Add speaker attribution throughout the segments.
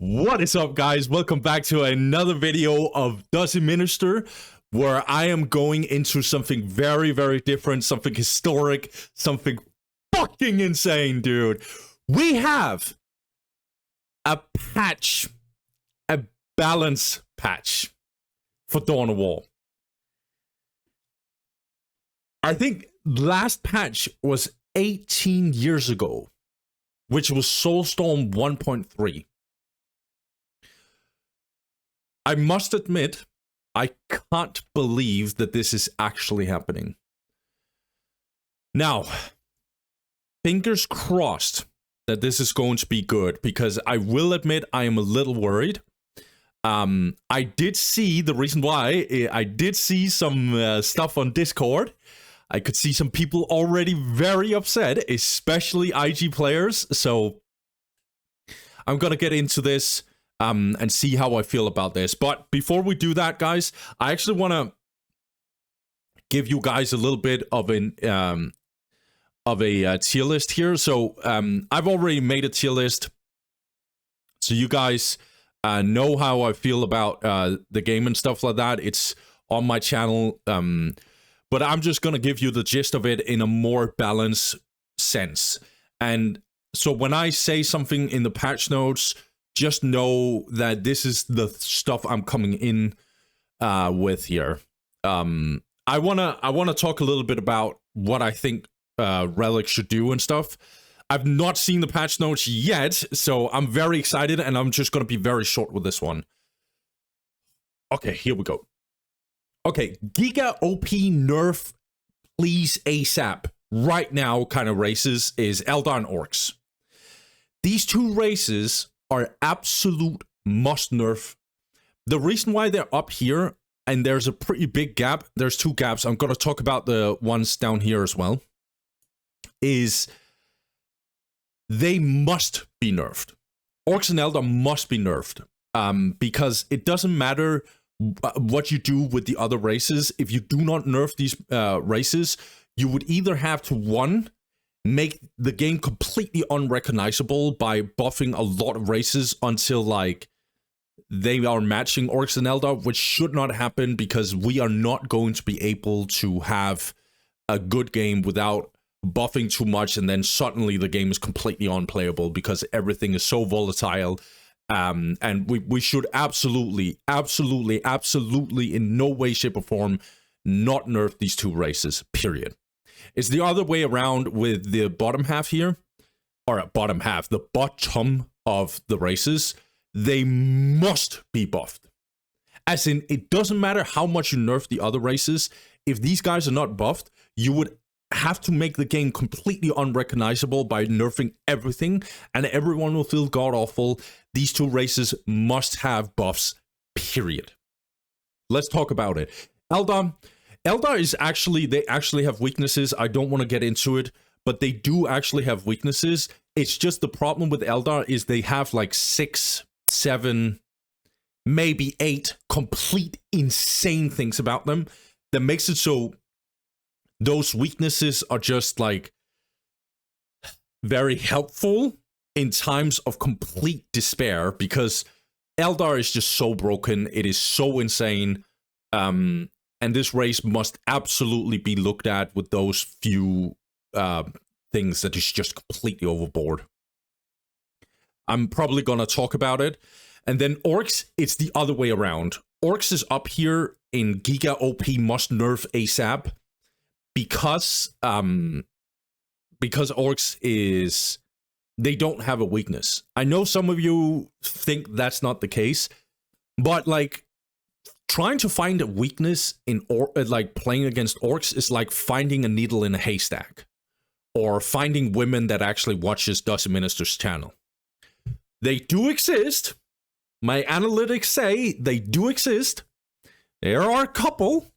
Speaker 1: What is up, guys? Welcome back to another video of Does It Minister, where I am going into something very, very different, something historic, something fucking insane, dude. We have a patch, a balance patch for Dawn of War. I think last patch was 18 years ago, which was Soulstorm 1.3. I must admit, I can't believe that this is actually happening. Now, fingers crossed that this is going to be good, because I will admit I am a little worried. I did see the reason why. I did see some stuff on Discord. I could see some people already very upset, especially IG players. So I'm going to get into this and see how I feel about this. But before we do that, guys, I actually want to give you guys a little bit of an tier list here. So I've already made a tier list, so you guys know how I feel about the game and stuff like that. It's on my channel, but I'm just gonna give you the gist of it in a more balanced sense. And so when I say something in the patch notes, just know that this is the stuff I'm coming in with here. I wanna talk a little bit about what I think Relic should do and stuff. I've not seen the patch notes yet, so I'm very excited, and I'm just gonna be very short with this one. Okay, here we go. Okay, Giga OP nerf, please ASAP. Right now, kind of races is Eldar and Orks. These two races are absolute must nerf. The reason why they're up here, and there's a pretty big gap, there's two gaps, I'm going to talk about the ones down here as well, is they must be nerfed. Orks and Eldar must be nerfed, because it doesn't matter what you do with the other races. If you do not nerf these races, you would either have to, one, make the game completely unrecognizable by buffing a lot of races until, like, they are matching Orks and Eldar, which should not happen, because we are not going to be able to have a good game without buffing too much, and then suddenly the game is completely unplayable because everything is so volatile. And we should absolutely in no way, shape, or form not nerf these two races, period. It's the other way around with the bottom half here, or bottom half, the bottom of the races. They must be buffed. As in, it doesn't matter how much you nerf the other races. If these guys are not buffed, you would have to make the game completely unrecognizable by nerfing everything, and everyone will feel god-awful. These two races must have buffs, period. Let's talk about it. Eldar is actually, they actually have weaknesses. I don't want to get into it, but they do actually have weaknesses. It's just the problem with Eldar is they have like 6, 7, maybe 8 complete insane things about them that makes it so those weaknesses are just like very helpful in times of complete despair, because Eldar is just so broken. It is so insane. And this race must absolutely be looked at with those few things that is just completely overboard. I'm probably going to talk about it. And then Orks, it's the other way around. Orks is up here in Giga OP must nerf ASAP, because Orks is, they don't have a weakness. I know some of you think that's not the case, but like trying to find a weakness in like playing against Orks is like finding a needle in a haystack, or finding women that actually watches Does It Minister's channel. They do exist. My analytics say they do exist. There are a couple,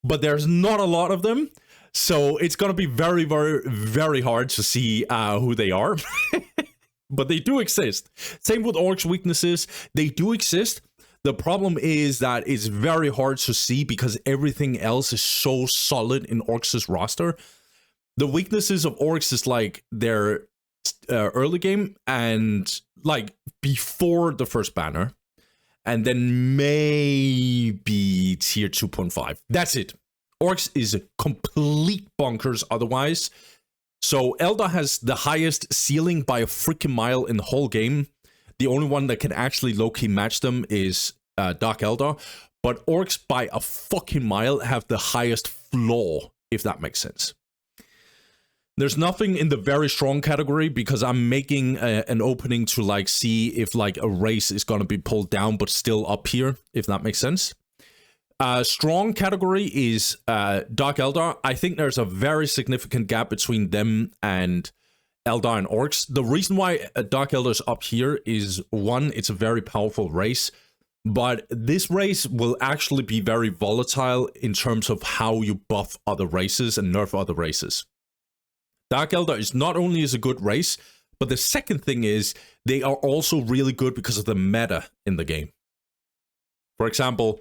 Speaker 1: but there's not a lot of them. So it's going to be very, very, very hard to see who they are. But they do exist. Same with Orcs' weaknesses. They do exist. The problem is that it's very hard to see because everything else is so solid in Orcs' roster. The weaknesses of Orcs is like their early game and like before the first banner, and then maybe tier 2.5. That's it. Orcs is complete bonkers otherwise. So Eldar has the highest ceiling by a freaking mile in the whole game. The only one that can actually low-key match them is Dark Eldar. But Orcs by a fucking mile have the highest floor, if that makes sense. There's nothing in the very strong category because I'm making an opening to like see if like a race is going to be pulled down but still up here, if that makes sense. Strong category is Dark Eldar. I think there's a very significant gap between them and Eldar and Orcs. The reason why Dark Eldar is up here is, one, it's a very powerful race, but this race will actually be very volatile in terms of how you buff other races and nerf other races. Dark Eldar is not only is a good race, but the second thing is they are also really good because of the meta in the game. For example,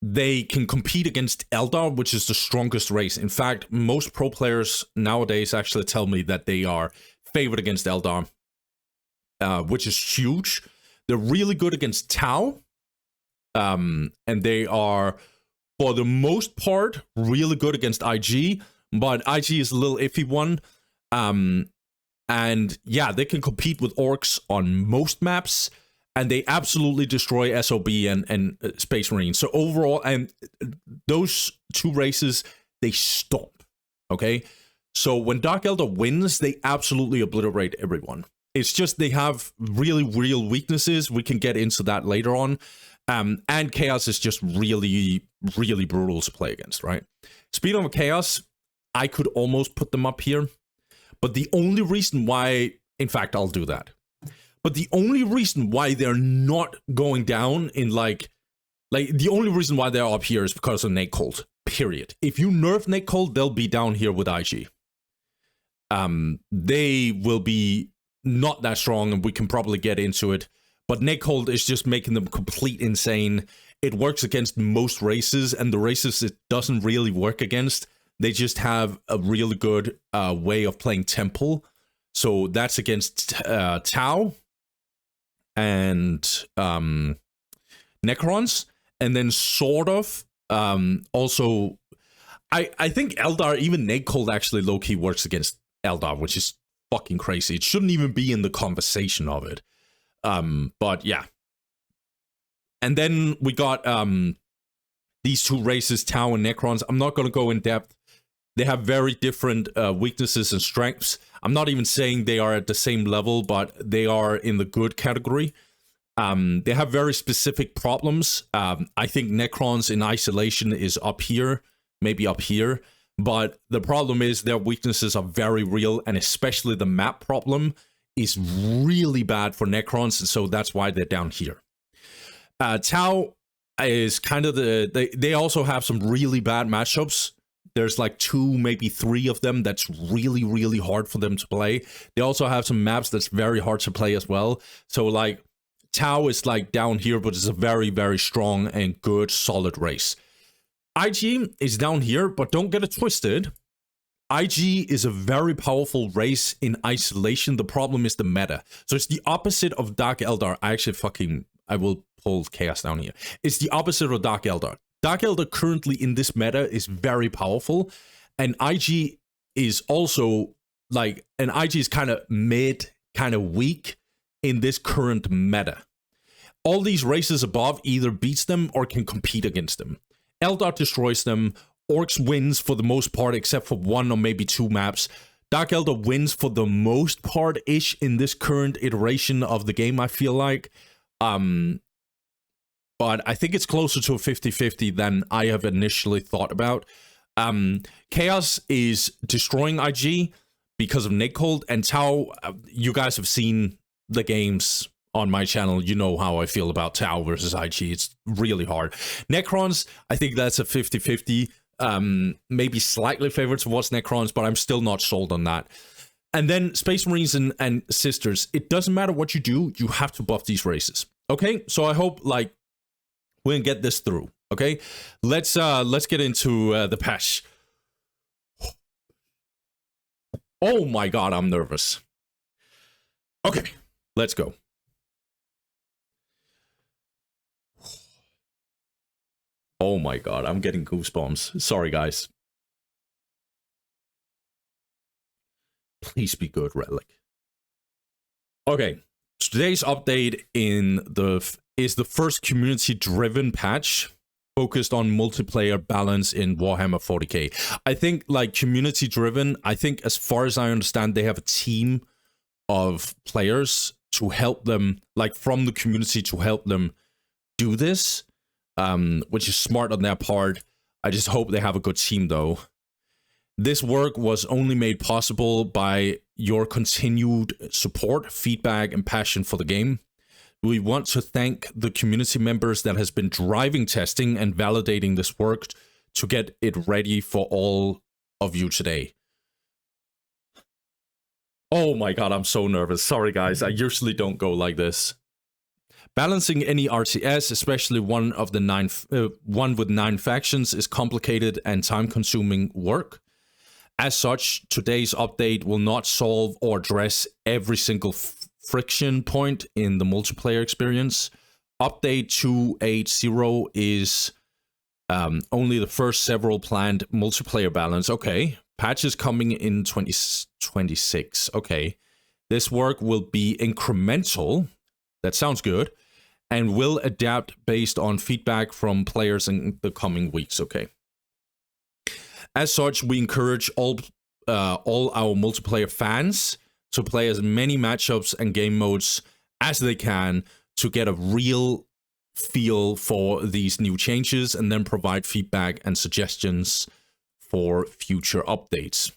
Speaker 1: they can compete against Eldar, which is the strongest race. In fact, most pro players nowadays actually tell me that they are favored against Eldar, which is huge. They're really good against Tau, and they are, for the most part, really good against IG. But IG is a little iffy one. And yeah, they can compete with Orcs on most maps. And they absolutely destroy SOB and Space Marine. So overall, and those two races, they stop. Okay? So when Dark Eldar wins, they absolutely obliterate everyone. It's just they have really real weaknesses. We can get into that later on. And Chaos is just really, really brutal to play against, right? Speaking of Chaos, I could almost put them up here, but the only reason why, in fact, I'll do that. But the only reason why they're not going down in like the only reason why they're up here is because of Nakecold, period. If you nerf Nakecold, they'll be down here with IG. They will be not that strong, and we can probably get into it. But Nakecold is just making them complete insane. It works against most races, and the races it doesn't really work against, they just have a really good way of playing Temple. So that's against Tau and Necrons. And then sort of also, I think Eldar, even Nakecold actually low-key works against Eldar, which is fucking crazy. It shouldn't even be in the conversation of it. But yeah. And then we got these two races, Tau and Necrons. I'm not going to go in depth. They have very different weaknesses and strengths. I'm not even saying they are at the same level, but they are in the good category. They have very specific problems. I think Necrons in isolation is up here, maybe up here. But the problem is their weaknesses are very real, and especially the map problem is really bad for Necrons, and so that's why they're down here. Tau is kind of they also have some really bad matchups. There's like 2, maybe 3 of them that's really, really hard for them to play. They also have some maps that's very hard to play as well. So like Tau is like down here, but it's a very, very strong and good, solid race. IG is down here, but don't get it twisted. IG is a very powerful race in isolation. The problem is the meta. So it's the opposite of Dark Eldar. I will pull Chaos down here. It's the opposite of Dark Eldar. Dark Eldar currently in this meta is very powerful, and IG is also like, and IG is kind of mid, kind of weak in this current meta. All these races above either beats them or can compete against them. Eldar destroys them. Orcs wins for the most part, except for 1 or maybe 2 maps. Dark Eldar wins for the most part-ish in this current iteration of the game, I feel like. But I think it's closer to a 50-50 than I have initially thought about. Chaos is destroying IG because of Nakecold, and Tau, you guys have seen the games on my channel. You know how I feel about Tau versus IG. It's really hard. Necrons, I think that's a 50-50. Maybe slightly favored towards Necrons, but I'm still not sold on that. And then Space Marines and Sisters. It doesn't matter what you do, you have to buff these races. Okay, so I hope like we can get this through. Okay, let's get into the patch. Oh my god, I'm nervous. Okay, let's go. Oh my god, I'm getting goosebumps. Sorry, guys. Please be good, Relic. Okay, today's update is the first community-driven patch focused on multiplayer balance in Warhammer 40k. I think, like, community-driven, I think, as far as I understand, they have a team of players to help them, like, from the community to help them do this, which is smart on their part. I just hope they have a good team, though. This work was only made possible by your continued support, feedback, and passion for the game. We want to thank the community members that has been driving testing and validating this work to get it ready for all of you today. Oh my god, I'm so nervous. Sorry guys, I usually don't go like this. Balancing any RTS, especially one with 9 factions, is complicated and time-consuming work. As such, today's update will not solve or address every single friction point in the multiplayer experience. Update 2.8.0 is only the first several planned multiplayer balance. Okay, patches coming in 2026. Okay, this work will be incremental. That sounds good. And will adapt based on feedback from players in the coming weeks. Okay. As such, we encourage all our multiplayer fans to play as many matchups and game modes as they can to get a real feel for these new changes and then provide feedback and suggestions for future updates.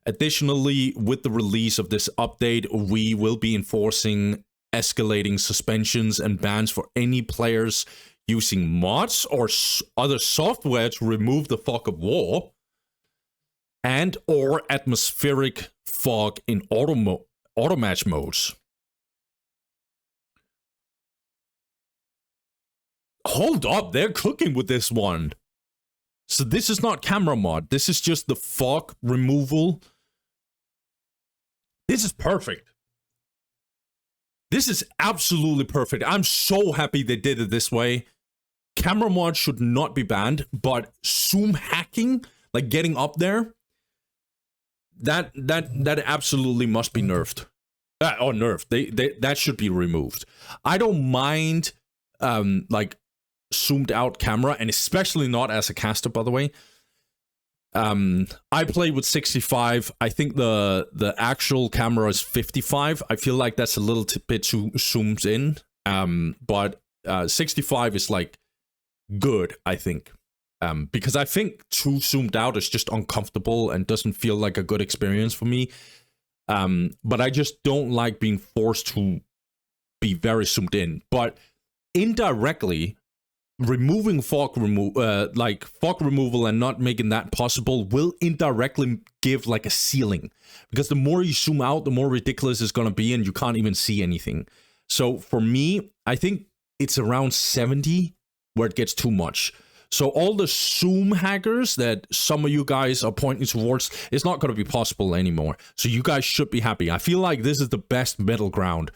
Speaker 1: Additionally, with the release of this update, we will be enforcing escalating suspensions and bans for any players using mods or other software to remove the fog of war and or atmospheric fog in auto-match modes. Hold up, they're cooking with this one. So this is not camera mod. This is just the fog removal. This is perfect. This is absolutely perfect. I'm so happy they did it this way. Camera mod should not be banned, but zoom hacking, like getting up there, that absolutely must be nerfed. Nerfed. That should be removed. I don't mind like zoomed out camera, and especially not as a caster, by the way. I play with 65. I think the actual camera is 55. I feel like that's a little bit too zoomed in. But 65 is like good, I think. Because I think too zoomed out is just uncomfortable and doesn't feel like a good experience for me. But I just don't like being forced to be very zoomed in. But indirectly, removing fog removal and not making that possible will indirectly give like a ceiling, because the more you zoom out, the more ridiculous it's going to be and you can't even see anything. So for me, I think it's around 70 where it gets too much. So all the zoom hackers that some of you guys are pointing towards, it's not going to be possible anymore. So you guys should be happy. I feel like this is the best middle ground.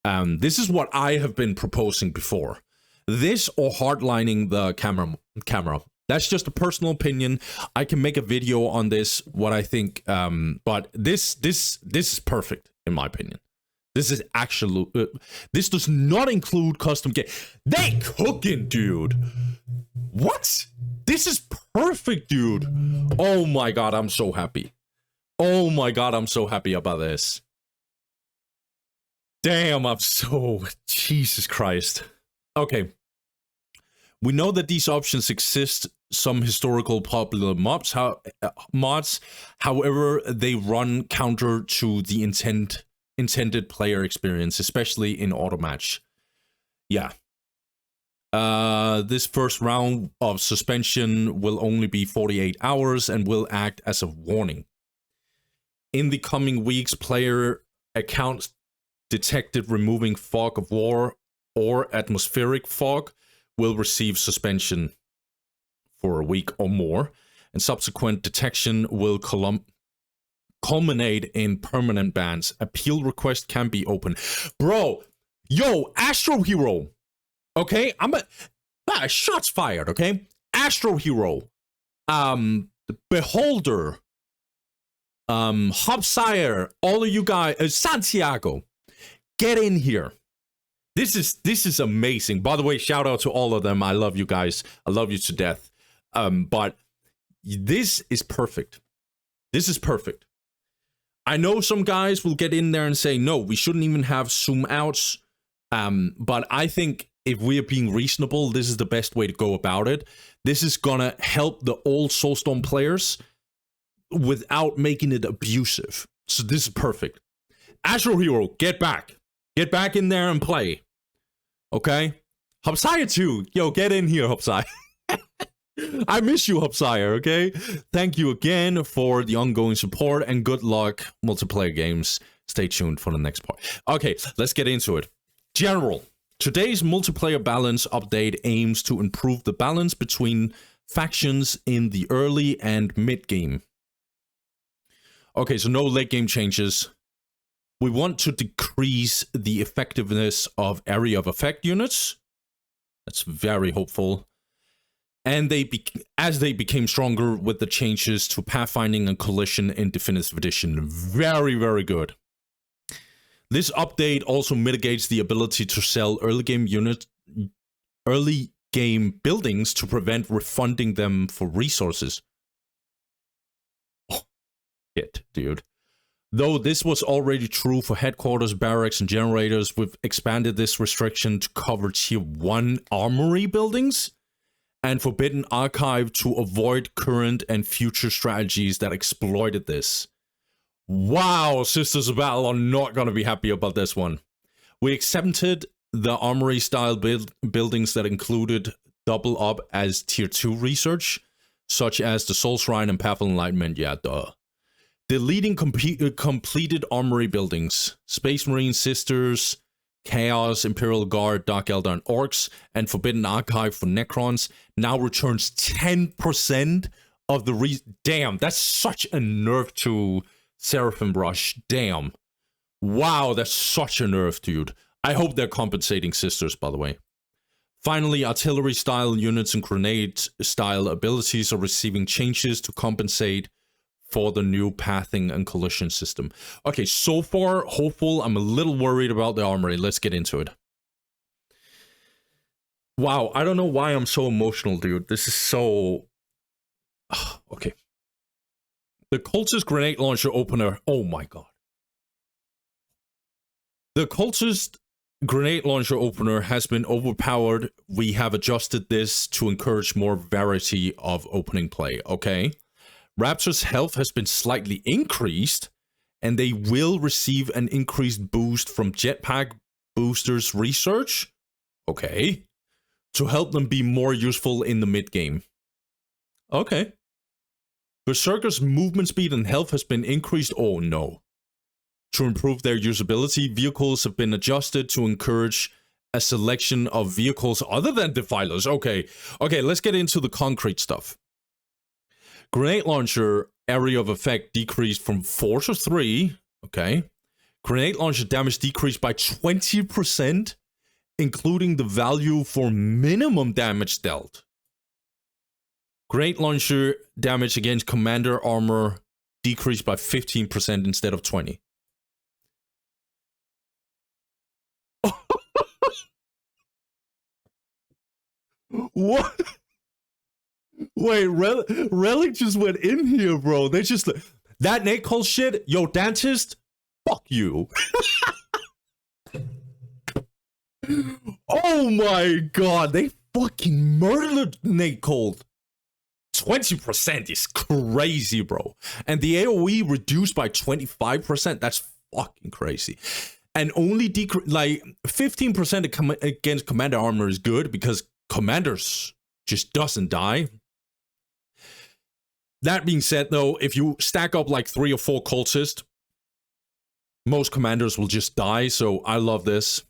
Speaker 1: This is what I have been proposing before. This or hardlining the camera. That's just a personal opinion. I can make a video on this, what I think. But this is perfect in my opinion. This is actually this does not include custom game. They cooking, dude. What? This is perfect, dude. Oh my god, I'm so happy. Oh my god, I'm so happy about this. Damn, I'm so... Jesus Christ. Okay. We know that these options exist, some historical popular mods, however, they run counter to the intended player experience, especially in auto-match. Yeah. This first round of suspension will only be 48 hours and will act as a warning. In the coming weeks, player accounts detected removing fog of war or atmospheric fog will receive suspension for a week or more, and subsequent detection will culminate in permanent bans. Appeal request can be open. Bro, yo, Astro Hero. Okay, shots fired, okay? Astro Hero. Beholder. Hopsire, all of you guys, Santiago. Get in here. This is amazing. By the way, shout out to all of them. I love you guys. I love you to death. But this is perfect. This is perfect. I know some guys will get in there and say, no, we shouldn't even have zoom outs. But I think if we are being reasonable, this is the best way to go about it. This is gonna help the old Soulstorm players without making it abusive. So this is perfect. Astro Hero, get back. Get back in there and play. Okay? Hopsire too. Yo, get in here, Hopsire. I miss you, Hopsire, okay? Thank you again for the ongoing support and good luck, multiplayer games. Stay tuned for the next part. Okay, let's get into it. General. Today's multiplayer balance update aims to improve the balance between factions in the early and mid game. Okay, so no late game changes. We want to decrease the effectiveness of area of effect units. That's very hopeful. And as they became stronger with the changes to pathfinding and collision in Definitive Edition. Very, very good. This update also mitigates the ability to sell early game buildings to prevent refunding them for resources. Oh, shit, dude. Though this was already true for headquarters, barracks, and generators, we've expanded this restriction to cover Tier 1 armory buildings and Forbidden Archive to avoid current and future strategies that exploited this. Wow, Sisters of Battle are not going to be happy about this one. We exempted the armory-style buildings that included double up as Tier 2 research, such as the Soul Shrine and Path of Enlightenment, yeah, duh. Deleting completed armory buildings, Space Marine Sisters, Chaos, Imperial Guard, Dark Eldar, and Orks, and Forbidden Archive for Necrons now returns 10% of the Damn, that's such a nerf to Seraphim Brush. Damn. Wow, that's such a nerf, dude. I hope they're compensating Sisters, by the way. Finally, artillery-style units and grenade-style abilities are receiving changes to compensate for the new pathing and collision system. Okay, so far, hopeful. I'm a little worried about the armory. Let's get into it. Wow, I don't know why I'm so emotional, dude. This is so... okay. The Cultist Grenade Launcher Opener... Oh my god. The Cultist Grenade Launcher Opener has been overpowered. We have adjusted this to encourage more variety of opening play, okay? Raptor's health has been slightly increased, and they will receive an increased boost from Jetpack Boosters research, okay, to help them be more useful in the mid-game. Okay. Berserker's movement speed and health has been increased, oh no. To improve their usability, vehicles have been adjusted to encourage a selection of vehicles other than Defilers. Okay, let's get into the concrete stuff. Grenade Launcher area of effect decreased from 4 to 3. Okay. Grenade Launcher damage decreased by 20%, including the value for minimum damage dealt. Grenade Launcher damage against Commander armor decreased by 15% instead of 20. What? Wait, Relic just went in here, bro. They just... That Nate Cole shit? Yo, Dentist? Fuck you. Oh my god, they fucking murdered Nate Cole. 20% is crazy, bro. And the AoE reduced by 25%. That's fucking crazy. And only like 15% against Commander armor is good because Commanders just doesn't die. That being said, though, if you stack up like 3 or 4 cultists, most commanders will just die, so I love this.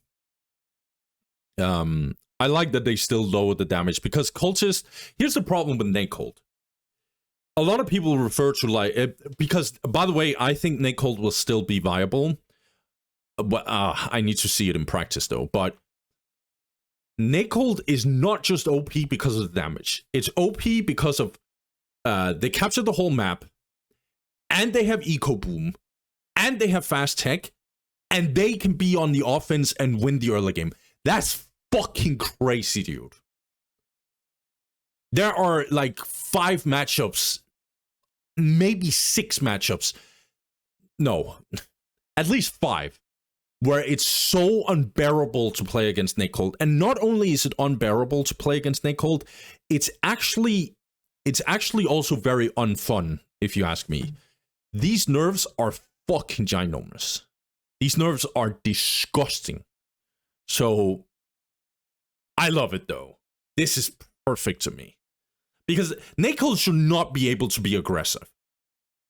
Speaker 1: I like that they still lower the damage, because cultists... Here's the problem with Nate Cold. a lot of people refer to like it, because by the way, I think Nakehold will still be viable, but I need to see it in practice though. But Nakehold is not just OP because of the damage. It's OP because of they capture the whole map, and they have eco boom, and they have fast tech, and they can be on the offense and win the early game. That's fucking crazy, dude. There are like 5 matchups, maybe 6 matchups. No, at least 5, where it's so unbearable to play against Nakehold. And not only is it unbearable to play against Nakehold, it's actually also very unfun, if you ask me. These nerfs are fucking ginormous. These nerfs are disgusting. So, I love it though. This is perfect to me. Because Nakehold should not be able to be aggressive.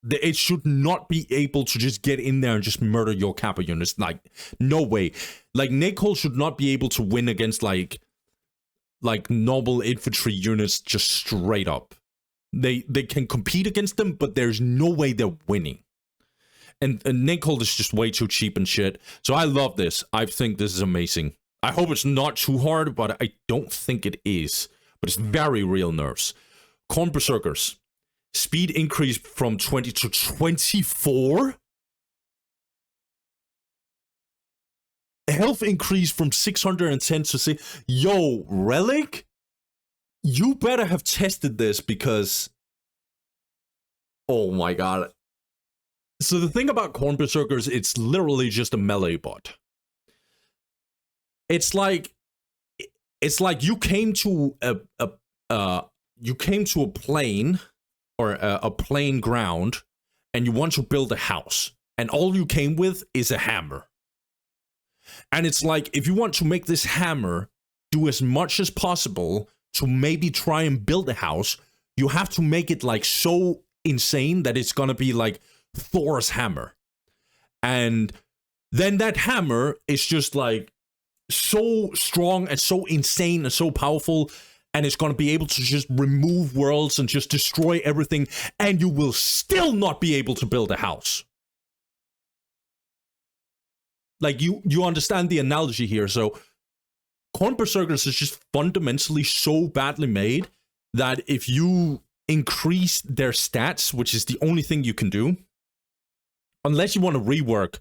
Speaker 1: It should not be able to just get in there and just murder your Kappa units. Like, no way. Like, Nakehold should not be able to win against, like noble infantry units just straight up. They can compete against them, but there's no way they're winning. And Nakehold is just way too cheap and shit. So I love this. I think this is amazing. I hope it's not too hard, but I don't think it is. But it's very real nerfs. Corn Berserkers. Speed increased from 20 to 24. Health increased from 610 to 6. Yo, Relic? You better have tested this because... Oh my god. So the thing about Corn Berserkers, it's literally just a melee bot. It's like you came to a plane or a plain ground, and you want to build a house, and all you came with is a hammer. And it's like, if you want to make this hammer do as much as possible to maybe try and build a house, you have to make it like so insane that it's gonna be like Thor's hammer. And then that hammer is just like so strong and so insane and so powerful, and it's going to be able to just remove worlds and just destroy everything, and you will still not be able to build a house. Like, you understand the analogy here. So Corn Berserkers is just fundamentally so badly made that if you increase their stats, which is the only thing you can do, unless you want to rework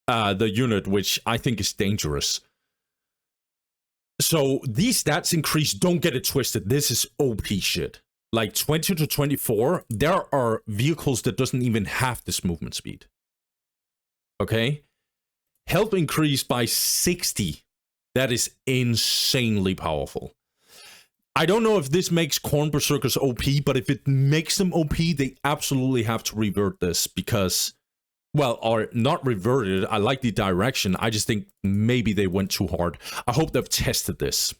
Speaker 1: the unit, which I think is dangerous. So these stats increase, don't get it twisted. This is OP shit. Like 20 to 24, there are vehicles that doesn't even have this movement speed. Okay? Health increase by 60. That is insanely powerful. I don't know if this makes Corn Berserkers OP, but if it makes them OP, they absolutely have to revert this because... Well, or not reverted. I like the direction. I just think maybe they went too hard. I hope they've tested this.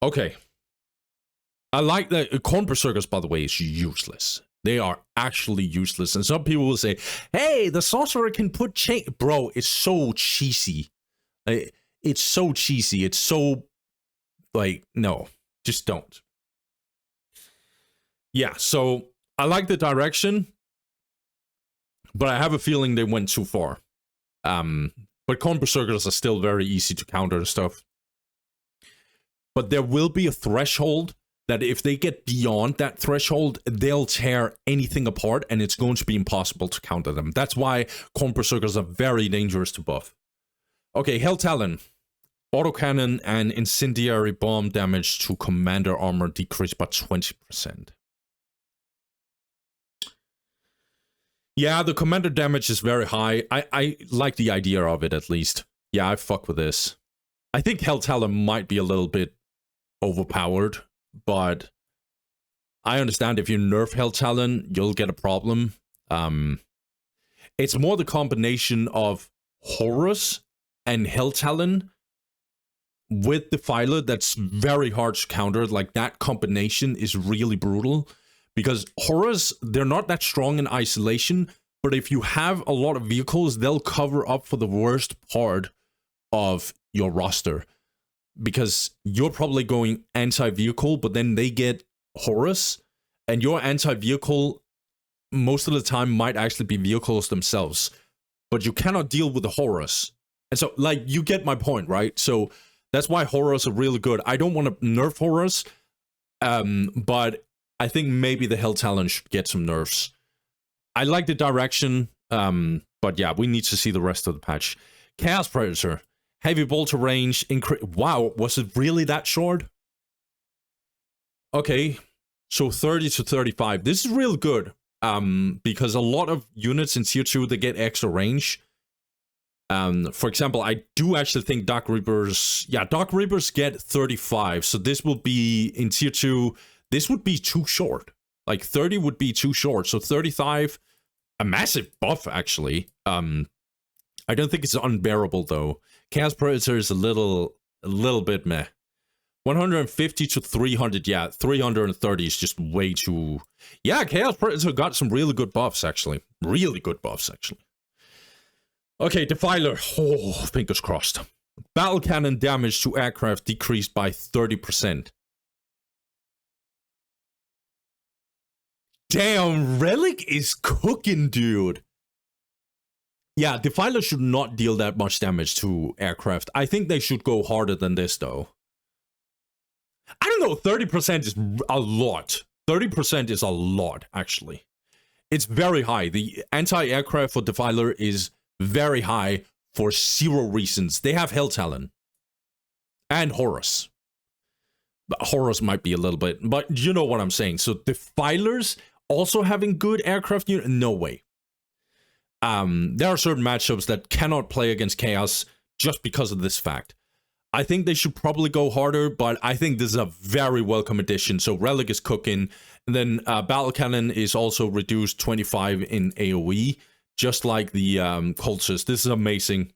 Speaker 1: Okay. I like that. Corn Berserkers, by the way, is useless. They are actually useless. And some people will say, hey, the sorcerer can put chain. Bro, it's so cheesy. It's so cheesy. It's so, like, no. Just don't. Yeah, so... I like the direction, but I have a feeling they went too far. But Corn Berserkers are still very easy to counter and stuff. But there will be a threshold that if they get beyond that threshold, they'll tear anything apart, and it's going to be impossible to counter them. That's why Corn Berserkers are very dangerous to buff. Okay, Hell Talon. Autocannon and incendiary bomb damage to commander armor decreased by 20%. Yeah, the commander damage is very high. I like the idea of it, at least. Yeah, I fuck with this. I think Hell Talon might be a little bit overpowered, but I understand if you nerf Hell Talon, you'll get a problem. It's more the combination of Horus and Hell Talon with Defiler that's very hard to counter. Like, that combination is really brutal. Because Horus, they're not that strong in isolation, but if you have a lot of vehicles, they'll cover up for the worst part of your roster. Because you're probably going anti-vehicle, but then they get Horus, and your anti-vehicle most of the time might actually be vehicles themselves, but you cannot deal with the Horus. And so, like, you get my point, right? So that's why Horus are really good. I don't want to nerf Horus, but I think maybe the Hell Talon should get some nerfs. I like the direction, but yeah, we need to see the rest of the patch. Chaos Predator, heavy bolter range, wow, was it really that short? Okay, so 30 to 35. This is real good, because a lot of units in tier 2, they get extra range. For example, I do actually think Dark Reapers get 35, so this will be, in tier 2, this would be too short. Like, 30 would be too short, so 35, a massive buff, actually. I don't think it's unbearable, though. Chaos Predator is a little bit meh. 150 to 300, yeah, 330 is just way too... Yeah, Chaos Predator got some really good buffs, actually. Really good buffs, actually. Okay, Defiler. Oh, fingers crossed. Battle cannon damage to aircraft decreased by 30%. Damn, Relic is cooking, dude. Yeah, Defiler should not deal that much damage to aircraft. I think they should go harder than this, though. I don't know, 30% is a lot. 30% is a lot, actually. It's very high. The anti-aircraft for Defiler is very high for 0 reasons. They have Hell Talon. And Horus. Horus might be a little bit, but you know what I'm saying. So Defilers also having good aircraft unit? No way. There are certain matchups that cannot play against Chaos just because of this fact. I think they should probably go harder, but I think this is a very welcome addition. So Relic is cooking, and then Battle Cannon is also reduced 25 in AoE, just like the Cultist. This is amazing.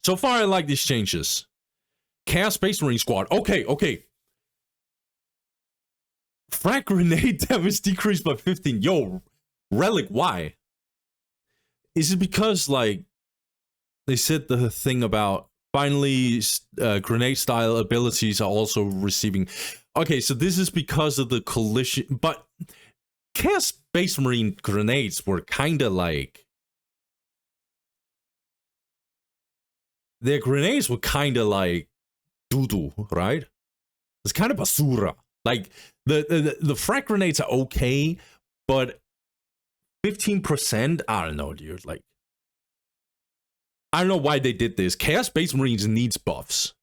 Speaker 1: So far, I like these changes. Chaos Space Marine Squad. Okay. Frag grenade damage decreased by 15. Yo, Relic, why? Is it because, like, they said the thing about finally grenade style abilities are also receiving... Okay, so this is because of the collision, but Chaos Space Marine grenades were kind of like... Their grenades were kind of like doo-doo, right? It's kind of basura. Like, the frag grenades are okay, but 15%? I don't know, dude. Like, I don't know why they did this. Chaos Space Marines needs buffs.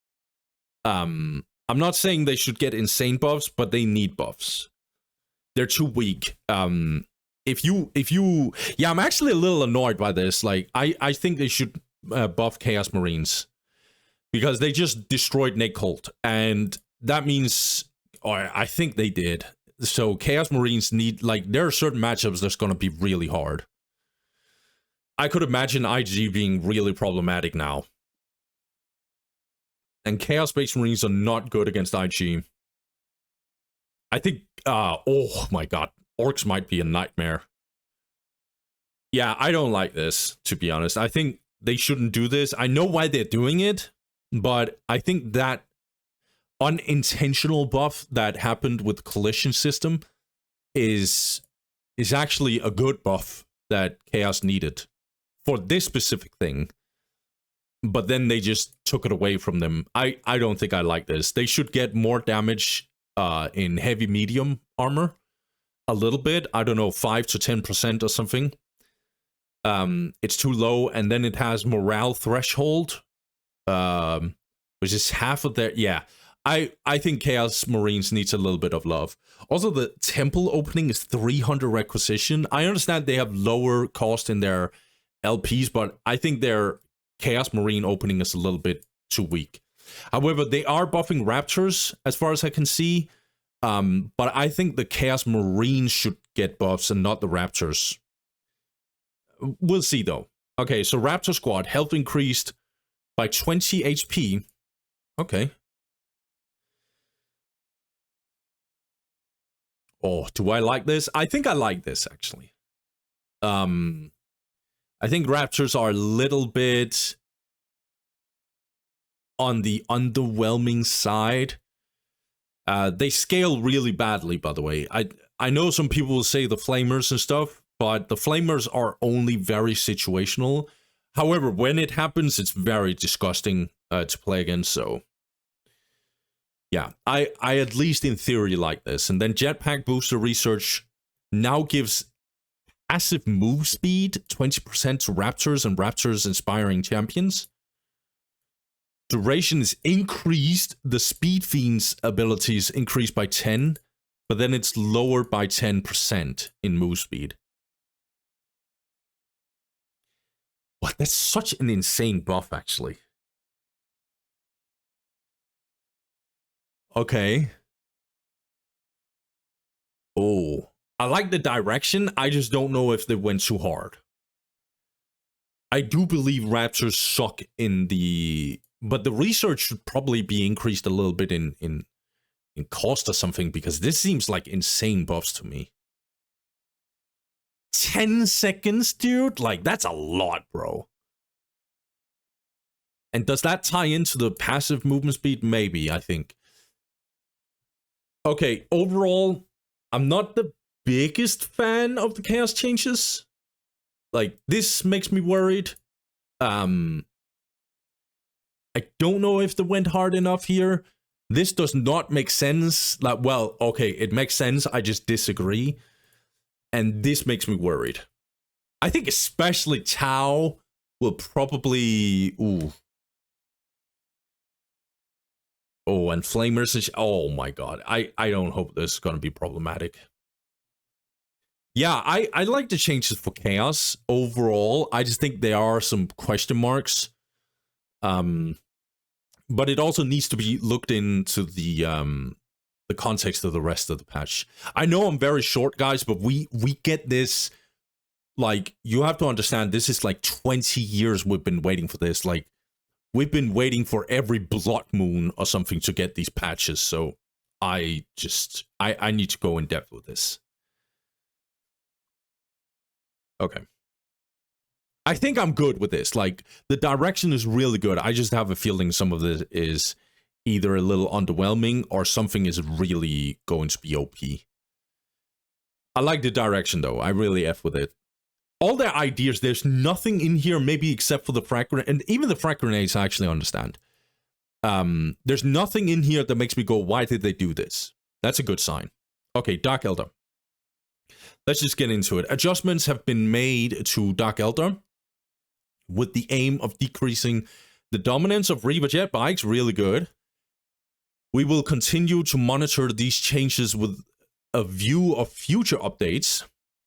Speaker 1: I'm not saying they should get insane buffs, but they need buffs. They're too weak. If you... Yeah, I'm actually a little annoyed by this. Like, I think they should buff Chaos Marines. Because they just destroyed Nick Holt. And that means... Or I think they did. So Chaos Marines need... Like, there are certain matchups that's going to be really hard. I could imagine IG being really problematic now. And Chaos Space Marines are not good against IG. I think... oh my god. Orks might be a nightmare. Yeah, I don't like this, to be honest. I think they shouldn't do this. I know why they're doing it, but I think that unintentional buff that happened with the collision system is actually a good buff that Chaos needed for this specific thing. But then they just took it away from them. I don't think I like this. They should get more damage in heavy medium armor. A little bit. I don't know, 5 to 10% or something. It's too low. And then it has morale threshold, which is half of their... Yeah. I think Chaos Marines needs a little bit of love. Also, the temple opening is 300 requisition. I understand they have lower cost in their LPs, but I think their Chaos Marine opening is a little bit too weak. However, they are buffing Raptors, as far as I can see. But I think the Chaos Marines should get buffs and not the Raptors. We'll see, though. Okay, so Raptor Squad, health increased by 20 HP. Okay. Oh, do I like this? I think I like this, actually. I think Raptors are a little bit on the underwhelming side. They scale really badly, by the way. I know some people will say the flamers and stuff, but the flamers are only very situational. However, when it happens, it's very disgusting to play against, so... Yeah, I at least in theory like this. And then Jetpack Booster Research now gives passive move speed 20% to Raptors and Raptors Inspiring Champions. Duration is increased. The Speed Fiend's abilities increased by 10, but then it's lowered by 10% in move speed. What? That's such an insane buff, actually. Okay. Oh, I like the direction. I just don't know if they went too hard. I do believe Raptors suck in the... But the research should probably be increased a little bit in cost or something, because this seems like insane buffs to me. 10 seconds, dude? Like, that's a lot, bro. And does that tie into the passive movement speed? Maybe, I think. Okay, overall, I'm not the biggest fan of the chaos changes. Like, this makes me worried. I don't know if they went hard enough here. This does not make sense. Like, well, okay, it makes sense. I just disagree. And this makes me worried. I think especially Tau will probably... Ooh. Oh, and Flamers. Oh my god. I don't hope this is going to be problematic. Yeah, I like the changes for Chaos overall. I just think there are some question marks. But it also needs to be looked into the context of the rest of the patch. I know I'm very short, guys, but we get this. Like, you have to understand, this is like 20 years we've been waiting for this. Like, we've been waiting for every blood moon or something to get these patches, so I need to go in depth with this. Okay. I think I'm good with this. Like, the direction is really good. I just have a feeling some of this is either a little underwhelming or something is really going to be OP. I like the direction, though. I really F with it. All their ideas, there's nothing in here, maybe except for the frag grenade, and even the frag grenades I actually understand. There's nothing in here that makes me go, why did they do this? That's a good sign. Okay, Dark Eldar. Let's just get into it. Adjustments have been made to Dark Eldar with the aim of decreasing the dominance of Reaver jet bikes. Really good. We will continue to monitor these changes with a view of future updates.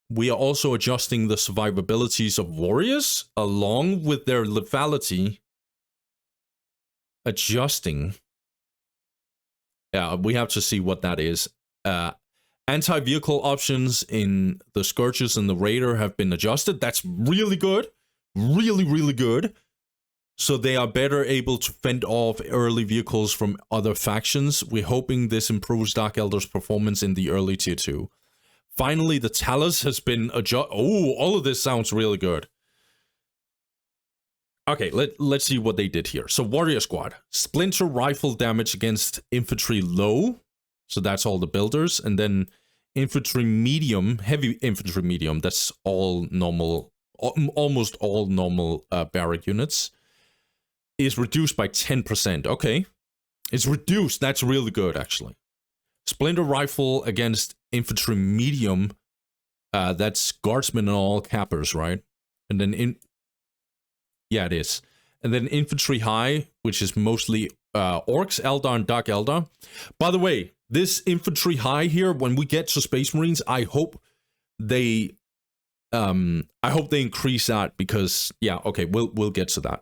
Speaker 1: We are also adjusting the survivabilities of warriors along with their lethality. Adjusting. Yeah, we have to see what that is. Anti-vehicle options in the Scourges and the Raider have been adjusted. That's really good. Really, really good. So they are better able to fend off early vehicles from other factions. We're hoping this improves Dark Eldar's performance in the early tier 2. Finally, the Talus has been adjusted. Oh, all of this sounds really good. Okay, let's see what they did here. So, Warrior Squad. Splinter rifle damage against infantry low. So that's all the builders. And then infantry medium, heavy infantry medium. That's all normal, almost all normal barrack units. Is reduced by 10%. Okay. It's reduced. That's really good, actually. Splinter rifle against infantry medium. That's guardsmen and all cappers, right? And then yeah, it is. And then infantry high, which is mostly Orks, Eldar, and Dark Eldar. By the way, this infantry high here, when we get to Space Marines, I hope they increase that, because yeah, okay, we'll get to that.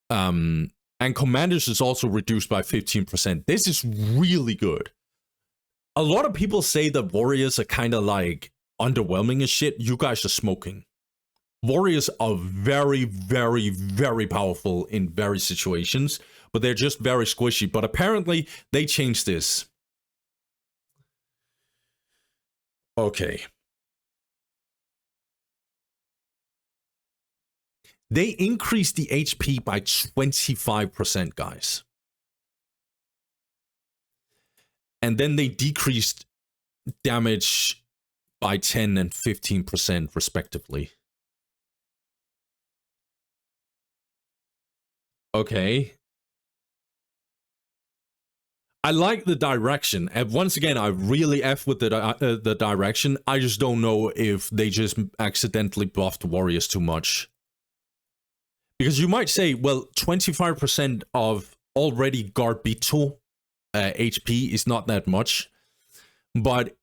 Speaker 1: And commanders is also reduced by 15%. This is really good. A lot of people say that warriors are kind of like underwhelming as shit. You guys are smoking. Warriors are very, very, very powerful in various situations, but they're just very squishy. But apparently, they changed this. Okay. They increased the HP by 25%, guys. and then they decreased damage by 10 and 15% respectively. Okay. I like the direction, and once again, I really F with the direction. I just don't know if they just accidentally buffed warriors too much. Because you might say, well, 25% of already Garbito HP is not that much, but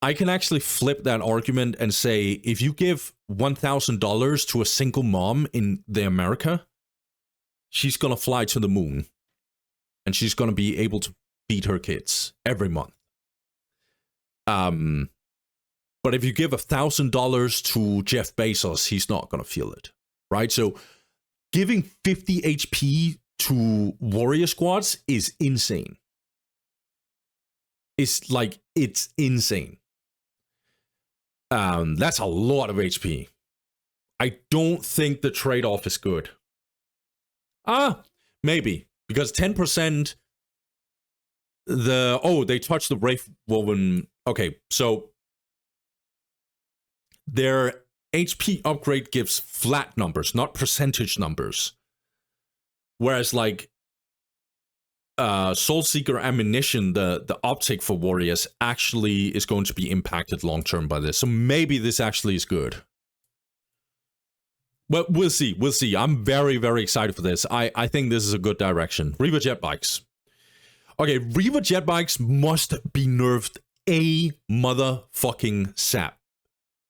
Speaker 1: I can actually flip that argument and say, if you give $1,000 to a single mom in the America, she's gonna fly to the moon, and she's gonna be able to feed her kids every month. But if you give $1,000 to Jeff Bezos, he's not gonna feel it, right? So giving 50 HP to warrior squads is insane. It's like, it's insane. That's a lot of HP. I don't think the trade-off is good. Maybe, because 10%, they touched the Wraith Woven. Okay, so their HP upgrade gives flat numbers, not percentage numbers. Whereas like Soulseeker Ammunition, the optic for warriors actually is going to be impacted long term by this. So maybe this actually is good. But we'll see. We'll see. I'm very, very excited for this. I think this is a good direction. Reaver jet bikes. Okay, Reaver jet bikes must be nerfed a motherfucking sap.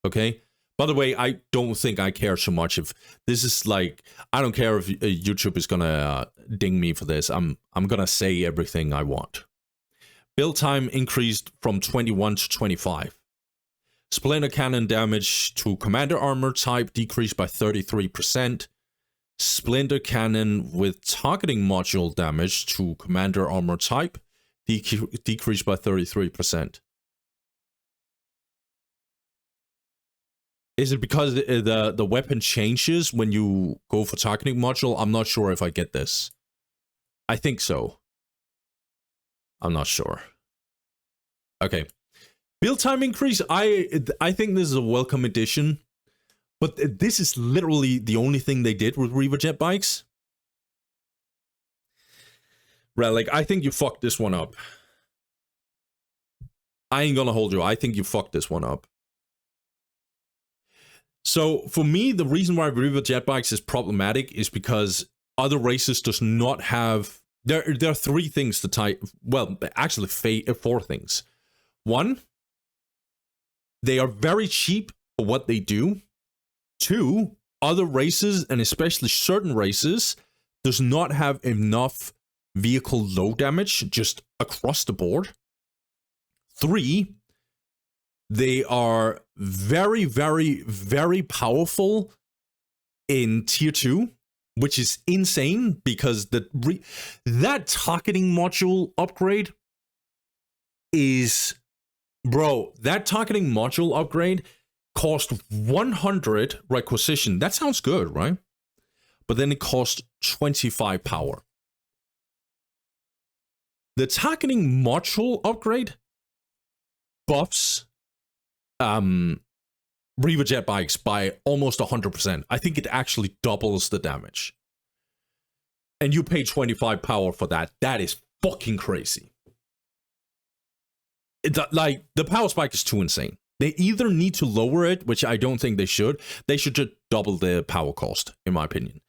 Speaker 1: Okay? By the way, I don't think I care so much if this is like, I don't care if YouTube is gonna ding me for this. I'm gonna say everything I want. Build time increased from 21 to 25. Splinter cannon damage to commander armor type decreased by 33%. Splinter cannon with targeting module damage to commander armor type decreased by 33%. Is it because the weapon changes when you go for targeting module? I'm not sure if I get this. I think so. I'm not sure. Okay. Build time increase. I think this is a welcome addition. But this is literally the only thing they did with Reaver jet bikes. Right, like, I think you fucked this one up. I ain't gonna hold you. I think you fucked this one up. So, for me, the reason why Reaver jet bikes is problematic is because other races does not have... There are three things to tie... Well, actually, four things. One, they are very cheap for what they do. Two, other races, and especially certain races, does not have enough vehicle load damage just across the board. Three, they are very, very, very powerful in tier 2, which is insane because that targeting module upgrade is... Bro, that targeting module upgrade cost 100 requisition. That sounds good, right? But then it cost 25 power. The targeting module upgrade buffs Reaver jet bikes by almost 100%. I think it actually doubles the damage. And you pay 25 power for that. That is fucking crazy. Like, the power spike is too insane. They either need to lower it, which I don't think they should. They should just double the power cost, in my opinion.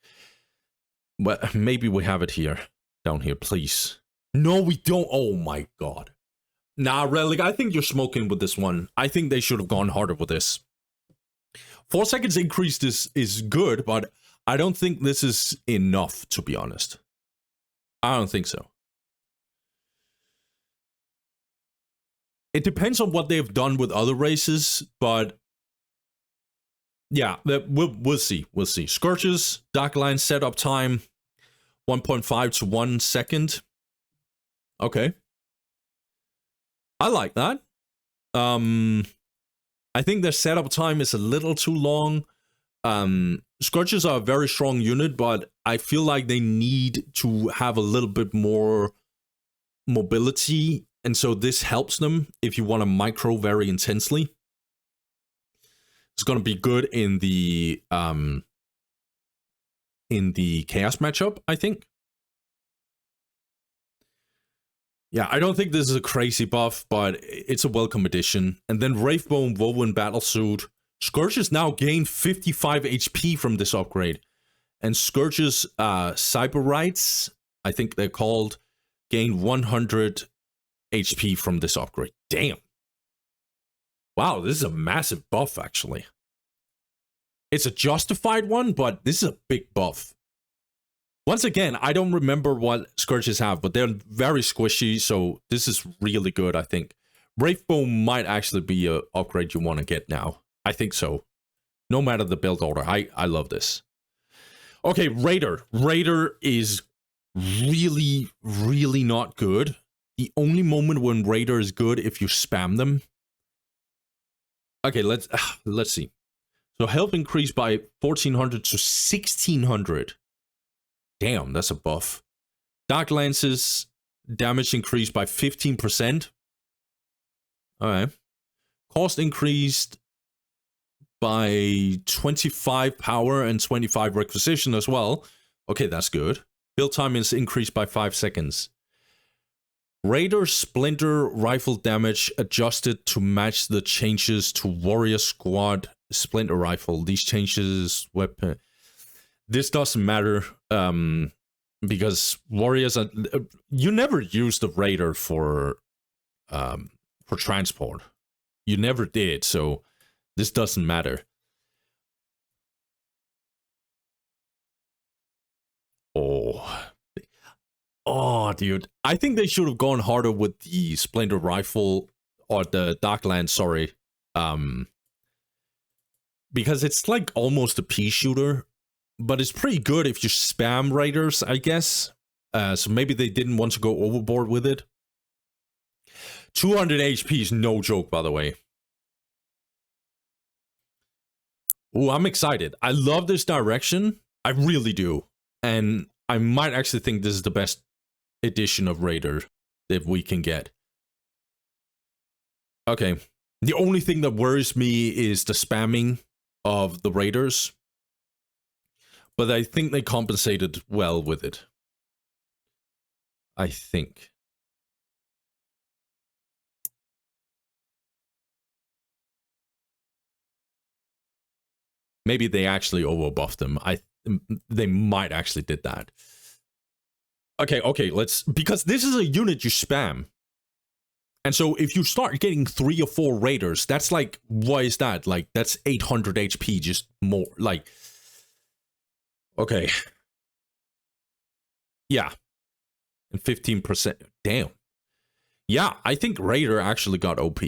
Speaker 1: But maybe we have it here. Down here, please. No, we don't. Oh my god. Nah, Relic, I think you're smoking with this one. I think they should have gone harder with this. 4 seconds increase is good, but I don't think this is enough, to be honest. I don't think so. It depends on what they've done with other races, but yeah, we'll see. We'll see. Scourges, Dark Line setup time, 1.5 to 1 second. Okay. I like that. I think their setup time is a little too long. Scourges are a very strong unit, but I feel like they need to have a little bit more mobility and so this helps them if you want to micro very intensely. It's going to be good in the chaos matchup, I think. Yeah, I don't think this is a crazy buff, but it's a welcome addition. And then Wraithbone Woven Battlesuit. Scourges now gain 55 HP from this upgrade. And Scourge's Cyber Rights, I think they're called, gain 100 HP from this upgrade. Damn. Wow, this is a massive buff, actually. It's a justified one, but this is a big buff. Once again, I don't remember what Scourges have, but they're very squishy, so this is really good, I think. Wraithbone might actually be an upgrade you want to get now. I think so. No matter the build order, I love this. Okay, Raider. Raider is really, really not good. The only moment when Raider is good if you spam them. Okay, let's see. So health increased by 1400 to 1600. Damn, that's a buff. Dark Lances, damage increased by 15%. Alright. Cost increased by 25 power and 25 requisition as well. Okay, that's good. Build time is increased by 5 seconds. Raider Splinter Rifle damage adjusted to match the changes to Warrior Squad Splinter Rifle. These changes weapon. This doesn't matter because warriors are. You never use the Raider for transport. You never did, so this doesn't matter. Oh, dude. I think they should have gone harder with the Splinter Rifle or the Darkland, sorry. Because it's like almost a pea shooter, but it's pretty good if you spam Raiders, I guess. So maybe they didn't want to go overboard with it. 200 HP is no joke, by the way. Oh, I'm excited. I love this direction. I really do. And I might actually think this is the best edition of Raider that we can get. Okay. The only thing that worries me is the spamming of the Raiders. But I think they compensated well with it. I think. Maybe they actually overbuffed them. They might actually did that. Okay, let's... Because this is a unit you spam. And so if you start getting 3 or 4 Raiders, that's like... What is that? Like, that's 800 HP, just more. Like... Okay. Yeah. And 15%. Damn. Yeah, I think Raider actually got OP.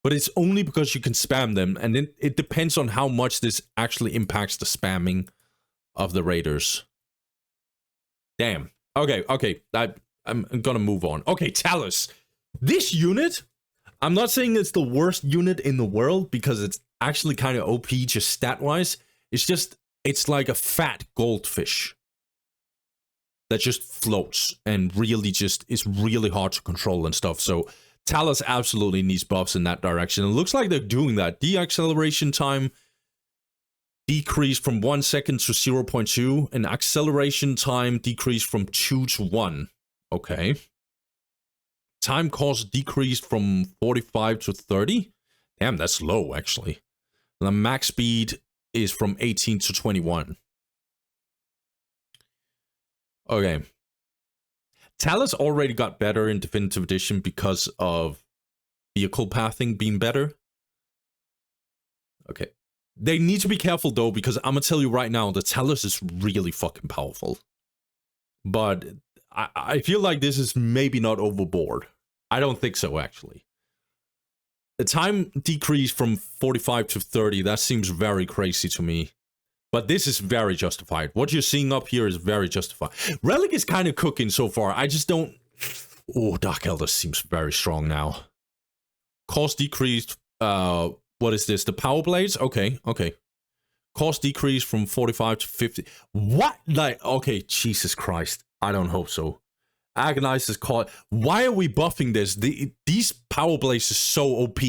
Speaker 1: But it's only because you can spam them, and it depends on how much this actually impacts the spamming of the Raiders. Damn. Okay. I'm gonna move on. Okay, Talus. This unit, I'm not saying it's the worst unit in the world, because it's actually kind of OP just stat-wise. It's like a fat goldfish that just floats and really just is really hard to control and stuff. So Talus absolutely needs buffs in that direction. It looks like they're doing that. Deacceleration time decreased from 1 second to 0.2, and acceleration time decreased from 2 to 1. Okay. Time cost decreased from 45 to 30. Damn, that's low, actually. The max speed is from 18 to 21. Okay. Talus already got better in Definitive Edition because of vehicle pathing being better. Okay. They need to be careful, though, because I'm gonna tell you right now, the Talus is really fucking powerful. But I feel like this is maybe not overboard. I don't think so, actually. The time decreased from 45 to 30, that seems very crazy to me. But this is very justified. What you're seeing up here is very justified. Relic is kind of cooking so far. I just don't... Oh, Dark Eldar seems very strong now. Cost decreased... what is this? The Power Blades? Okay. Cost decreased from 45 to 50. What? Like, okay, Jesus Christ. I don't hope so. Agonize is called. Why are we buffing this? These power blades is so OP.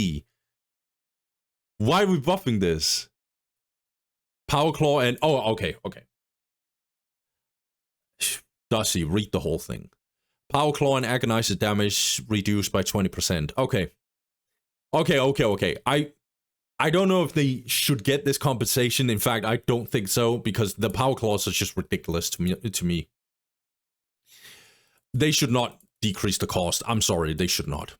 Speaker 1: Why are we buffing this? Power Claw and... Oh, okay. Dusty, read the whole thing. Power Claw and Agonizer's damage reduced by 20%. Okay. I don't know if they should get this compensation. In fact, I don't think so, because the Power Claws are just ridiculous to me. They should not decrease the cost. I'm sorry, they should not.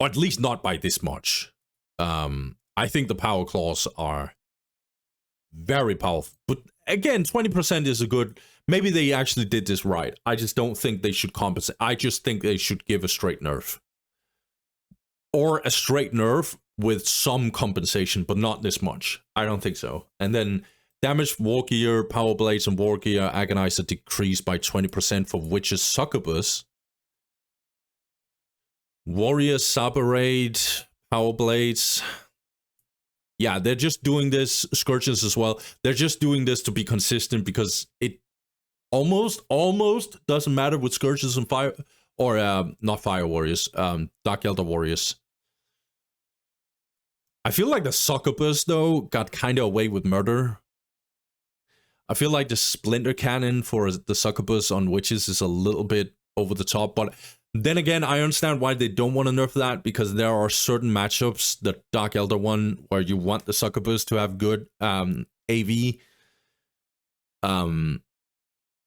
Speaker 1: Or at least not by this much. I think the Power Claws are very powerful. But again, 20% is a good... Maybe they actually did this right. I just don't think they should compensate. I just think they should give a straight nerf. Or a straight nerf with some compensation, but not this much. I don't think so. And then damage War Gear, Power Blades, and War Gear Agonizer decreased by 20% for Witch's Succubus. Warrior Saberade, Power Blades. Yeah, they're just doing this. Scourges as well. They're just doing this to be consistent, because it almost doesn't matter with Scourges and Fire... Or, not Fire Warriors. Dark Eldar Warriors. I feel like the Succubus, though, got kind of away with murder. I feel like the Splinter Cannon for the Succubus on Witches is a little bit over the top, but then again, I understand why they don't want to nerf that, because there are certain matchups, the Dark Eldar one, where you want the Succubus to have good AV.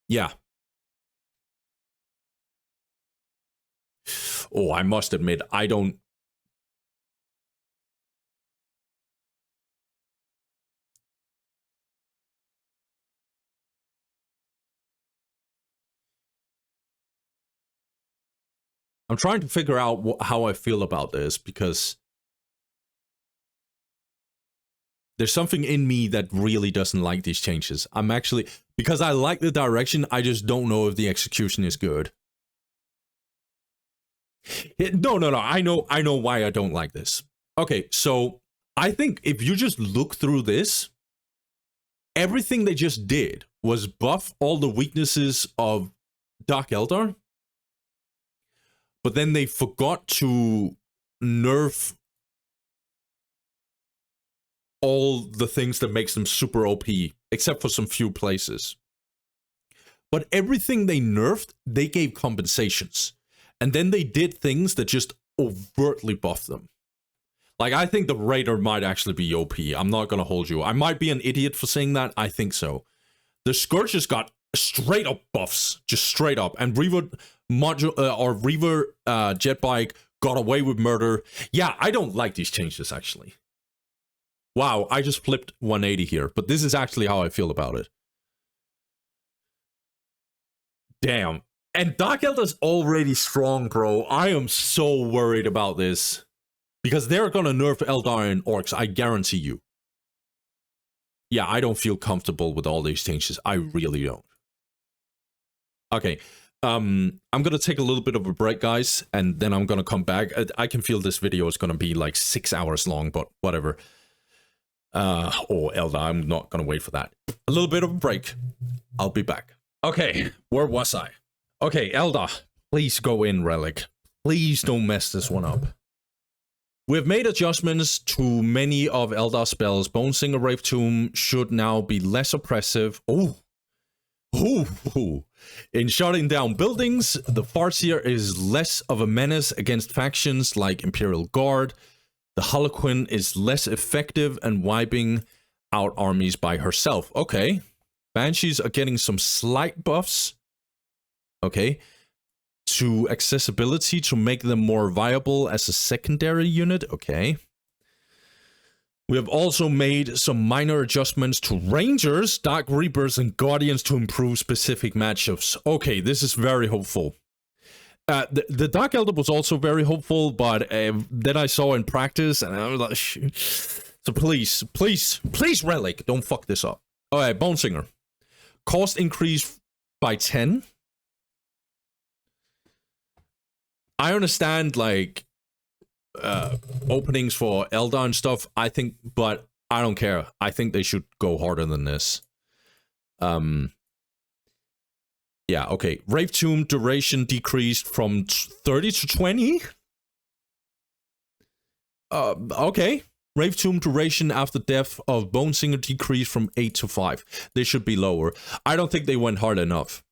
Speaker 1: Yeah. Oh, I must admit, I don't... I'm trying to figure out how I feel about this, because there's something in me that really doesn't like these changes. I'm actually... Because I like the direction, I just don't know if the execution is good. No. I know why I don't like this. Okay, so I think if you just look through this, everything they just did was buff all the weaknesses of Dark Eldar, but then they forgot to nerf all the things that makes them super OP, except for some few places. But everything they nerfed, they gave compensations. And then they did things that just overtly buffed them. Like, I think the Raider might actually be OP. I'm not going to hold you. I might be an idiot for saying that. I think so. The Scourges got straight up buffs. Just straight up. And Reaver Jetbike got away with murder. Yeah, I don't like these changes, actually. Wow, I just flipped 180 here. But this is actually how I feel about it. Damn. And Dark Eldar's already strong, bro. I am so worried about this. Because they're gonna nerf Eldar and Orks, I guarantee you. Yeah, I don't feel comfortable with all these changes. I really don't. Okay. I'm gonna take a little bit of a break, guys. And then I'm gonna come back. I can feel this video is gonna be like 6 hours long, but whatever. Oh, Eldar, I'm not gonna wait for that. A little bit of a break. I'll be back. Okay, where was I? Okay, Eldar, please go in, Relic. Please don't mess this one up. We've made adjustments to many of Eldar's spells. Bonesinger Rave Tomb should now be less oppressive. In shutting down buildings, the Farseer is less of a menace against factions like Imperial Guard. The Harlequin is less effective and wiping out armies by herself. Okay. Banshees are getting some slight buffs. Okay, to accessibility to make them more viable as a secondary unit. Okay. We have also made some minor adjustments to Rangers, Dark Reapers, and Guardians to improve specific matchups. Okay, this is very hopeful. The Dark Elder was also very hopeful, but then I saw in practice, and I was like, so please, Relic, don't fuck this up. Alright, Bonesinger. Cost increase by 10. I understand, like, openings for Eldar and stuff, I think, but I don't care. I think they should go harder than this. Yeah, okay. Rave Tomb duration decreased from 30 to 20? Okay. Rave Tomb duration after death of Bone Singer decreased from 8 to 5. They should be lower. I don't think they went hard enough.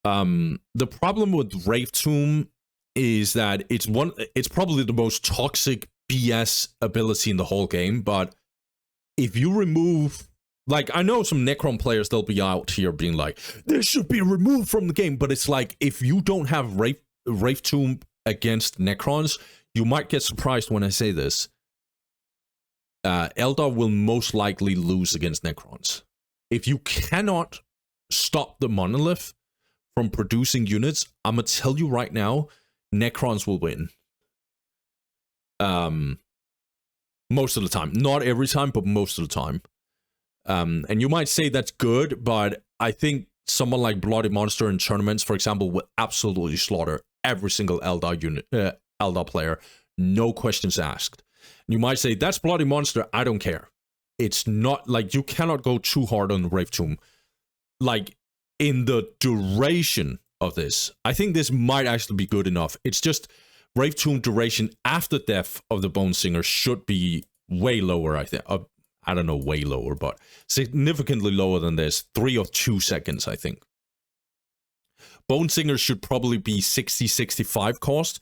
Speaker 1: The problem with Rave Tomb is that it's probably the most toxic BS ability in the whole game, but if you remove, like, I know some Necron players, they'll be out here being like, this should be removed from the game, but it's like, if you don't have Rave Tomb against Necrons, you might get surprised when I say this. Eldar will most likely lose against Necrons. If you cannot stop the monolith from producing units, I'm gonna tell you right now, Necrons will win. Most of the time. Not every time, but most of the time. And you might say that's good, but I think someone like Bloody Monster in tournaments, for example, will absolutely slaughter every single Eldar unit, Eldar player, no questions asked. You might say, that's Bloody Monster, I don't care. It's not, like, you cannot go too hard on the Rave Tomb. Like, in the duration of this, I think this might actually be good enough. It's just, Rave Tomb duration after death of the Bone Singer should be way lower, I think. I don't know, way lower, but significantly lower than this. 3 or 2 seconds, I think. Bone Singer should probably be 60, 65 cost.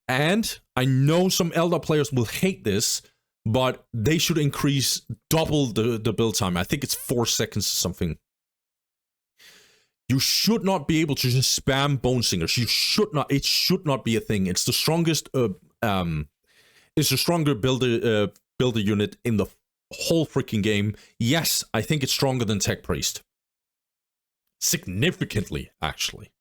Speaker 1: And I know some Eldar players will hate this, but they should increase double the build time. I think it's 4 seconds or something. You should not be able to just spam Bone Singers. You should not. It should not be a thing. It's the strongest. It's the stronger builder unit in the whole freaking game. Yes, I think it's stronger than Tech Priest. Significantly, actually.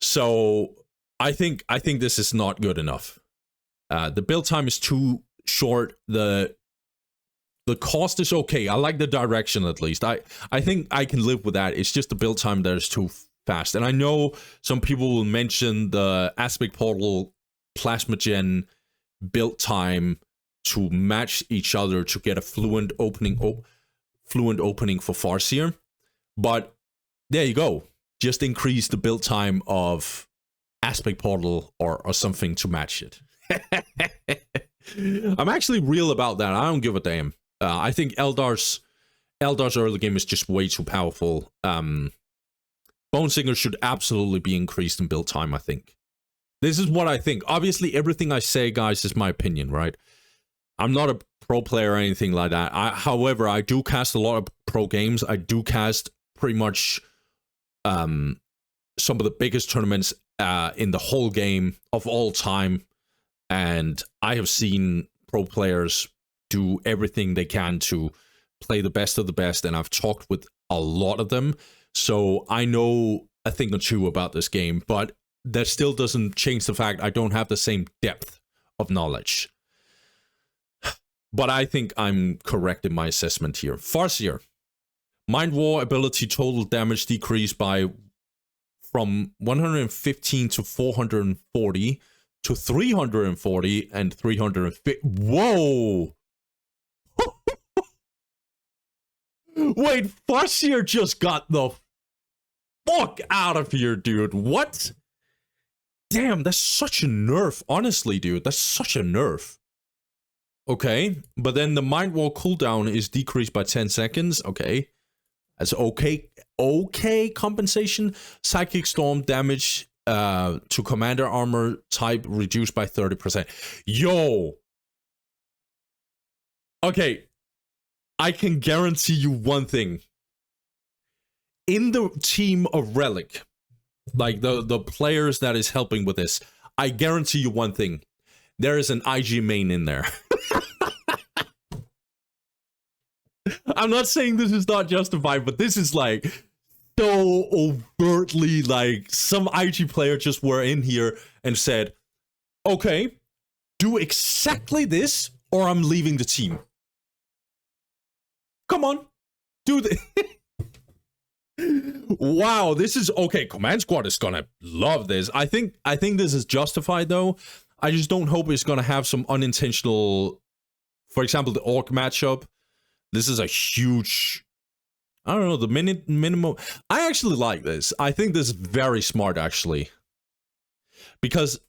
Speaker 1: So I think this is not good enough. The build time is too short. The cost is okay. I like the direction, at least. I think I can live with that. It's just the build time that is too fast. And I know some people will mention the Aspect Portal Plasma Gen build time to match each other to get a fluent opening for Farseer. But there you go. Just increase the build time of Aspect Portal or something to match it. I'm actually real about that. I don't give a damn. I think Eldar's early game is just way too powerful. Bone Singer should absolutely be increased in build time, I think. This is what I think. Obviously, everything I say, guys, is my opinion, right? I'm not a pro player or anything like that. However, I do cast a lot of pro games. I do cast pretty much some of the biggest tournaments in the whole game of all time. And I have seen pro players do everything they can to play the best of the best, and I've talked with a lot of them, so I know a thing or two about this game, but that still doesn't change the fact I don't have the same depth of knowledge. But I think I'm correct in my assessment here. Farseer. Mind War ability total damage decreased by from 115 to 440 to 340 and 350. Whoa! Wait, Farseer just got the fuck out of here, dude. What? Damn, that's such a nerf. Honestly, dude, that's such a nerf. Okay, but then the Mind Wall cooldown is decreased by 10 seconds. Okay, that's okay. Okay, compensation. Psychic Storm damage to Commander Armor type reduced by 30%. Yo! Okay. I can guarantee you one thing. In the team of Relic, like the players that is helping with this, I guarantee you one thing. There is an IG main in there. I'm not saying this is not justified, but this is like so overtly like some IG player just were in here and said, okay, do exactly this or I'm leaving the team. Come on, do this. Wow, this is okay. Command Squad is gonna love this. I think this is justified though. I just don't hope it's gonna have some unintentional. For example, the Orc matchup. This is a huge I don't know, the minimum. I actually like this. I think this is very smart, actually. Because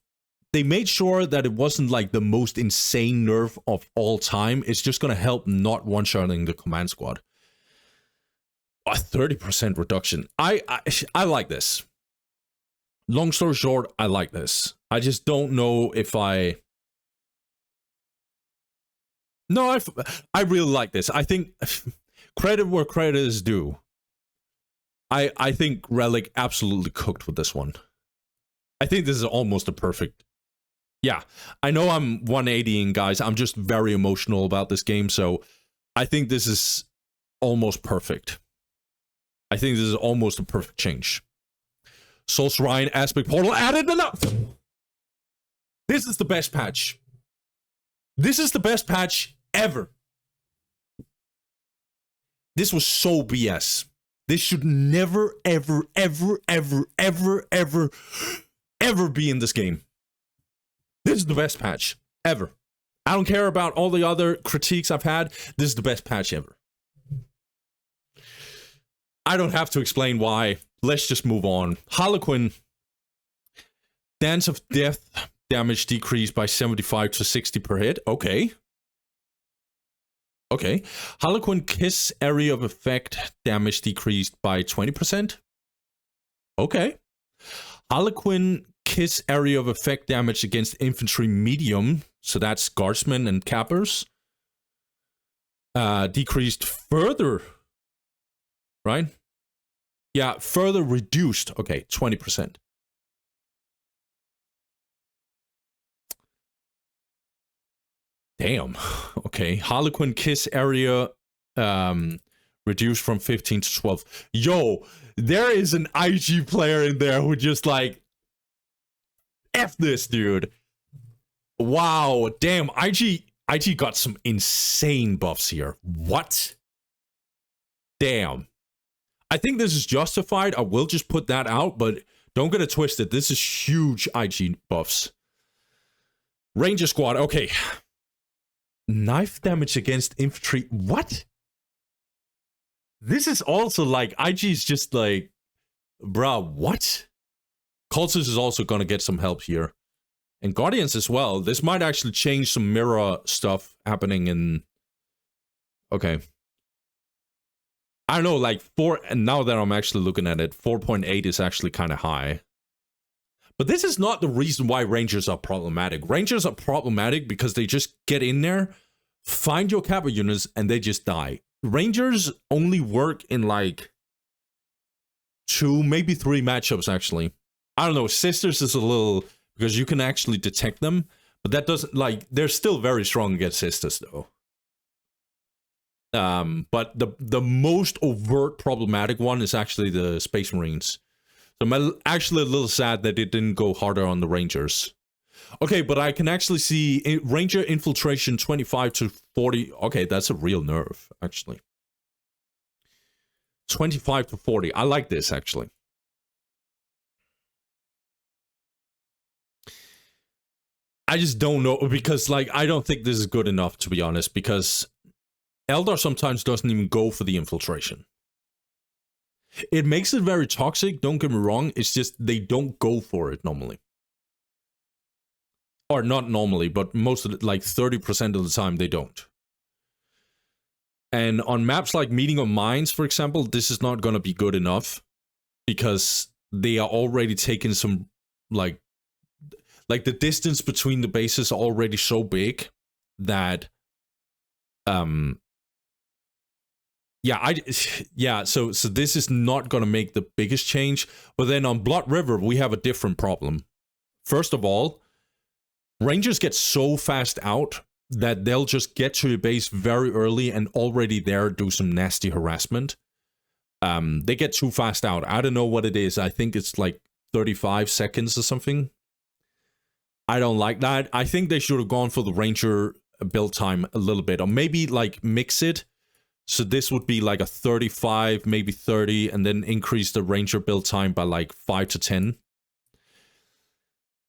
Speaker 1: they made sure that it wasn't like the most insane nerf of all time. It's just going to help not one-shotting the command squad. A 30% reduction. I like this. Long story short, I like this. I just don't know if I... No, I really like this. I think credit where credit is due. I think Relic absolutely cooked with this one. I think this is almost a perfect... Yeah, I know I'm 180ing, guys. I'm just very emotional about this game, so I think this is almost perfect. I think this is almost a perfect change. Soul Shrine Aspect Portal added enough! This is the best patch. This is the best patch ever. This was so BS. This should never, ever, ever, ever, ever, ever, ever be in this game. This is the best patch ever. I don't care about all the other critiques I've had. This is the best patch ever. I don't have to explain why. Let's just move on. Harlequin. Dance of Death damage decreased by 75 to 60 per hit. Okay. Okay. Harlequin Kiss area of effect damage decreased by 20%. Okay. Harlequin Kiss area of effect damage against infantry medium, so that's guardsmen and cappers, decreased further, right? Yeah, further reduced. Okay, 20%. Damn. Okay, Harlequin Kiss area reduced from 15 to 12. Yo, there is an IG player in there who just like, F this, dude. Wow, damn, IG got some insane buffs here. What? Damn. I think this is justified. I will just put that out, but don't get it twisted. This is huge IG buffs. Ranger Squad, okay. Knife damage against infantry. What? This is also like, IG is just like, bruh, what? Cultist is also going to get some help here. And Guardians as well. This might actually change some mirror stuff happening in... Okay. I don't know, like 4... And now that I'm actually looking at it, 4.8 is actually kind of high. But this is not the reason why Rangers are problematic. Rangers are problematic because they just get in there, find your Kappa units, and they just die. Rangers only work in like 2, maybe 3 matchups, actually. I don't know, Sisters is a little... Because you can actually detect them, but that doesn't, like, they're still very strong against Sisters, though. But the most overt problematic one is actually the Space Marines. So I'm actually a little sad that it didn't go harder on the Rangers. Okay, but I can actually see Ranger Infiltration 25 to 40. Okay, that's a real nerf, actually. 25 to 40. I like this, actually. I just don't know, because, like, I don't think this is good enough, to be honest, because Eldar sometimes doesn't even go for the infiltration. It makes it very toxic, don't get me wrong, it's just they don't go for it normally. Or not normally, but most of it, like 30% of the time, they don't. And on maps like Meeting of Minds, for example, this is not going to be good enough, because they are already taking some, like the distance between the bases are already so big that, so this is not gonna make the biggest change. But then on Blood River, we have a different problem. First of all, Rangers get so fast out that they'll just get to your base very early and already there do some nasty harassment. They get too fast out. I don't know what it is. I think it's like 35 seconds or something. I don't like that. I think they should have gone for the Ranger build time a little bit, or maybe like mix it. So this would be like a 35, maybe 30, and then increase the Ranger build time by like 5 to 10.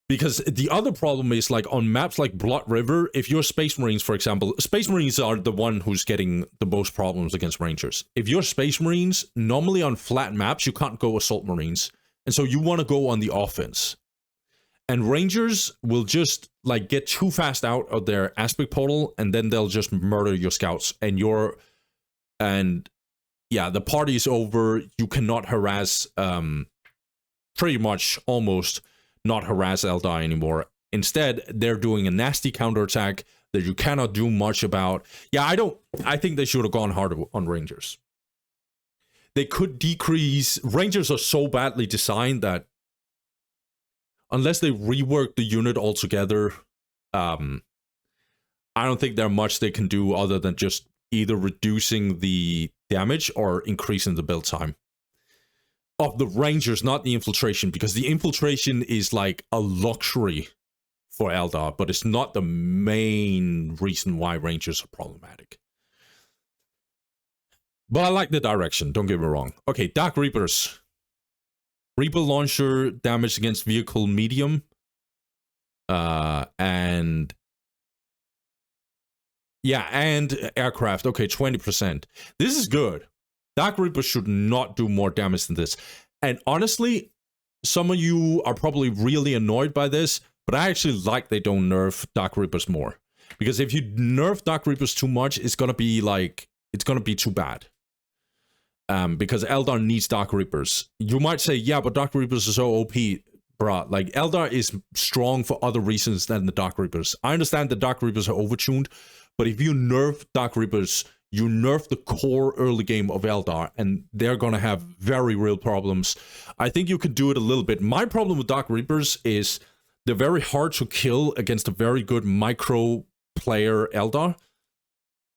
Speaker 1: Because the other problem is, like, on maps like Blood River, if you're Space Marines, for example, Space Marines are the one who's getting the most problems against Rangers. If you're Space Marines, normally on flat maps, you can't go Assault Marines. And so you want to go on the offense. And Rangers will just, like, get too fast out of their aspect portal, and then they'll just murder your scouts. And yeah, the party is over. You cannot harass, pretty much, almost, not harass Eldar anymore. Instead, they're doing a nasty counterattack that you cannot do much about. Yeah, I think they should have gone harder on Rangers. They could decrease. Rangers are so badly designed that unless they rework the unit altogether, I don't think there's much they can do other than just either reducing the damage or increasing the build time of the Rangers, not the infiltration, because the infiltration is like a luxury for Eldar, but it's not the main reason why Rangers are problematic. But I like the direction, don't get me wrong. Okay, Dark Reapers. Reaper launcher damage against vehicle medium. And aircraft. Okay, 20%. This is good. Dark Reapers should not do more damage than this. And honestly, some of you are probably really annoyed by this, but I actually like they don't nerf Dark Reapers more. Because if you nerf Dark Reapers too much, it's gonna be like, it's gonna be too bad. Because Eldar needs Dark Reapers. You might say, yeah, but Dark Reapers are so OP, bruh. Like, Eldar is strong for other reasons than the Dark Reapers. I understand the Dark Reapers are overtuned, but if you nerf Dark Reapers, you nerf the core early game of Eldar, and they're gonna have very real problems. I think you could do it a little bit. My problem with Dark Reapers is they're very hard to kill against a very good micro player Eldar.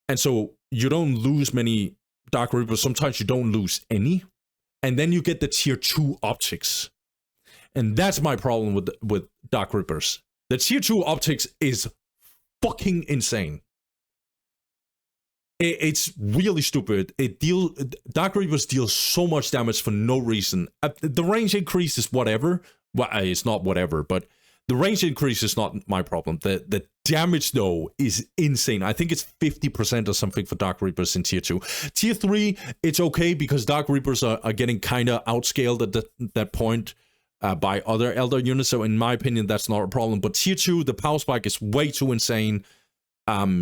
Speaker 1: And so you don't lose many Dark Reapers. Sometimes you don't lose any. And then you get the tier 2 optics. And that's my problem with Dark Reapers. The tier 2 optics is fucking insane. It's really stupid. Dark Reapers deal so much damage for no reason. The range increase is whatever. Well, it's not whatever, but the range increase is not my problem. The damage, though, is insane. I think it's 50% or something for Dark Reapers in tier 2. Tier 3, it's okay because Dark Reapers are getting kind of outscaled at that point by other Eldar units. So in my opinion, that's not a problem. But tier 2, the power spike is way too insane.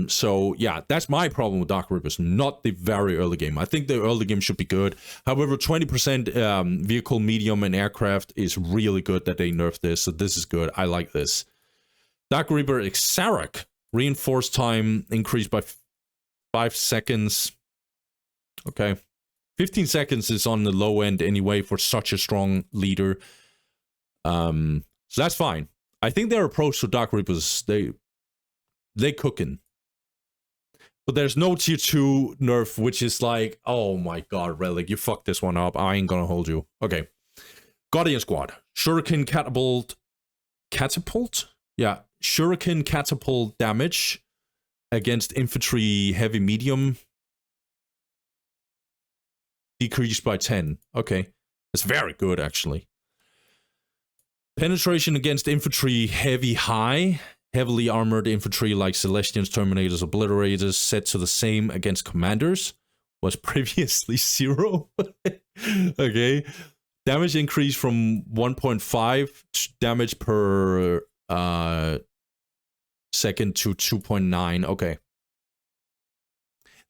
Speaker 1: So yeah, that's my problem with Dark Reapers, not the very early game. I think the early game should be good. However, 20% vehicle, medium, and aircraft is really good that they nerfed this. So this is good. I like this. Dark Reaper Exarach. Reinforced time increased by 5 seconds. Okay. 15 seconds is on the low end anyway for such a strong leader. So that's fine. I think their approach to Dark Reapers, they cooking. But there's no tier 2 nerf, which is like, oh my god, Relic, you fucked this one up. I ain't gonna hold you. Okay. Guardian Squad. Shuriken catapult? Yeah. Shuriken catapult damage against infantry heavy medium. Decreased by 10. Okay. That's very good, actually. Penetration against infantry heavy high. Heavily armored infantry like Celestians, Terminators, Obliterators set to the same against commanders. Was previously 0. Okay. Damage increase from 1.5 damage per second to 2.9. Okay.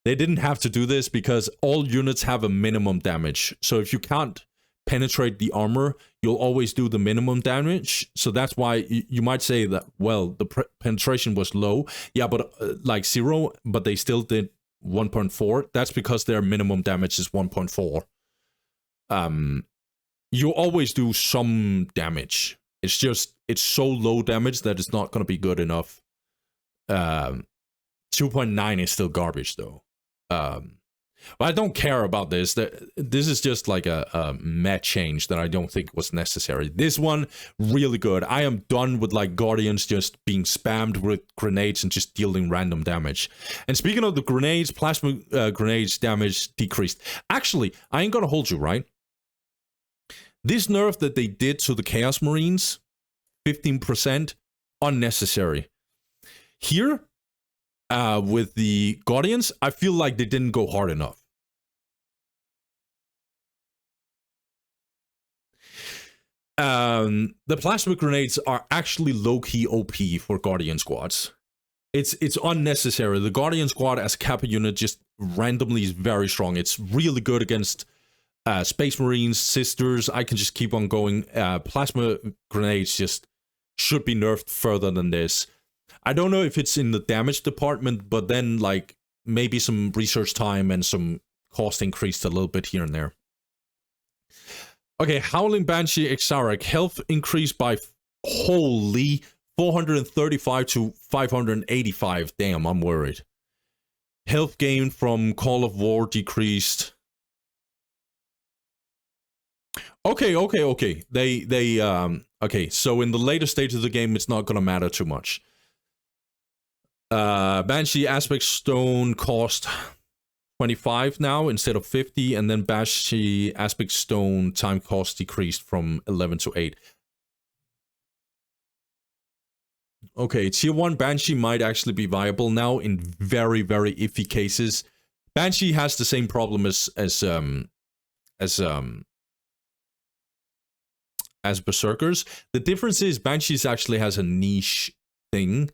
Speaker 1: They didn't have to do this because all units have a minimum damage. So if you can't penetrate the armor, you'll always do the minimum damage. So that's why you might say that, well, the penetration was low. Yeah, but like 0, but they still did 1.4. That's because their minimum damage is 1.4. You always do some damage. It's just, it's so low damage that it's not going to be good enough. 2.9 is still garbage, though. But I don't care about this. This is just like a meh change that I don't think was necessary. This one, really good. I am done with like Guardians just being spammed with grenades and just dealing random damage. And speaking of the grenades, plasma grenades damage decreased. Actually, I ain't gonna hold you, right? This nerf that they did to the Chaos Marines, 15%, unnecessary. Here, with the Guardians, I feel like they didn't go hard enough. The plasma grenades are actually low-key OP for Guardian squads. It's unnecessary. The Guardian squad as Kappa unit just randomly is very strong. It's really good against Space Marines, Sisters. I can just keep on going. Plasma grenades just should be nerfed further than this. I don't know if it's in the damage department, but then like maybe some research time and some cost increased a little bit here and there. Okay, Howling Banshee Exarach, health increased by holy 435 to 585. Damn, I'm worried. Health gain from Call of War decreased. Okay. Okay, so in the later stage of the game, it's not gonna matter too much. Banshee Aspect Stone cost 25 now instead of 50, and then Banshee Aspect Stone time cost decreased from 11 to 8. Okay, tier 1 Banshee might actually be viable now in very, very iffy cases. Banshee has the same problem as Berserkers. The difference is Banshees actually has a niche thing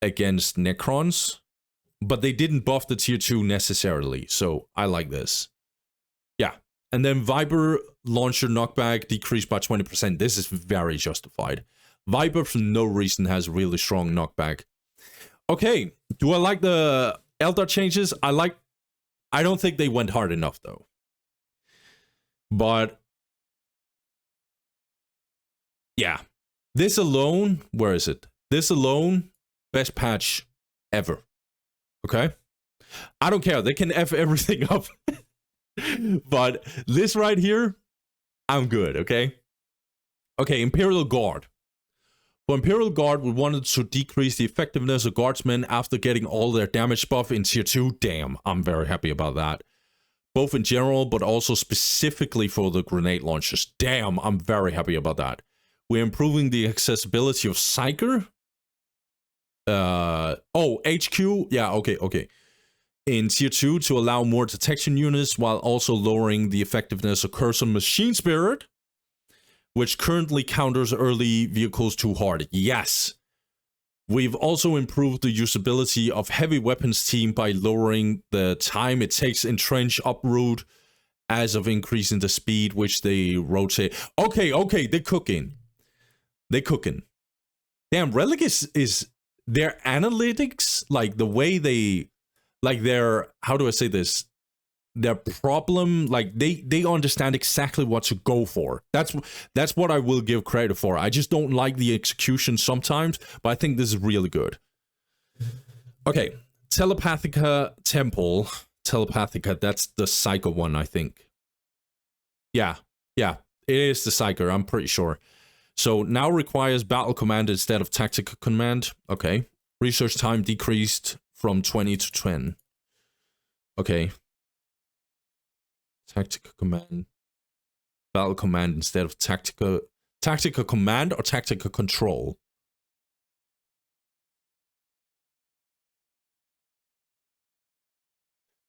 Speaker 1: against Necrons, but they didn't buff the tier 2 necessarily, so I like this. Yeah, and then Viper Launcher Knockback decreased by 20%. This is very justified. Viper for no reason has really strong knockback. Okay, do I like the Eldar changes? I don't think they went hard enough though. But yeah, this alone, where is it? This alone, best patch ever. Okay? I don't care. They can F everything up. But this right here, I'm good, okay? Okay, Imperial Guard. For Imperial Guard, we wanted to decrease the effectiveness of guardsmen after getting all their damage buff in tier 2. Damn, I'm very happy about that. Both in general, but also specifically for the grenade launchers. Damn, I'm very happy about that. We're improving the accessibility of Psyker. HQ. Yeah, okay. In tier 2 to allow more detection units while also lowering the effectiveness of Curse on Machine Spirit, which currently counters early vehicles too hard. Yes. We've also improved the usability of Heavy Weapons Team by lowering the time it takes entrench uproot as of increasing the speed which they rotate. Okay, they're cooking. Damn, Relic is their analytics, like the way they, like their, how do I say this? Their problem, like they understand exactly what to go for. That's what I will give credit for. I just don't like the execution sometimes, but I think this is really good. Okay, Telepathica Temple. Telepathica, that's the Psycho one, I think. Yeah, it is the Psyker, I'm pretty sure. So now requires battle command instead of tactical command. Okay. Research time decreased from 20 to 10. Okay. Tactical command. Battle command instead of tactical command or tactical control.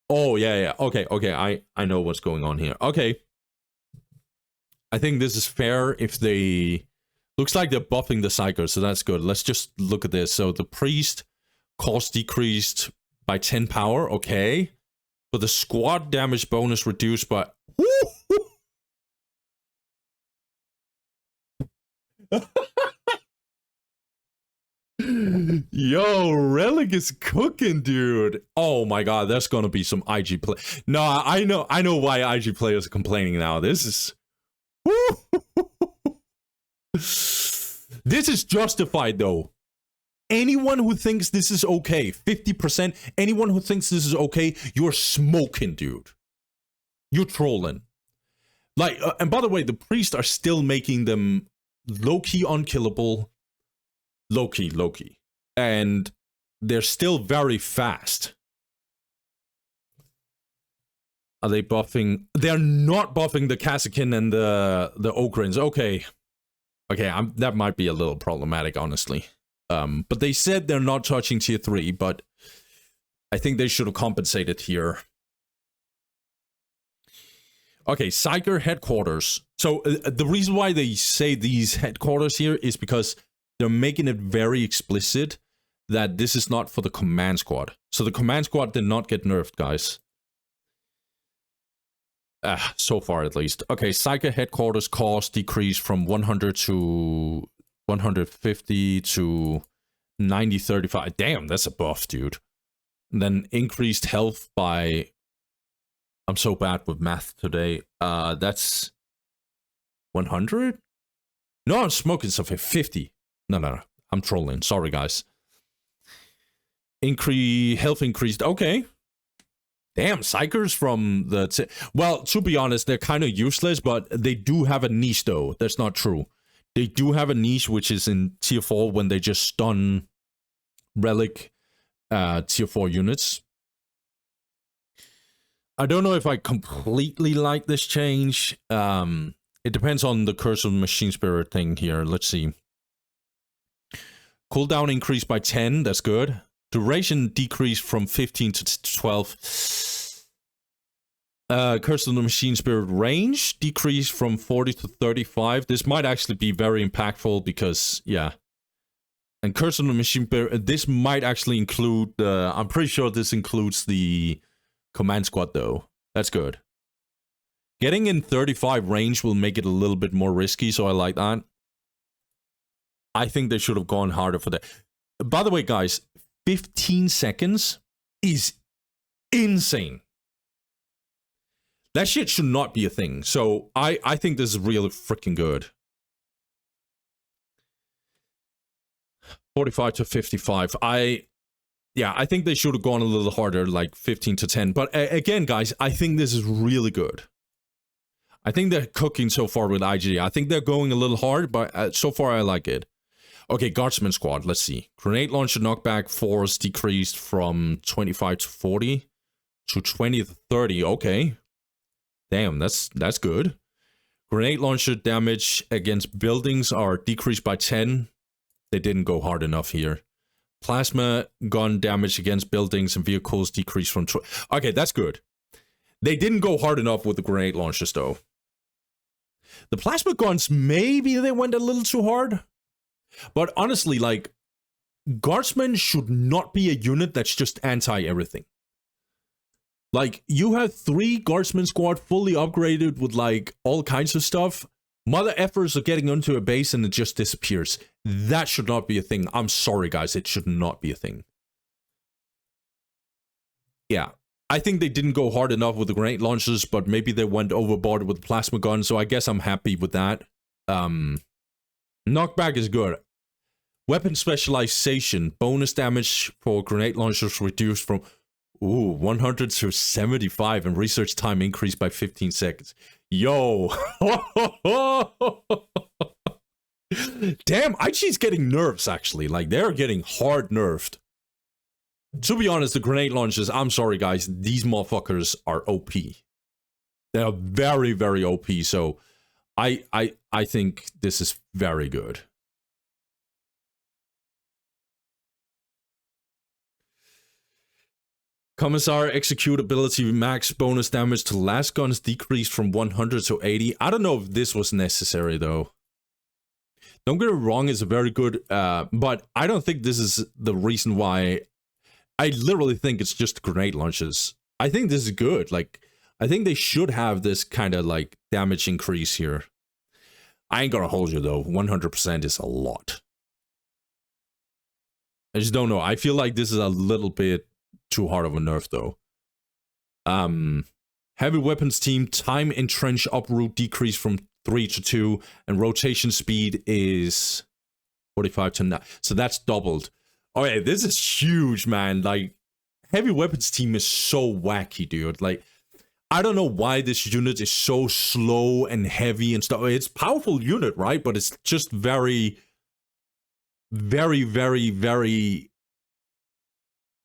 Speaker 1: Oh, yeah. Okay. I know what's going on here. Okay. I think this is fair if they... Looks like they're buffing the Psyker, so that's good. Let's just look at this. So the Priest cost decreased by 10 power, okay. But the squad damage bonus reduced by... Yo, Relic is cooking, dude. Oh my god, there's gonna be some IG play. No, I know why IG players are complaining now. This is... This is justified though. Anyone who thinks this is okay, 50%, anyone who thinks this is okay, you're smoking, dude. You're trolling. Like, and by the way, the priests are still making them low-key unkillable. Low-key. And they're still very fast. Are they buffing? They're not buffing the Kazakin and the Ogrins. Okay. Okay, that might be a little problematic, honestly. But they said they're not touching tier 3, but I think they should have compensated here. Okay, Psyker headquarters. So the reason why they say these headquarters here is because they're making it very explicit that this is not for the command squad. So the command squad did not get nerfed, guys. So far at least. Okay, Psyker headquarters cost decreased from 100 to 150 to 90-35. Damn, that's a buff, dude. And then increased health by... I'm so bad with math today. That's 100? No, I'm smoking something. 50. No. I'm trolling. Sorry, guys. Health increased. Okay. Damn, Psychers from the... Well, to be honest, they're kind of useless, but they do have a niche, though. That's not true. They do have a niche, which is in tier 4 when they just stun relic tier 4 units. I don't know if I completely like this change. It depends on the Curse of the Machine Spirit thing here. Let's see. Cooldown increased by 10. That's good. Duration decreased from 15 to 12. Curse of the Machine Spirit range decreased from 40 to 35. This might actually be very impactful because, yeah. And Curse of the Machine Spirit, this might actually include the... I'm pretty sure this includes the command squad, though. That's good. Getting in 35 range will make it a little bit more risky, so I like that. I think they should have gone harder for that. By the way, guys, 15 seconds is insane. That shit should not be a thing. So I think this is really freaking good. 45 to 55. Yeah, I think they should have gone a little harder, like 15 to 10. But again, guys, I think this is really good. I think they're cooking so far with IG. I think they're going a little hard, but so far I like it. Okay, Guardsman Squad, let's see. Grenade launcher knockback force decreased from 25 to 40 to 20 to 30. Okay. Damn, that's good. Grenade launcher damage against buildings are decreased by 10. They didn't go hard enough here. Plasma gun damage against buildings and vehicles decreased from... Okay, that's good. They didn't go hard enough with the grenade launchers, though. The plasma guns, maybe they went a little too hard. But honestly, like, Guardsmen should not be a unit that's just anti-everything. Like, you have 3 Guardsman squad fully upgraded with, like, all kinds of stuff. Mother effers are getting onto a base and it just disappears. That should not be a thing. I'm sorry, guys. It should not be a thing. Yeah. I think they didn't go hard enough with the grenade launchers, but maybe they went overboard with the plasma gun, so I guess I'm happy with that. Knockback is good. Weapon specialization. Bonus damage for grenade launchers reduced from 100 to 75 and research time increased by 15 seconds. Yo. Damn, IG's getting nerfs, actually. Like, they're getting hard nerfed. To be honest, the grenade launchers, I'm sorry, guys. These motherfuckers are OP. They're very, very OP, so I think this is very good. Commissar executability max bonus damage to last guns decreased from 100 to 80. I don't know if this was necessary, though. Don't get it wrong, it's a very good, but I don't think this is the reason why. I literally think it's just grenade launches. I think this is good. Like, I think they should have this kind of, like, damage increase here. I ain't gonna hold you, though. 100% is a lot. I just don't know. I feel like this is a little bit too hard of a nerf, though. Heavy weapons team, time in trench uproot decreased from 3 to 2, and rotation speed is 45 to 9. So that's doubled. Oh yeah, this is huge, man. Like, heavy weapons team is so wacky, dude. Like, I don't know why this unit is so slow and heavy and stuff. It's a powerful unit, right? But it's just very, very, very, very...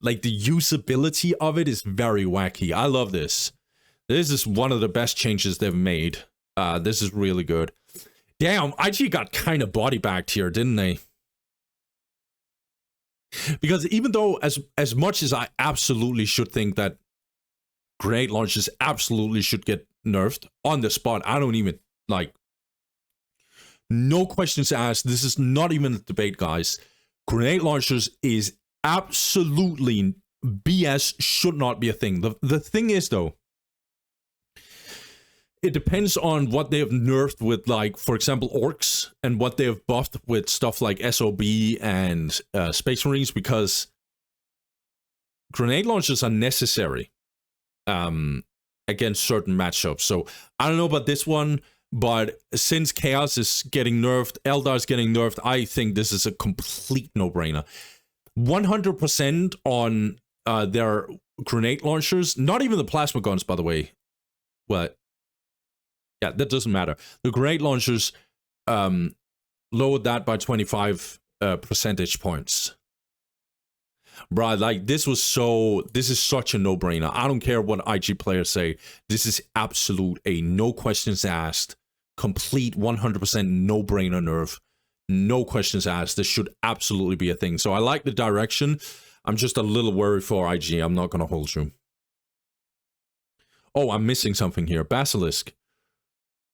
Speaker 1: Like, the usability of it is very wacky. I love this. This is one of the best changes they've made. This is really good. Damn, IG got kind of body bagged here, didn't they? Because even though as much as I absolutely should think that grenade launchers absolutely should get nerfed on the spot, I don't even, like, no questions asked. This is not even a debate, guys. Grenade launchers is absolutely BS, should not be a thing. The thing is, though, it depends on what they have nerfed with, like, for example, Orks, and what they have buffed with stuff like SOB and Space Marines, because grenade launchers are necessary against certain matchups. So I don't know about this one, but since Chaos is getting nerfed, Eldar is getting nerfed, I think this is a complete no-brainer. 100% on their grenade launchers, not even the plasma guns, by the way. Well, yeah, that doesn't matter. The grenade launchers lowered that by 25 percentage points. Bruh, like, this is such a no-brainer. I don't care what IG players say. This is absolute, a no questions asked, complete 100% no-brainer nerf. No questions asked. This should absolutely be a thing. So I like the direction. I'm just a little worried for IG. I'm not going to hold you. Oh, I'm missing something here. Basilisk.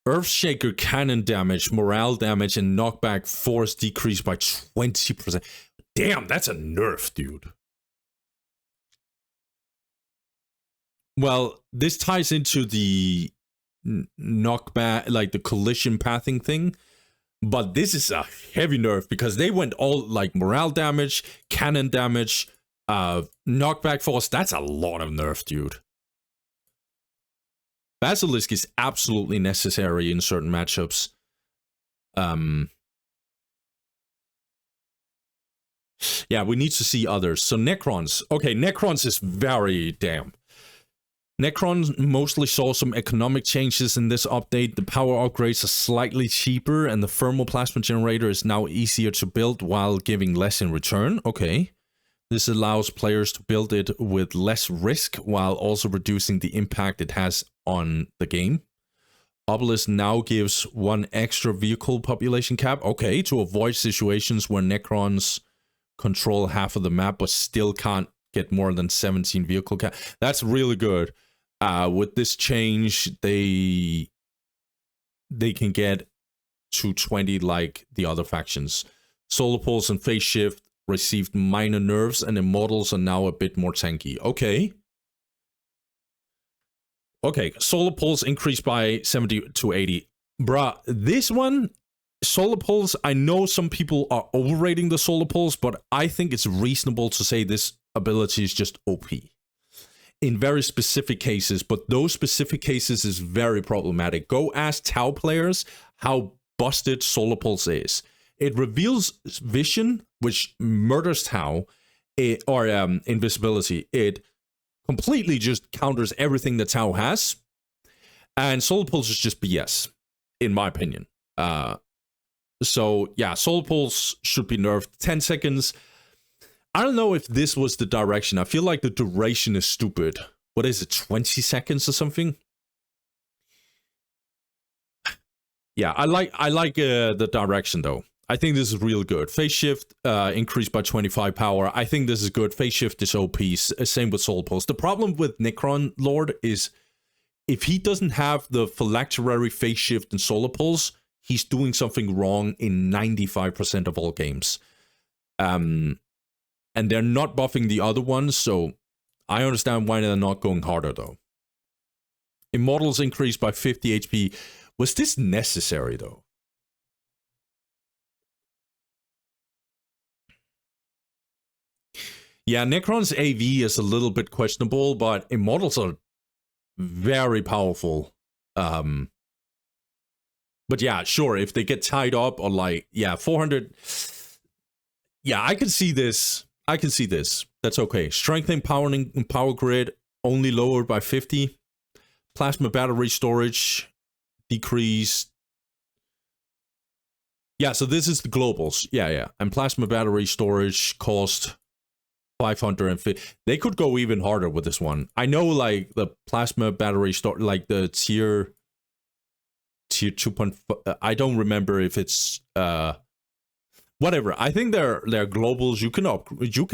Speaker 1: Earthshaker cannon damage, morale damage, and knockback force decreased by 20%. Damn, that's a nerf, dude. Well, this ties into the knockback, like the collision pathing thing. But this is a heavy nerf because they went all like morale damage, cannon damage, knockback force. That's a lot of nerf, dude. Basilisk is absolutely necessary in certain matchups. Yeah, we need to see others. So Necrons. Okay, Necrons is very damn. Necrons mostly saw some economic changes in this update. The power upgrades are slightly cheaper, and the thermal plasma generator is now easier to build while giving less in return. Okay. This allows players to build it with less risk while also reducing the impact it has on the game. Obelisk now gives 1 extra vehicle population cap. Okay, to avoid situations where Necrons control half of the map but still can't get more than 17 vehicle cap. That's really good. With this change, they can get to 20 like the other factions. Solar Pulse and Phase Shift received minor nerfs, and Immortals are now a bit more tanky. Okay. Okay, Solar Pulse increased by 70 to 80. Bruh, this one, Solar Pulse, I know some people are overrating the Solar Pulse, but I think it's reasonable to say this ability is just OP. In very specific cases, but those specific cases is very problematic. Go ask Tau players how busted Solar Pulse is. It reveals vision, which murders Tau, or invisibility. It completely just counters everything that Tau has. And Solar Pulse is just BS, in my opinion. So, yeah, Solar Pulse should be nerfed. 10 seconds. I don't know if this was the direction. I feel like the duration is stupid. What is it, 20 seconds or something? Yeah, I like the direction, though. I think this is real good. Phase Shift increased by 25 power. I think this is good. Phase Shift is OP. Same with Soul Pulse. The problem with Necron Lord is if he doesn't have the phylactery Phase Shift and Solar Pulse, he's doing something wrong in 95% of all games. And they're not buffing the other ones, so I understand why they're not going harder, though. Immortals increased by 50 HP. Was this necessary, though? Yeah, Necron's AV is a little bit questionable, but Immortals are very powerful. But yeah, sure, if they get tied up or like, yeah, 400... Yeah, I can see this. I can see this. That's okay. Strength and power grid only lowered by 50. Plasma battery storage decreased. Yeah, so this is the globals. Yeah. And plasma battery storage cost 550. They could go even harder with this one. I know, like, the plasma battery like the tier tier 2.5. I don't remember if it's whatever. I think they're globals. You can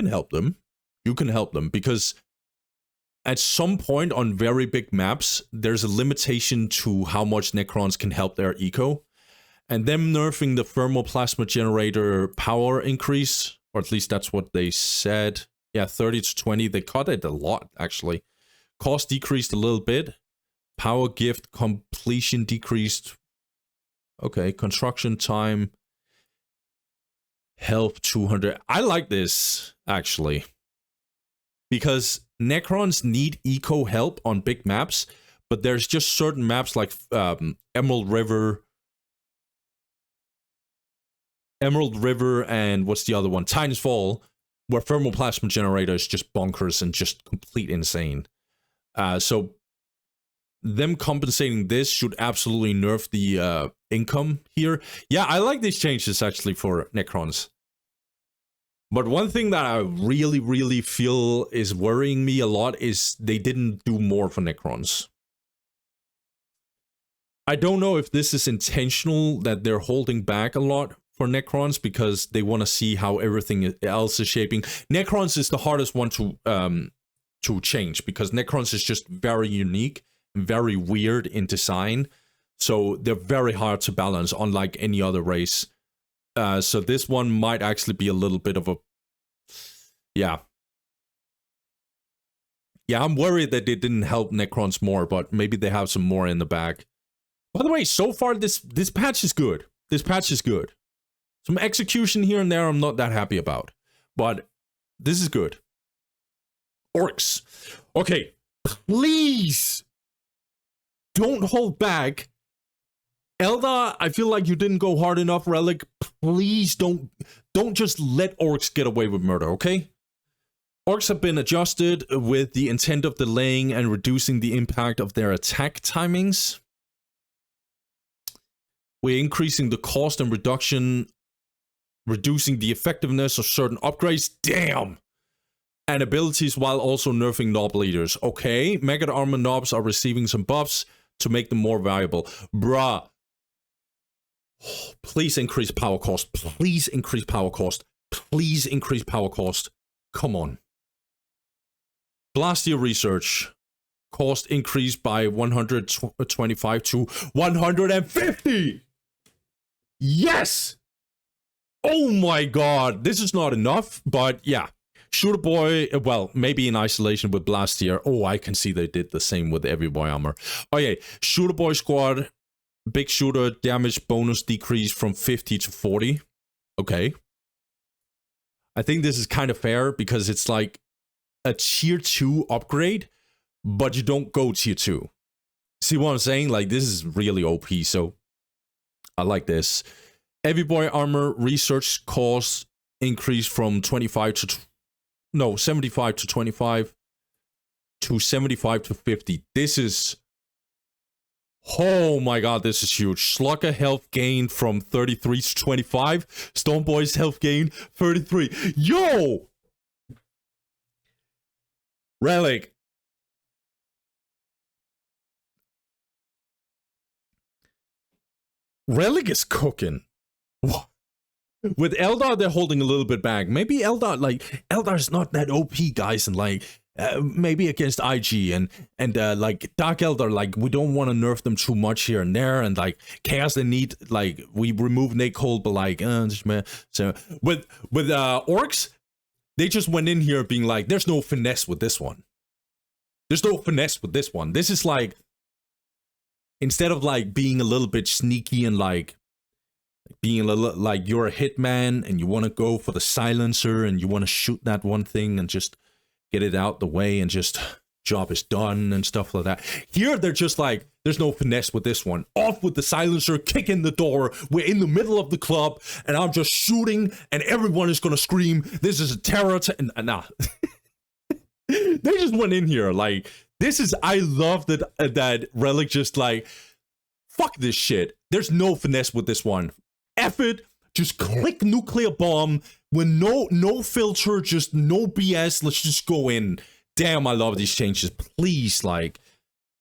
Speaker 1: help them. You can help them because at some point on very big maps, there's a limitation to how much Necrons can help their eco. And them nerfing the thermoplasma generator power increase, or at least that's what they said. Yeah, 30 to 20. They cut it a lot, actually. Cost decreased a little bit. Power gift completion decreased. Okay, construction time. Health 200. I like this, actually. Because Necrons need eco help on big maps, but there's just certain maps like Emerald River, and what's the other one? Titan's Fall, where thermoplasma generator is just bonkers and just complete insane. So them compensating this should absolutely nerf the income here. Yeah, I like these changes actually for Necrons. But one thing that I really, really feel is worrying me a lot is they didn't do more for Necrons. I don't know if this is intentional that they're holding back a lot for Necrons because they want to see how everything else is shaping. Necrons is the hardest one to change because Necrons is just very unique, very weird in design. So they're very hard to balance, unlike any other race. So this one might actually be a little bit of a... Yeah. Yeah, I'm worried that they didn't help Necrons more, but maybe they have some more in the bag. By the way, so far this patch is good. This patch is good. Some execution here and there I'm not that happy about. But this is good. Orks. Okay, please don't hold back. Eldar, I feel like you didn't go hard enough, Relic. Please don't just let Orks get away with murder, okay? Orks have been adjusted with the intent of delaying and reducing the impact of their attack timings. We're increasing the cost and reducing the effectiveness of certain upgrades. Damn! And abilities while also nerfing knob leaders. Okay, Mega Armor knobs are receiving some buffs to make them more valuable. Bruh. Please increase power cost. Please increase power cost. Please increase power cost. Come on. Blastia research. Cost increased by 125 to 150! Yes! Oh my god. This is not enough, but yeah. Shooter Boy, well, maybe in isolation with Blastia. Oh, I can see they did the same with Every Boy Armor. Okay, Shooter Boy Squad. Big shooter damage bonus decrease from 50 to 40. Okay. I think this is kind of fair because it's like a tier 2 upgrade, but you don't go tier 2. See what I'm saying? Like, this is really OP, so I like this. Every Boy Armor research cost increase from 75 to... No, 75 to 25 to 75 to 50. This is... Oh my god, this is huge. Slugger health gain from 33 to 25. Stormboy's health gain 33. Yo! Relic. Relic is cooking. With Eldar, they're holding a little bit back. Maybe Eldar, like, Eldar's not that OP, guys, and like... maybe against IG and like Dark Eldar, like we don't want to nerf them too much here and there, and like Chaos they need, like we remove Nate Cold, but like so with Orks, they just went in here being like, there's no finesse with this one. There's no finesse with this one. This is like, instead of like being a little bit sneaky and like being a little like you're a hitman and you want to go for the silencer and you want to shoot that one thing and just get it out the way and just job is done and stuff like that. Here, they're just like, there's no finesse with this one. Off with the silencer, kick in the door. We're in the middle of the club and I'm just shooting and everyone is going to scream, this is a terror. Nah. They just went in here like, this is, I love that Relic just like, fuck this shit. There's no finesse with this one. F it. Just click nuclear bomb with no filter, just no BS. Let's just go in. Damn, I love these changes. Please, like,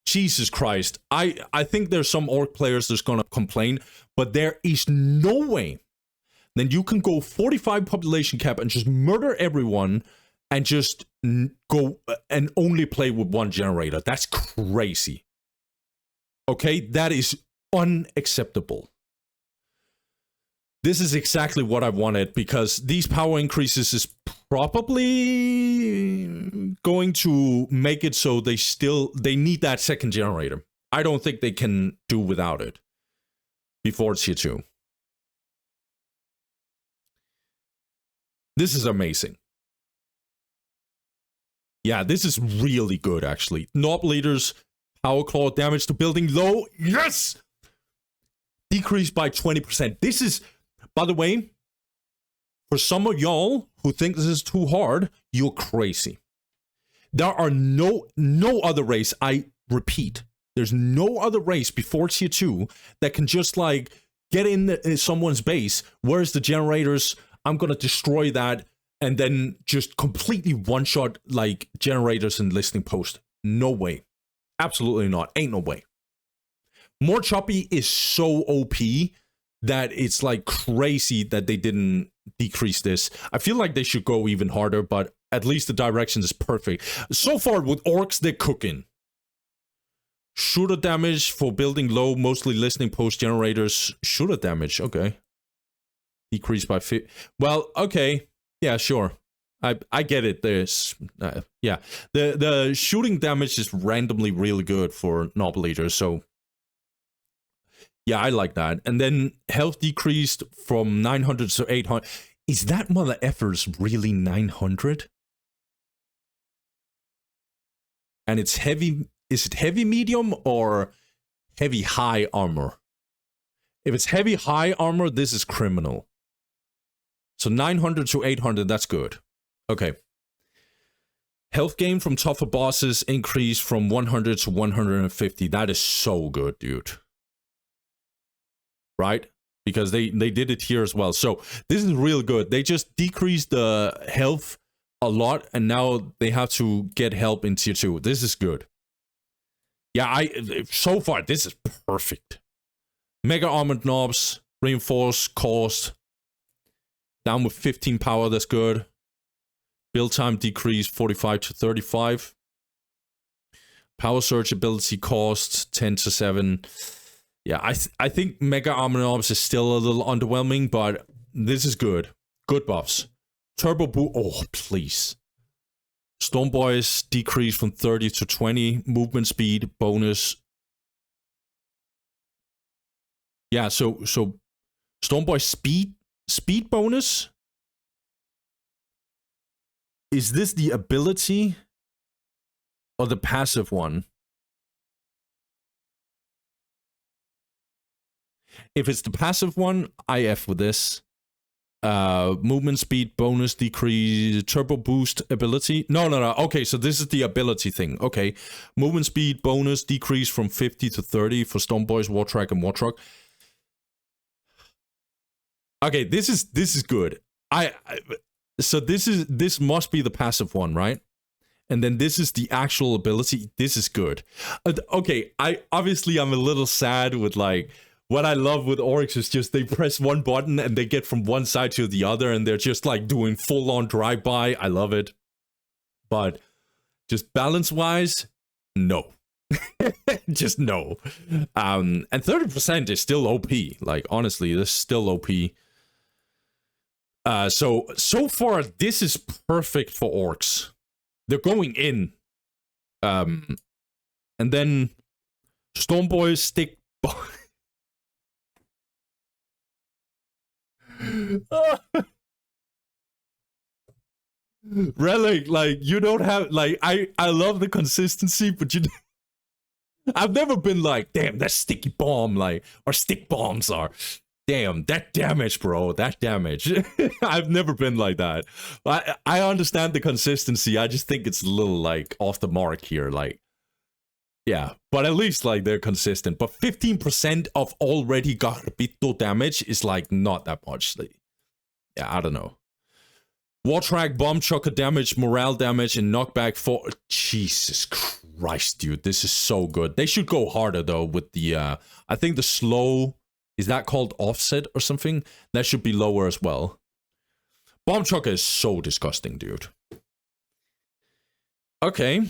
Speaker 1: Jesus Christ. I think there's some Orc players that's gonna complain, but there is no way then you can go 45 population cap and just murder everyone and just go and only play with one generator. That's crazy. Okay, that is unacceptable. This is exactly what I wanted, because these power increases is probably going to make it so they need that second generator. I don't think they can do without it before tier 2. This is amazing. Yeah, this is really good, actually. Nob leaders, power claw, damage to building low. Yes! Decreased by 20%. This is, by the way, for some of y'all who think this is too hard, you're crazy. There are no other race, I repeat, there's no other race before tier 2 that can just like get in someone's base. Where's the generators? I'm gonna destroy that and then just completely one-shot like generators and listening post. No way. Absolutely not. Ain't no way. More choppy is so OP that it's like crazy that they didn't decrease this. I feel like they should go even harder, but at least the direction is perfect. So far with Orks, they're cooking. Shooter damage for building low, mostly listening post generators. Shooter damage, okay. Decreased by 50. Well, okay. Yeah, sure. I get it. There's yeah. The shooting damage is randomly really good for Nob leaders, so yeah, I like that. And then health decreased from 900 to 800. Is that mother effers really 900? And it's heavy. Is it heavy medium or heavy high armor? If it's heavy high armor, this is criminal. So 900 to 800, that's good. Okay. Health gain from tougher bosses increased from 100 to 150. That is so good, dude. Right? Because they did it here as well. So this is real good. They just decreased the health a lot, and now they have to get help in tier 2. This is good. Yeah, so far, this is perfect. Mega armored knobs, reinforced, cost. Down with 15 power, that's good. Build time decreased 45 to 35. Power surge ability cost 10 to 7. Yeah, I think Mega Armor Knobs is still a little underwhelming, but this is good. Good buffs. Turbo Boo, oh, please. Storm Boys decreased from 30 to 20. Movement speed, bonus. Yeah, so Storm Boy speed bonus? Is this the ability or the passive one? If it's the passive one, I F with this. Movement speed bonus decrease, turbo boost ability. No. Okay, so this is the ability thing. Okay. Movement speed bonus decrease from 50 to 30 for Storm Boys, Wartrack, and Wartruck. Okay, this is good. So this must be the passive one, right? And then this is the actual ability. This is good. Okay, I'm a little sad with like what I love with Orks is just they press one button and they get from one side to the other and they're just like doing full on drive-by. I love it. But just balance-wise, no. Just no. And 30% is still OP. Like honestly, this is still OP. So far, this is perfect for Orks. They're going in. And then Storm Boys stick. Relic, like you don't have like I love the consistency, but I've never been like, damn, that sticky bomb, like, or stick bombs are. Damn, that damage, bro. That damage. I've never been like that. I understand the consistency. I just think it's a little, like, off the mark here. Like, yeah. But at least, like, they're consistent. But 15% of already garbito damage is, like, not that much. Like, yeah, I don't know. Wartrack, bomb chucker damage, morale damage, and knockback for... Jesus Christ. Christ, dude, this is so good. They should go harder though with the I think the slow, is that called offset or something? That should be lower as well. Bomb Chucker is so disgusting, dude. Okay.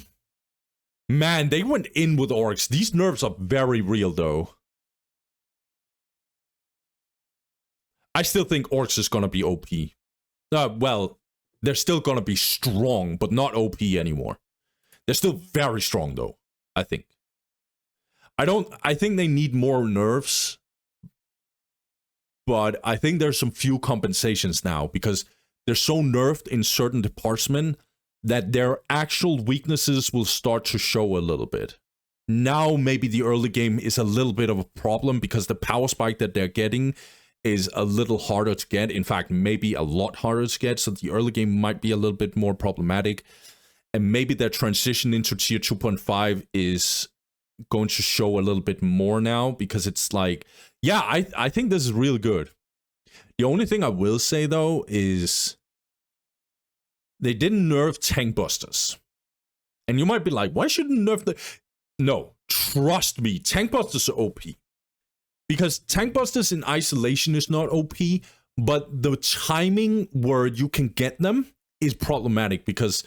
Speaker 1: Man, they went in with Orks. These nerfs are very real though. I still think Orks is gonna be OP. Well, they're still gonna be strong, but not OP anymore. They're still very strong though, I think. I think they need more nerfs, but I think there's some few compensations now because they're so nerfed in certain departments that their actual weaknesses will start to show a little bit. Now maybe the early game is a little bit of a problem because the power spike that they're getting is a little harder to get. In fact, maybe a lot harder to get, so the early game might be a little bit more problematic. And maybe their transition into tier 2.5 is going to show a little bit more now because it's like, yeah, I think this is real good. The only thing I will say though is they didn't nerf tank busters. And you might be like, why shouldn't nerf the... No, trust me, tank busters are OP. Because tank busters in isolation is not OP, but the timing where you can get them is problematic because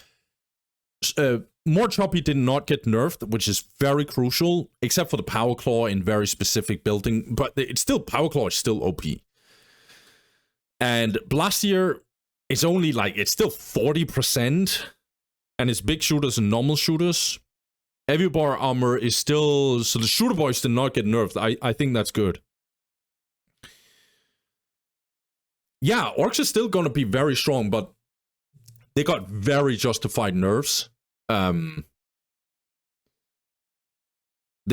Speaker 1: more choppy did not get nerfed, which is very crucial, except for the power claw in very specific building, but it's still, power claw is still OP. And blastier is only like, it's still 40%, and it's big shooters and normal shooters. Heavy bar armor is still, so the shooter boys did not get nerfed. I think that's good. Yeah, Orks is still going to be very strong, but they got very justified nerfs. They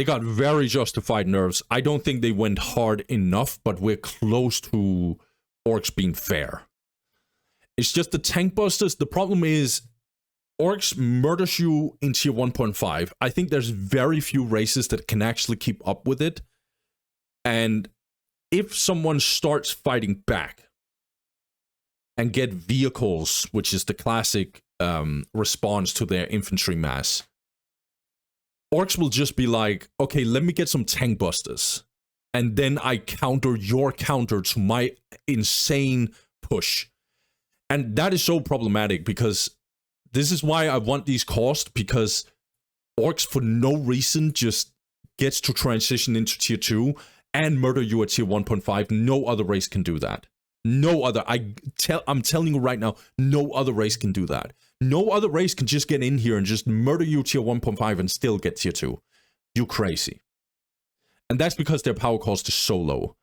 Speaker 1: got very justified nerfs. I don't think they went hard enough, but we're close to Orks being fair. It's just the tank busters. The problem is Orks murders you in tier 1.5. I think there's very few races that can actually keep up with it. And if someone starts fighting back and get vehicles, which is the classic response to their infantry mass, Orks will just be like, okay, let me get some tank busters. And then I counter your counter to my insane push. And that is so problematic because this is why I want these cost, because Orks for no reason just gets to transition into tier 2 and murder you at tier 1.5. No other race can do that. No other. I'm telling you right now, no other race can do that. No other race can just get in here and just murder you tier 1.5 and still get tier 2. You crazy. And that's because their power cost is so low.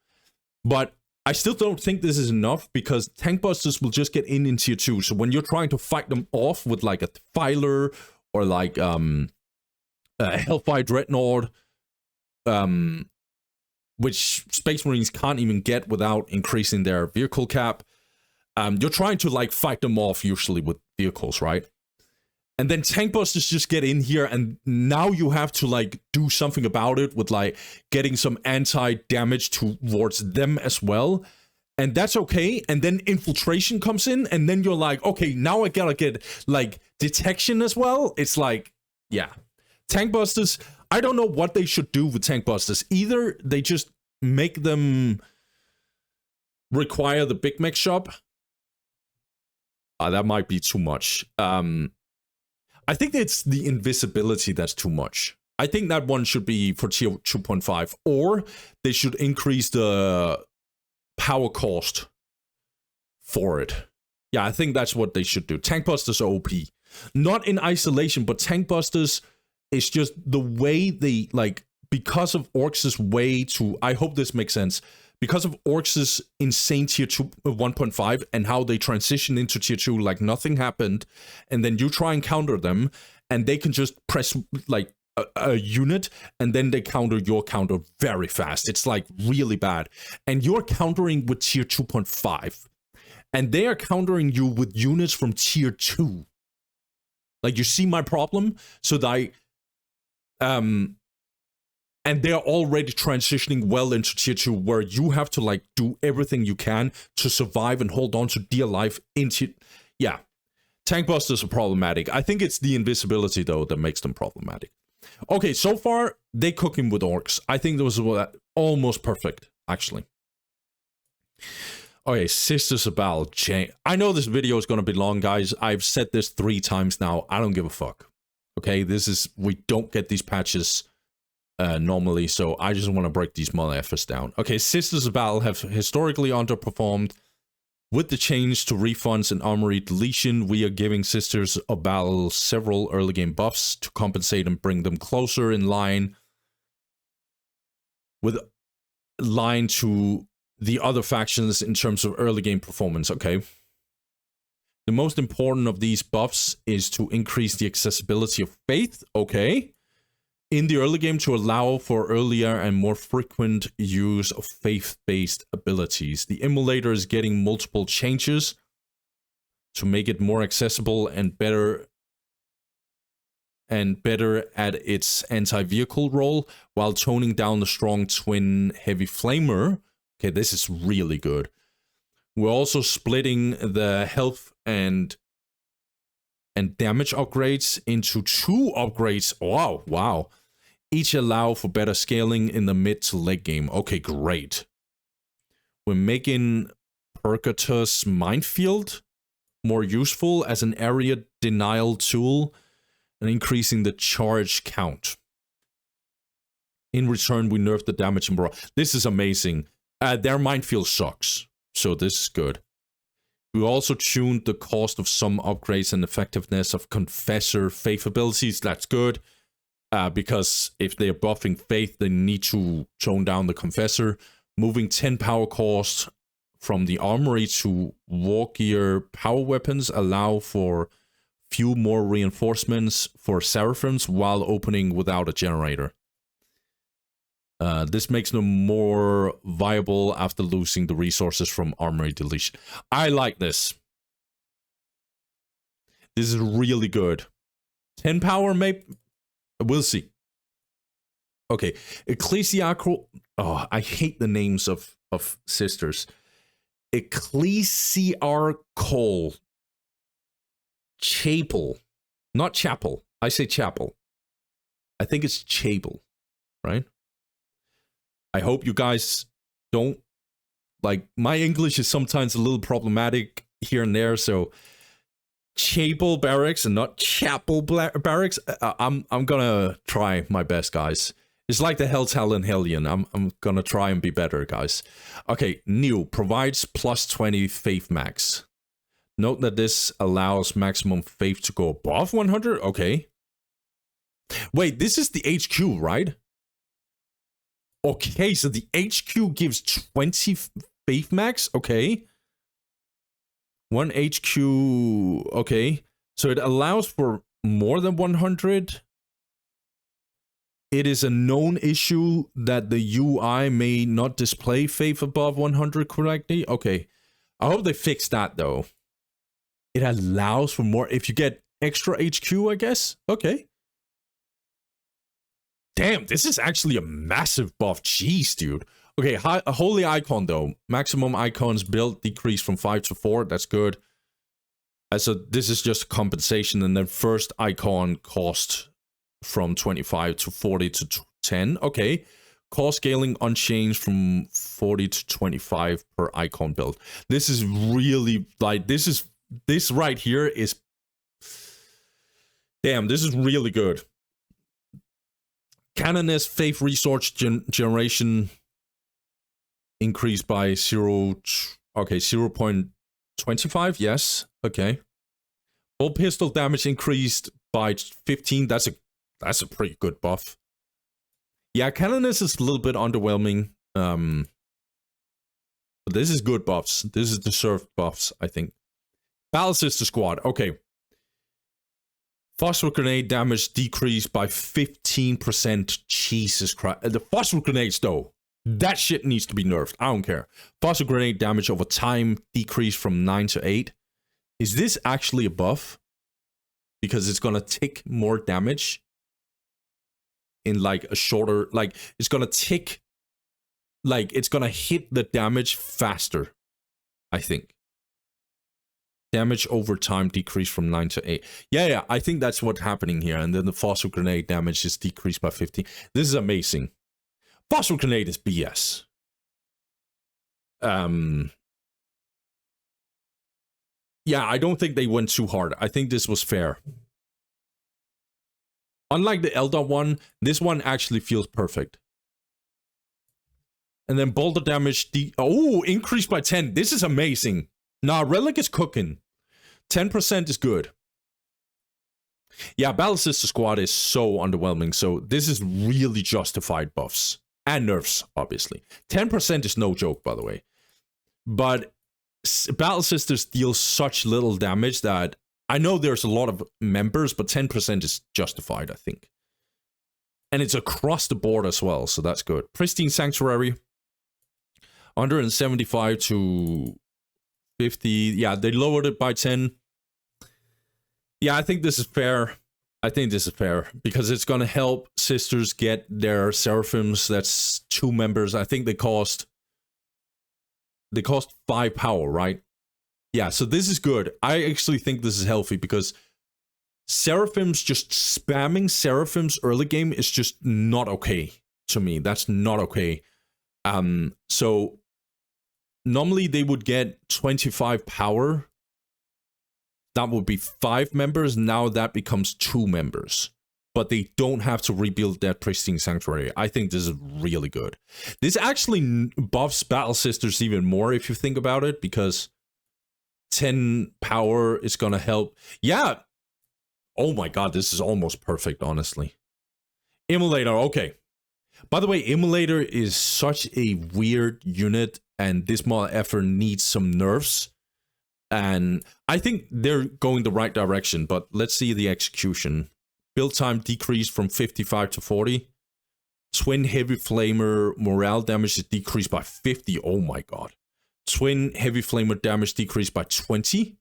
Speaker 1: But I still don't think this is enough because tank busters will just get in tier 2. So when you're trying to fight them off with like a Filer or like a Hellfire Dreadnought, which Space Marines can't even get without increasing their vehicle cap, you're trying to like fight them off usually with vehicles, right? And then tank busters just get in here and now you have to like do something about it with like getting some anti-damage towards them as well. And that's okay. And then infiltration comes in and then you're like, okay, now I gotta get like detection as well. It's like, yeah. Tank busters, I don't know what they should do with tank busters. Either they just make them require the Big Mech shop. That might be too much. I think it's the invisibility that's too much. I think that one should be for tier 2.5, or they should increase the power cost for it. Yeah, I think that's what they should do. Tank busters are OP. Not in isolation, but tank busters is just the way they, like, because of Orks' way to, I hope this makes sense, because of Orks' insane tier 2, 1.5 and how they transition into tier 2 like nothing happened, and then you try and counter them, and they can just press like a unit, and then they counter your counter very fast. It's like really bad. And you're countering with tier 2.5, and they are countering you with units from tier 2. Like, you see my problem? So they, and they're already transitioning well into tier 2, where you have to, like, do everything you can to survive and hold on to dear life into... Yeah. Tank busters are problematic. I think it's the invisibility, though, that makes them problematic. Okay, so far, they cooking with orcs. I think that was almost perfect, actually. Okay, Sisters of Battle. I know this video is going to be long, guys. I've said this 3 times now. I don't give a fuck. Okay, we don't get these patches normally, so I just want to break these mother effers down. Okay, Sisters of Battle have historically underperformed. With the change to refunds and armory deletion, we are giving Sisters of Battle several early game buffs to compensate and bring them closer in line to the other factions in terms of early game performance, okay? The most important of these buffs is to increase the accessibility of Faith, okay? In the early game to allow for earlier and more frequent use of faith-based abilities. The emulator is getting multiple changes to make it more accessible and better at its anti-vehicle role, while toning down the strong twin heavy flamer. Okay, this is really good. We're also splitting the health and damage upgrades into 2 upgrades. Wow. Each allow for better scaling in the mid to late game. Okay, great. We're making Purgatus Minefield more useful as an area denial tool and increasing the charge count. In return, we nerf the damage and barrage. This is amazing. Their minefield sucks, so this is good. We also tuned the cost of some upgrades and effectiveness of Confessor Faith abilities. That's good, because if they're buffing Faith, they need to tone down the Confessor. Moving 10 power cost from the armory to war gear power weapons allow for few more reinforcements for Seraphims while opening without a generator. This makes them more viable after losing the resources from armory deletion. I like this. This is really good. 10 power, maybe? We'll see. Okay. Ecclesiarchal... Oh, I hate the names of sisters. Ecclesiarchal Chapel. Not chapel. I say chapel. I think it's chapel, right? I hope you guys don't, like, my English is sometimes a little problematic here and there, so Chapel Barracks and not Chapel Barracks. I'm gonna try my best, guys. It's like the Helltal and Hellion. I'm gonna try and be better, guys. Okay, new provides plus 20 faith max. Note that this allows maximum faith to go above 100. Okay. Wait, this is the HQ, right? Okay, so the HQ gives 20 faith max. Okay. 1 HQ. Okay. So it allows for more than 100. It is a known issue that the UI may not display faith above 100 correctly. Okay. I hope they fix that, though. It allows for more if you get extra HQ, I guess. Okay. Damn, this is actually a massive buff. Jeez, dude. Okay, a holy icon, though. Maximum icons built decreased from 5 to 4. That's good. So this is just compensation. And then first icon cost from 25 to 40 to 10. Okay. Cost scaling unchanged from 40 to 25 per icon build. This is really, like, this right here is... Damn, this is really good. Canoness Faith Resource generation increased by 0.25, yes, okay. Full pistol damage increased by 15, that's a pretty good buff. Yeah, Canoness is a little bit underwhelming, but this is good buffs. This is deserved buffs, I think. Battle Sister Squad, okay. Phosphor grenade damage decreased by 15%. Jesus Christ. The phosphor grenades, though, that shit needs to be nerfed. I don't care. Phosphor grenade damage over time decreased from 9 to 8. Is this actually a buff? Because it's gonna tick more damage in like a shorter, like it's gonna tick, like it's gonna hit the damage faster, I think. Damage over time decreased from 9 to 8. Yeah, I think that's what's happening here. And then the Fossil Grenade damage is decreased by 15. This is amazing. Fossil Grenade is BS. Yeah, I don't think they went too hard. I think this was fair. Unlike the Eldar one, this one actually feels perfect. And then boulder damage, increased by 10. This is amazing. Nah, Relic is cooking. 10% is good. Yeah, Battle Sister Squad is so underwhelming, so this is really justified buffs. And nerfs, obviously. 10% is no joke, by the way. But Battle Sisters deal such little damage that I know there's a lot of members, but 10% is justified, I think. And it's across the board as well, so that's good. Pristine Sanctuary. 175 to 50. Yeah, they lowered it by 10. Yeah, I think this is fair. I think this is fair because it's going to help sisters get their seraphims. That's 2 members. I think they cost 5 power, right? Yeah, so this is good. I actually think this is healthy because seraphims, just spamming seraphims early game is just not okay to me. That's not okay. So normally they would get 25 power. That would be 5 members. Now that becomes 2 members. But they don't have to rebuild that Pristine Sanctuary. I think this is really good. This actually buffs Battle Sisters even more if you think about it, because 10 power is gonna help. Yeah. Oh my god, this is almost perfect, honestly. Immolator, okay. By the way, Immolator is such a weird unit, and this mod effort needs some nerfs. And I think they're going the right direction, but let's see the execution. Build time decreased from 55 to 40. Twin Heavy Flamer morale damage is decreased by 50. Oh my god. Twin Heavy Flamer damage decreased by 20.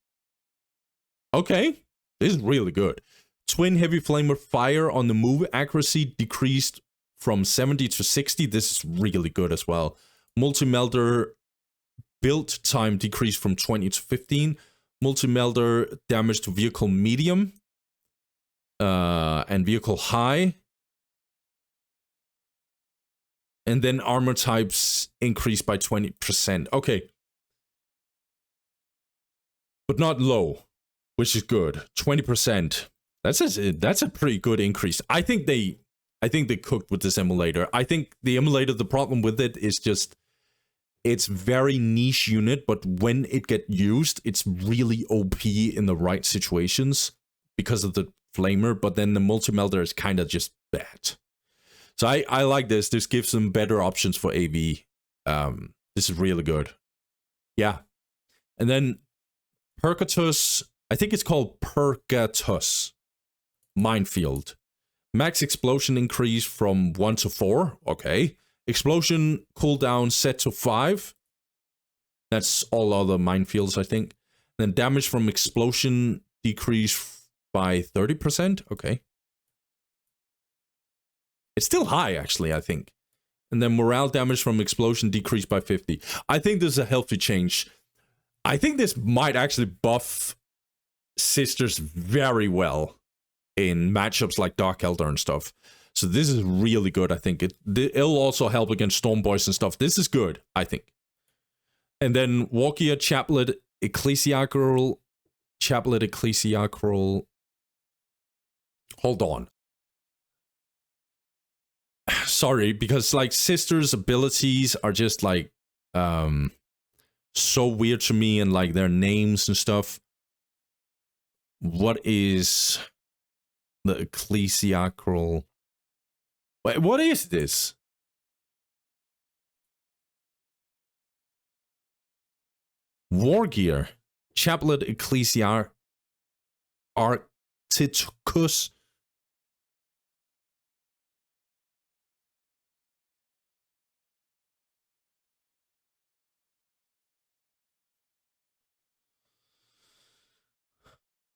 Speaker 1: Okay, this is really good. Twin Heavy Flamer fire on the move accuracy decreased from 70 to 60. This is really good as well. Multi-Melter build time decreased from 20 to 15. Multi-Melter damage to vehicle medium. And vehicle high. And then armor types increased by 20%. Okay. But not low, which is good. 20%. That's a pretty good increase. I think they cooked with this Immolator. I think the Immolator, the problem with it is just it's very niche unit, but when it gets used, it's really OP in the right situations because of the Flamer, but then the Multi-Melter is kind of just bad. So I like this. This gives them better options for AV. This is really good. Yeah. And then Percatus, I think it's called Percatus. Minefield. Max explosion increase from 1 to 4. Okay. Explosion cooldown set to 5. That's all other minefields, I think. Then damage from explosion decrease by 30%. Okay. It's still high, actually, I think. And then morale damage from explosion decreased by 50. I think this is a healthy change. I think this might actually buff sisters very well in matchups like Dark Eldar and stuff. So this is really good, I think. It'll also help against Storm Boys and stuff. This is good, I think. And then Walkia Chaplet Ecclesiacal. Hold on. Sorry, because like sisters' abilities are just like so weird to me, and like their names and stuff. What is the ecclesiacal? Wait, what is this? War gear. Chaplet Ecclesiar Arcticus.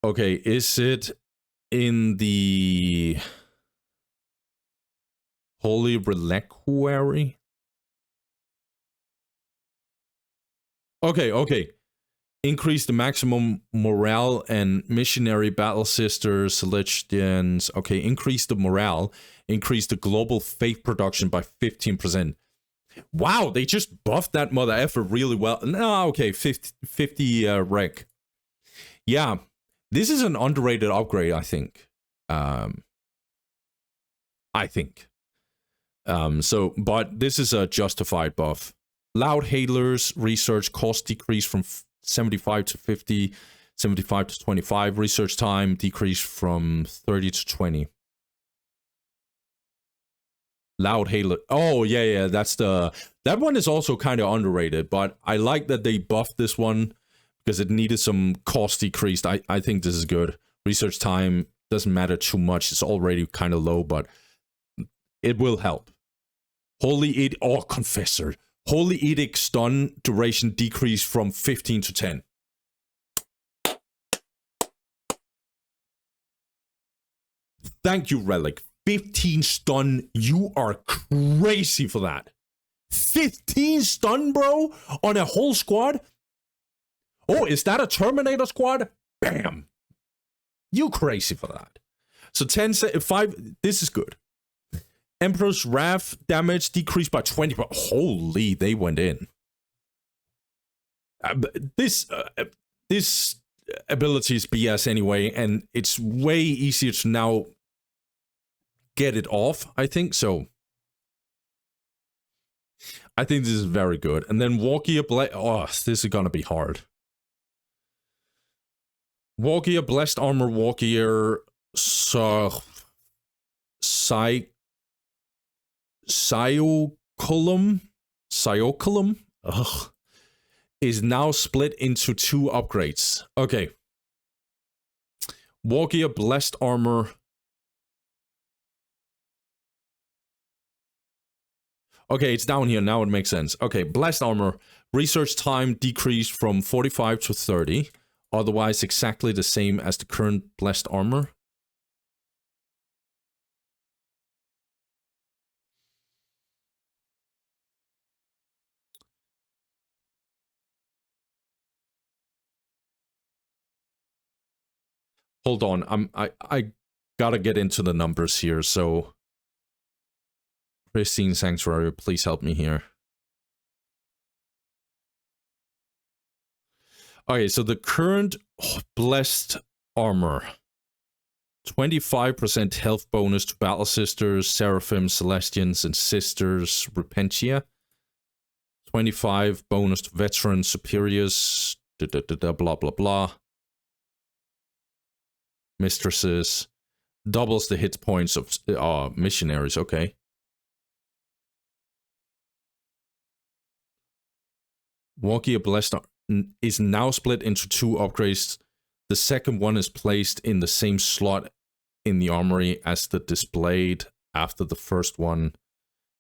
Speaker 1: Okay, is it in the Holy Reliquary? Okay. Increase the maximum morale and missionary battle sisters, Celestians. Okay, increase the morale. Increase the global faith production by 15%. Wow, they just buffed that mother effer really well. No, okay, 50 rank. Yeah, this is an underrated upgrade, I think. But this is a justified buff. Loud Hailers research cost decrease from 75 to 50, 75 to 25. Research time decrease from 30 to 20. Loud Hailer. Oh, yeah, that one is also kind of underrated, but I like that they buffed this one because it needed some cost decreased. I think this is good. Research time doesn't matter too much. It's already kind of low, but it will help. Holy Edict. Oh, Confessor. Holy Edict stun duration decrease from 15 to 10. Thank you, Relic. 15 stun. You are crazy for that. 15 stun, bro? On a whole squad? Oh, is that a Terminator squad? Bam. You crazy for that. So 5, this is good. Emperor's Wrath damage decreased by 20. But holy, they went in. This ability is BS anyway, and it's way easier to now get it off, I think. So I think this is very good. And then Wargear this is gonna be hard. Wargear, Blessed Armor Wargear, Cyoculum, is now split into 2 upgrades. Okay. Wargear, Blessed Armor. Okay, it's down here. Now it makes sense. Okay, Blessed Armor. Research time decreased from 45 to 30. Otherwise, exactly the same as the current Blessed Armor. Hold on, I gotta get into the numbers here, so Pristine Sanctuary, please help me here. Okay, so the current Blessed Armor. 25% health bonus to Battle Sisters, Seraphim, Celestians, and Sisters, Repentia. 25 bonus to Veteran Superiors, blah blah blah. Mistresses. Doubles the hit points of missionaries, okay. Wargear Blessed is now split into 2 upgrades. The second one is placed in the same slot in the armory as the displayed after the first one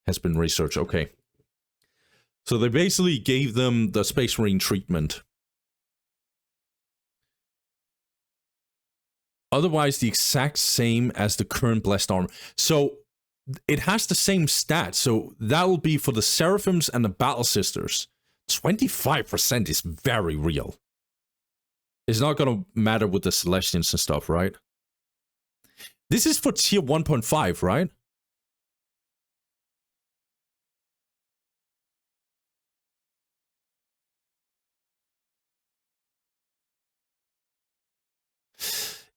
Speaker 1: has been researched. Okay. So they basically gave them the Space Marine treatment. Otherwise, the exact same as the current Blessed Armor. So it has the same stats. So that will be for the Seraphims and the Battle Sisters. 25% is very real. It's not going to matter with the Celestians and stuff, right? This is for tier 1.5, right?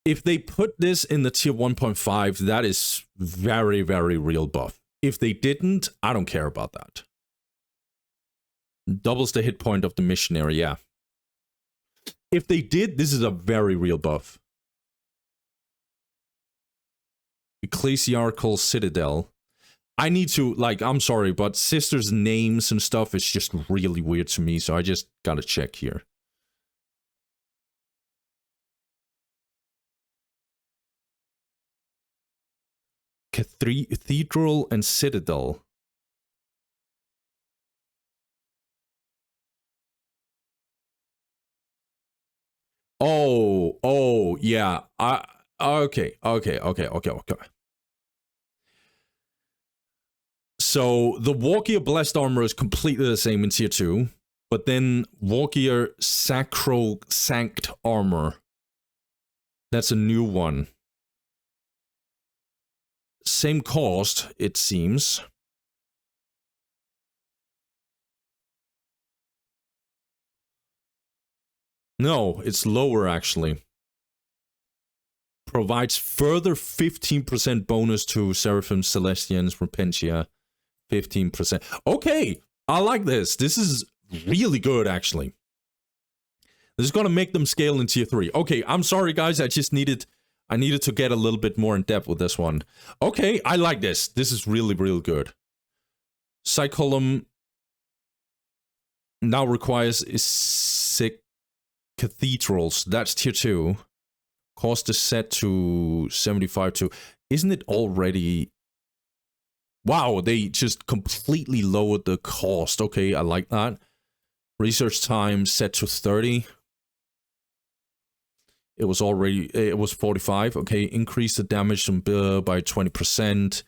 Speaker 1: If they put this in the tier 1.5, that is very, very real buff. If they didn't, I don't care about that. Doubles the hit point of the missionary, yeah. If they did, this is a very real buff. Ecclesiarchal Citadel. I need to, like, I'm sorry, but sisters' names and stuff is just really weird to me, so I just gotta check here. Cathedral and Citadel. Oh, yeah. Okay. So the Wargear Blessed Armor is completely the same in tier 2. But then Wargear Sacrosanct Armor. That's a new one. Same cost, it seems. No, it's lower actually. Provides further 15% bonus to Seraphim, Celestians, Repentia. 15%. Okay, I like this. This is really good, actually. This is going to make them scale in tier 3. Okay, I'm sorry, guys. I needed to get a little bit more in depth with this one. Okay, I like this. This is really, really good. Cycolum now requires 6 cathedrals. That's tier 2. Cost is set to 75 to... Isn't it already... Wow, they just completely lowered the cost. Okay, I like that. Research time set to 30. It was 45. Okay, increase the damage from by 20%.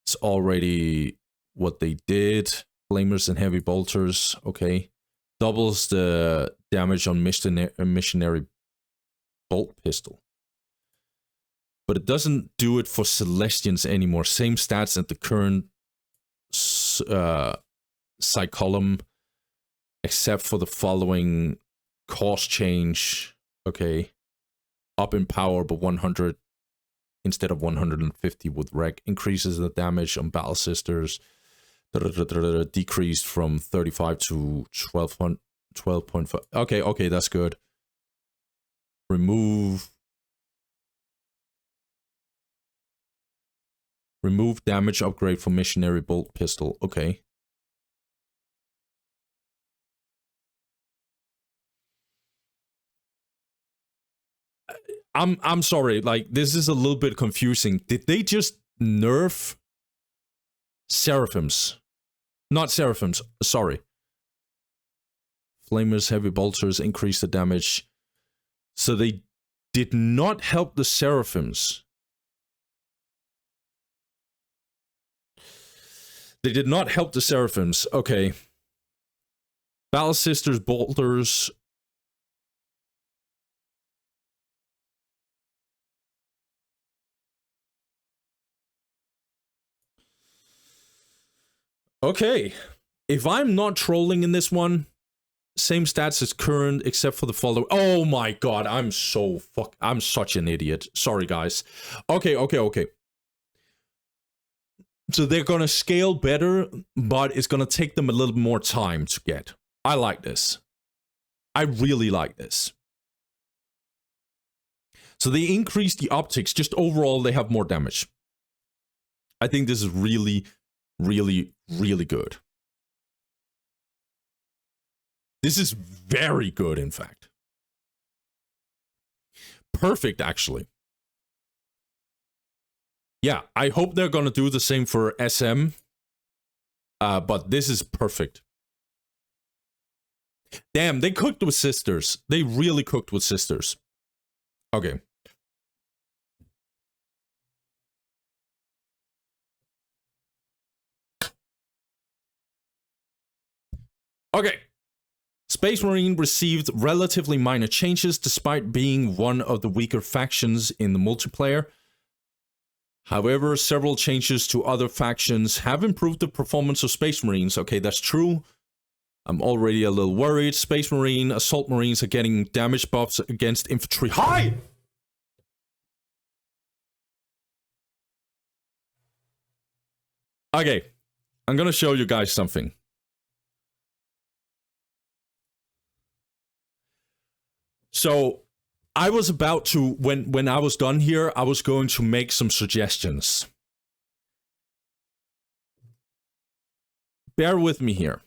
Speaker 1: It's already what they did. Flamers and heavy bolters. Okay. Doubles the damage on missionary bolt pistol. But it doesn't do it for Celestians anymore. Same stats at the current Cycolum, except for the following cost change. Okay. Up in power, but 100 instead of 150 with Rec. Increases the damage on Battle Sisters. Decreased from 35 to 12.5. Okay, that's good. Remove damage upgrade for missionary bolt pistol. Okay. I'm sorry, like this is a little bit confusing. Did they just nerf Seraphims? Not Seraphims, sorry. Flamers, heavy bolters increase the damage. So they did not help the Seraphims. They did not help the Seraphims. Okay. Battle Sisters, bolters. Okay. If I'm not trolling in this one, same stats as current, except for the following. Oh my god, I'm such an idiot. Sorry, guys. Okay. So they're gonna scale better, but it's gonna take them a little more time to get. I like this. I really like this. So they increase the optics, just overall they have more damage. I think this is really, really, really good. This is very good, in fact. Perfect, actually. Yeah, I hope they're gonna do the same for SM. But this is perfect. Damn, they cooked with sisters. They really cooked with sisters. Okay. Okay. Space Marine received relatively minor changes despite being one of the weaker factions in the multiplayer. However, several changes to other factions have improved the performance of Space Marines. Okay, that's true. I'm already a little worried. Space Marine, Assault Marines are getting damage buffs against infantry. Hi! Okay, I'm gonna show you guys something. So, I was about to, when I was done here, I was going to make some suggestions. Bear with me here.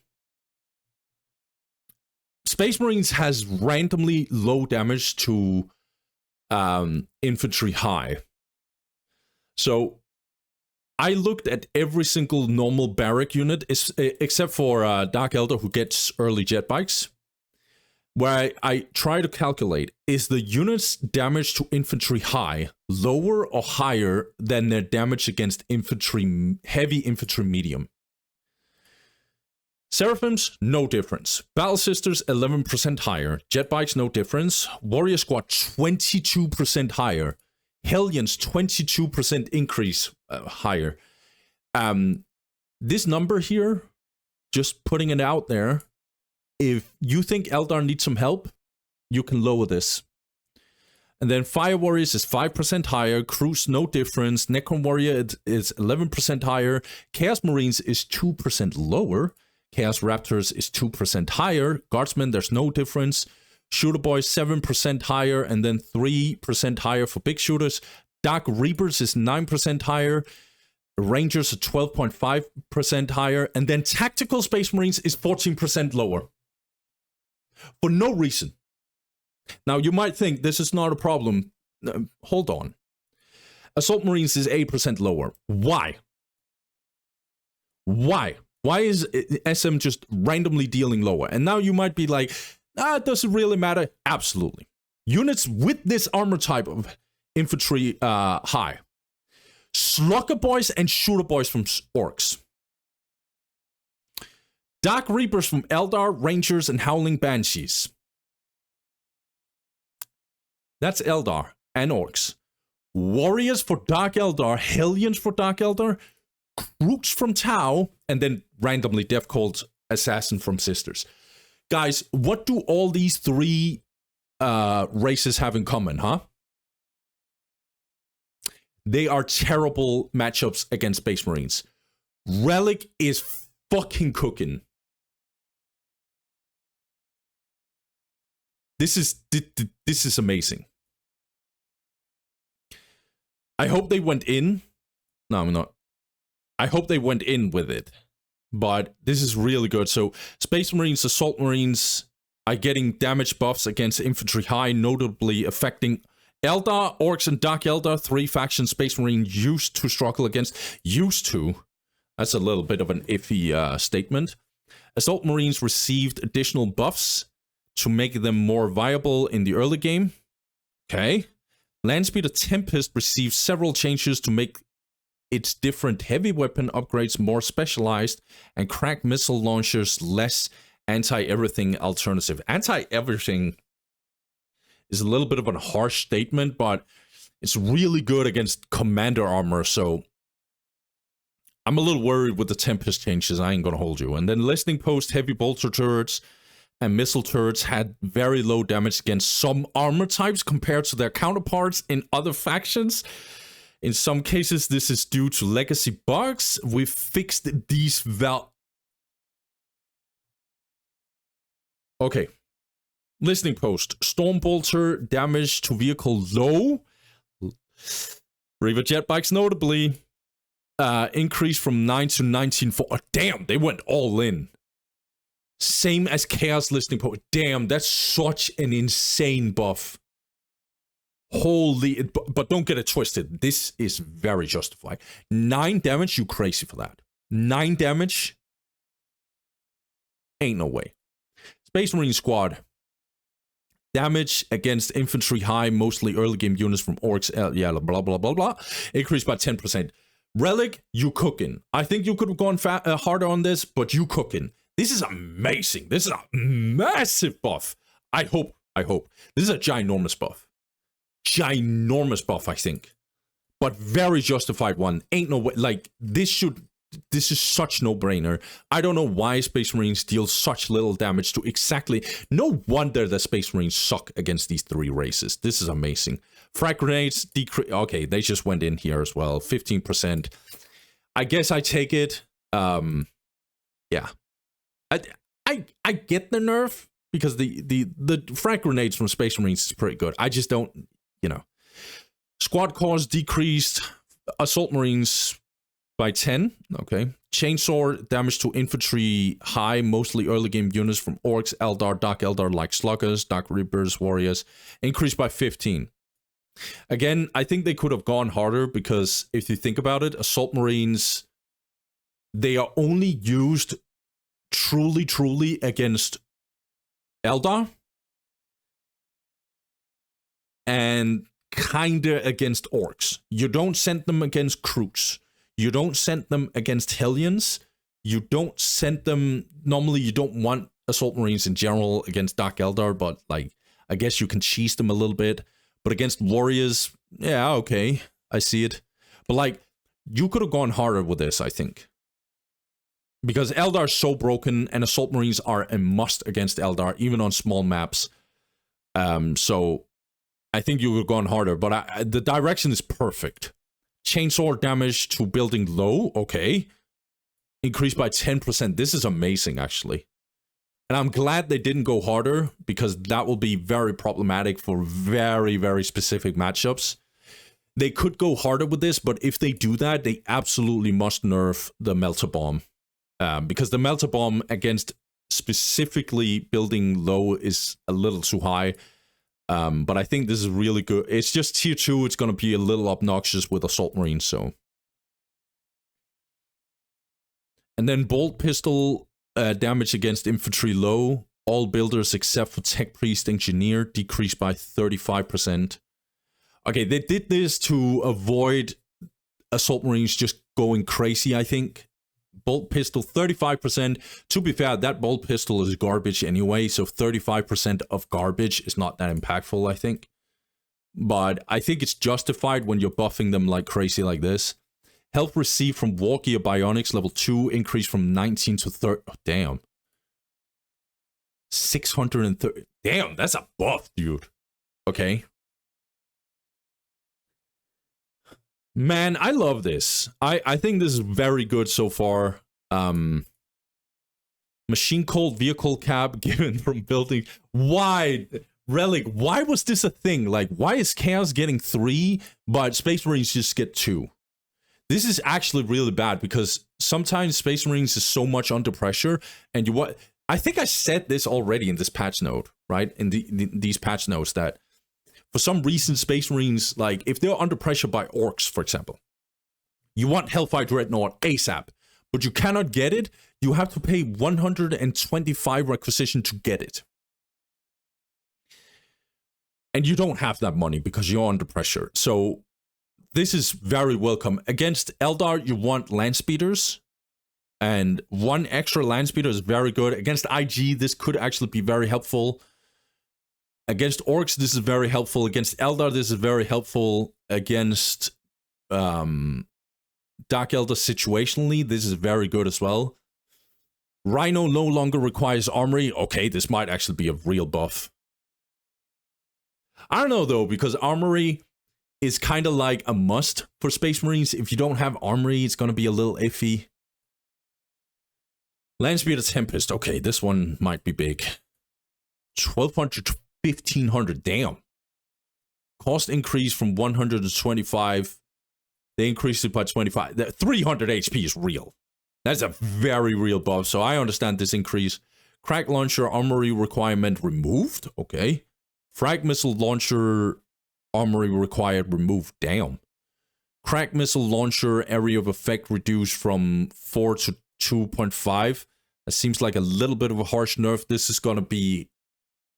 Speaker 1: Space Marines has randomly low damage to infantry high. So, I looked at every single normal barrack unit, except for Dark Eldar, who gets early jet bikes. Where I try to calculate, is the unit's damage to infantry high lower or higher than their damage against infantry, heavy infantry medium? Seraphims, no difference. Battle Sisters, 11% higher. Jet Bikes, no difference. Warrior Squad, 22% higher. Hellions, 22% increase higher. This number here, just putting it out there, if you think Eldar needs some help, you can lower this. And then Fire Warriors is 5% higher. Crews, no difference. Necron Warrior is 11% higher. Chaos Marines is 2% lower. Chaos Raptors is 2% higher. Guardsmen, there's no difference. Shooter Boys, 7% higher, and then 3% higher for big shooters. Dark Reapers is 9% higher. Rangers are 12.5% higher. And then Tactical Space Marines is 14% lower. For no reason. Now, you might think this is not a problem. Hold on. Assault Marines is 8% lower. Why? Why? Why is SM just randomly dealing lower? And now you might be like, it doesn't really matter. Absolutely. Units with this armor type of infantry high. Slugger Boys and Shooter Boys from Orks. Dark Reapers from Eldar, Rangers, and Howling Banshees. That's Eldar and Orks. Warriors for Dark Eldar, Hellions for Dark Eldar, Crooks from Tau, and then randomly Death Cult Assassin from Sisters. Guys, what do all these three races have in common, huh? They are terrible matchups against Space Marines. Relic is fucking cooking. This is amazing. I hope they went in. No, I'm not. I hope they went in with it. But this is really good. So, Space Marines, Assault Marines are getting damage buffs against infantry high, notably affecting Eldar, Orks, and Dark Eldar. 3 factions Space Marine used to struggle against. Used to. That's a little bit of an iffy statement. Assault Marines received additional buffs to make them more viable in the early game. Okay. Landspeeder Tempest received several changes to make its different heavy weapon upgrades more specialized and crack missile launchers less anti-everything alternative. Anti-everything is a little bit of a harsh statement, but it's really good against commander armor, so I'm a little worried with the Tempest changes. I ain't gonna hold you. And then Listening Post, heavy bolter turrets, and missile turrets had very low damage against some armor types compared to their counterparts in other factions. In some cases, this is due to legacy bugs. We've fixed these Okay. Listening Post. Stormbolter damage to vehicle low. Reaver jet bikes notably. Increased from 9 to 19. Oh, damn, they went all in. Same as Chaos Listening Post. Damn, that's such an insane buff. Holy, but don't get it twisted. This is very justified. 9 damage, you crazy for that. 9 damage? Ain't no way. Space Marine Squad. Damage against infantry high, mostly early game units from Orks, yeah, blah, blah, blah, blah. Increased by 10%. Relic, you cooking. I think you could have gone harder on this, but you cooking. This is amazing. This is a massive buff. I hope. This is a ginormous buff. Ginormous buff, I think. But very justified one. Ain't no way. Like, this is such no-brainer. I don't know why Space Marines deal such little damage to exactly... No wonder that Space Marines suck against these 3 races. This is amazing. Frag grenades, decrease... Okay, they just went in here as well. 15%. I guess I take it. Yeah. I get the nerf because the frag grenades from Space Marines is pretty good. I just don't, Squad cores decreased. Assault Marines by 10. Okay. Chainsaw damage to infantry high, mostly early game units from Orks, Eldar, Dark Eldar like Sluggers, Dark Reapers, Warriors. Increased by 15. Again, I think they could have gone harder because if you think about it, Assault Marines, they are only used truly against Eldar and kinda against Orks. You don't send them against Crooks. You don't send them against Hellions. you don't send them. Normally, you don't want Assault Marines in general against Dark Eldar, but like, I guess you can cheese them a little bit. But against Warriors, yeah, okay, I see it. But like, you could have gone harder with this, I think. Because Eldar is so broken, and Assault Marines are a must against Eldar, even on small maps. So I think you would have gone harder, but the direction is perfect. Chainsaw damage to building low, okay. Increased by 10%. This is amazing, actually. And I'm glad they didn't go harder, because that will be very problematic for very, very specific matchups. They could go harder with this, but if they do that, they absolutely must nerf the Melter Bomb. Because the Melter Bomb against specifically building low is a little too high. But I think this is really good. It's just tier 2. It's going to be a little obnoxious with Assault Marines, so. And then Bolt Pistol damage against infantry low. All builders except for Tech Priest Engineer decreased by 35%. Okay, they did this to avoid Assault Marines just going crazy, I think. Bolt Pistol, 35%. To be fair, that Bolt Pistol is garbage anyway, so 35% of garbage is not that impactful, I think. But I think it's justified when you're buffing them like crazy like this. Health received from War Gear Bionics level 2 increased from 19 to 30. Oh, damn. 630. Damn, that's a buff, dude. Okay. Man, I love this. I think this is very good so far. Machine Cold Vehicle Cap given from building. Why? Relic, why was this a thing? Like, why is Chaos getting 3, but Space Marines just get 2? This is actually really bad, because sometimes Space Marines is so much under pressure, and I think I said this already in this patch note, right? In these patch notes, that for some reason, Space Marines, like, if they're under pressure by Orks, for example, you want Hellfire Dreadnought ASAP, but you cannot get it. You have to pay 125 requisition to get it. And you don't have that money because you're under pressure. So this is very welcome. Against Eldar, you want land speeders. And 1 extra land speeder is very good. Against IG, this could actually be very helpful. Against Orks, this is very helpful. Against Eldar, this is very helpful. Against Dark Eldar situationally, this is very good as well. Rhino no longer requires armory. Okay, this might actually be a real buff. I don't know, though, because armory is kind of like a must for Space Marines. If you don't have armory, it's going to be a little iffy. Landspeeder Tempest. Okay, this one might be big. 1,200 to 1,500. Damn. Cost increase from 125. They increased it by 25. 300 HP is real. That's a very real buff, so I understand this increase. Crack Launcher Armory Requirement removed. Okay. Frag Missile Launcher Armory Required removed. Damn. Crack Missile Launcher Area of Effect reduced from 4 to 2.5. That seems like a little bit of a harsh nerf. This is going to be...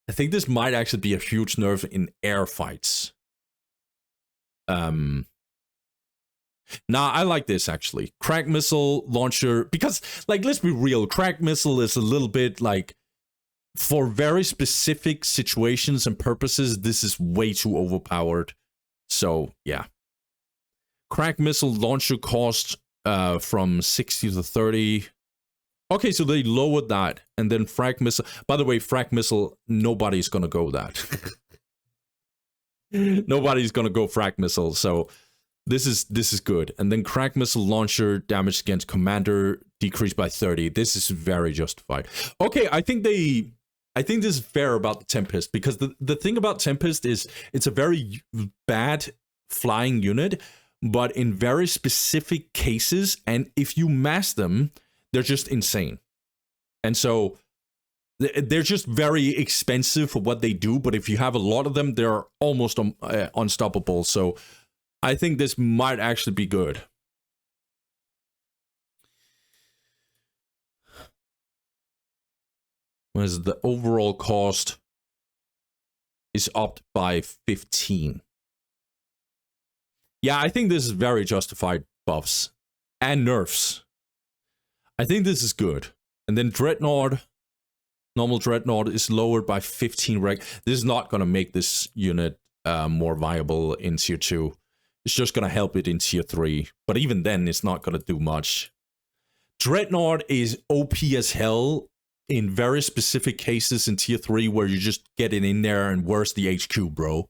Speaker 1: I think this might actually be a huge nerf in air fights. Nah, I like this, actually. Crack Missile Launcher... Because, like, let's be real. Crack Missile is a little bit, like... For very specific situations and purposes, this is way too overpowered. So, yeah. Crack Missile Launcher cost from 60 to 30. Okay, so they lowered that. And then Frag Missile... By the way, Frag Missile, nobody's gonna go that. Nobody's gonna go Frag Missile, so... This is good. And then Crack Missile Launcher damage against Commander decreased by 30. This is very justified. Okay, I think this is fair about the Tempest, because the thing about Tempest is it's a very bad flying unit, but in very specific cases, and if you mass them, they're just insane. And so they're just very expensive for what they do, but if you have a lot of them, they're almost unstoppable. So I think this might actually be good. Whereas the overall cost is upped by 15. Yeah, I think this is very justified buffs and nerfs. I think this is good. And then Dreadnought, normal Dreadnought is lowered by 15 reg. This is not going to make this unit more viable in tier 2. It's just going to help it in tier 3. But even then, it's not going to do much. Dreadnought is OP as hell in very specific cases in tier 3 where you just get it in there and where's the HQ, bro?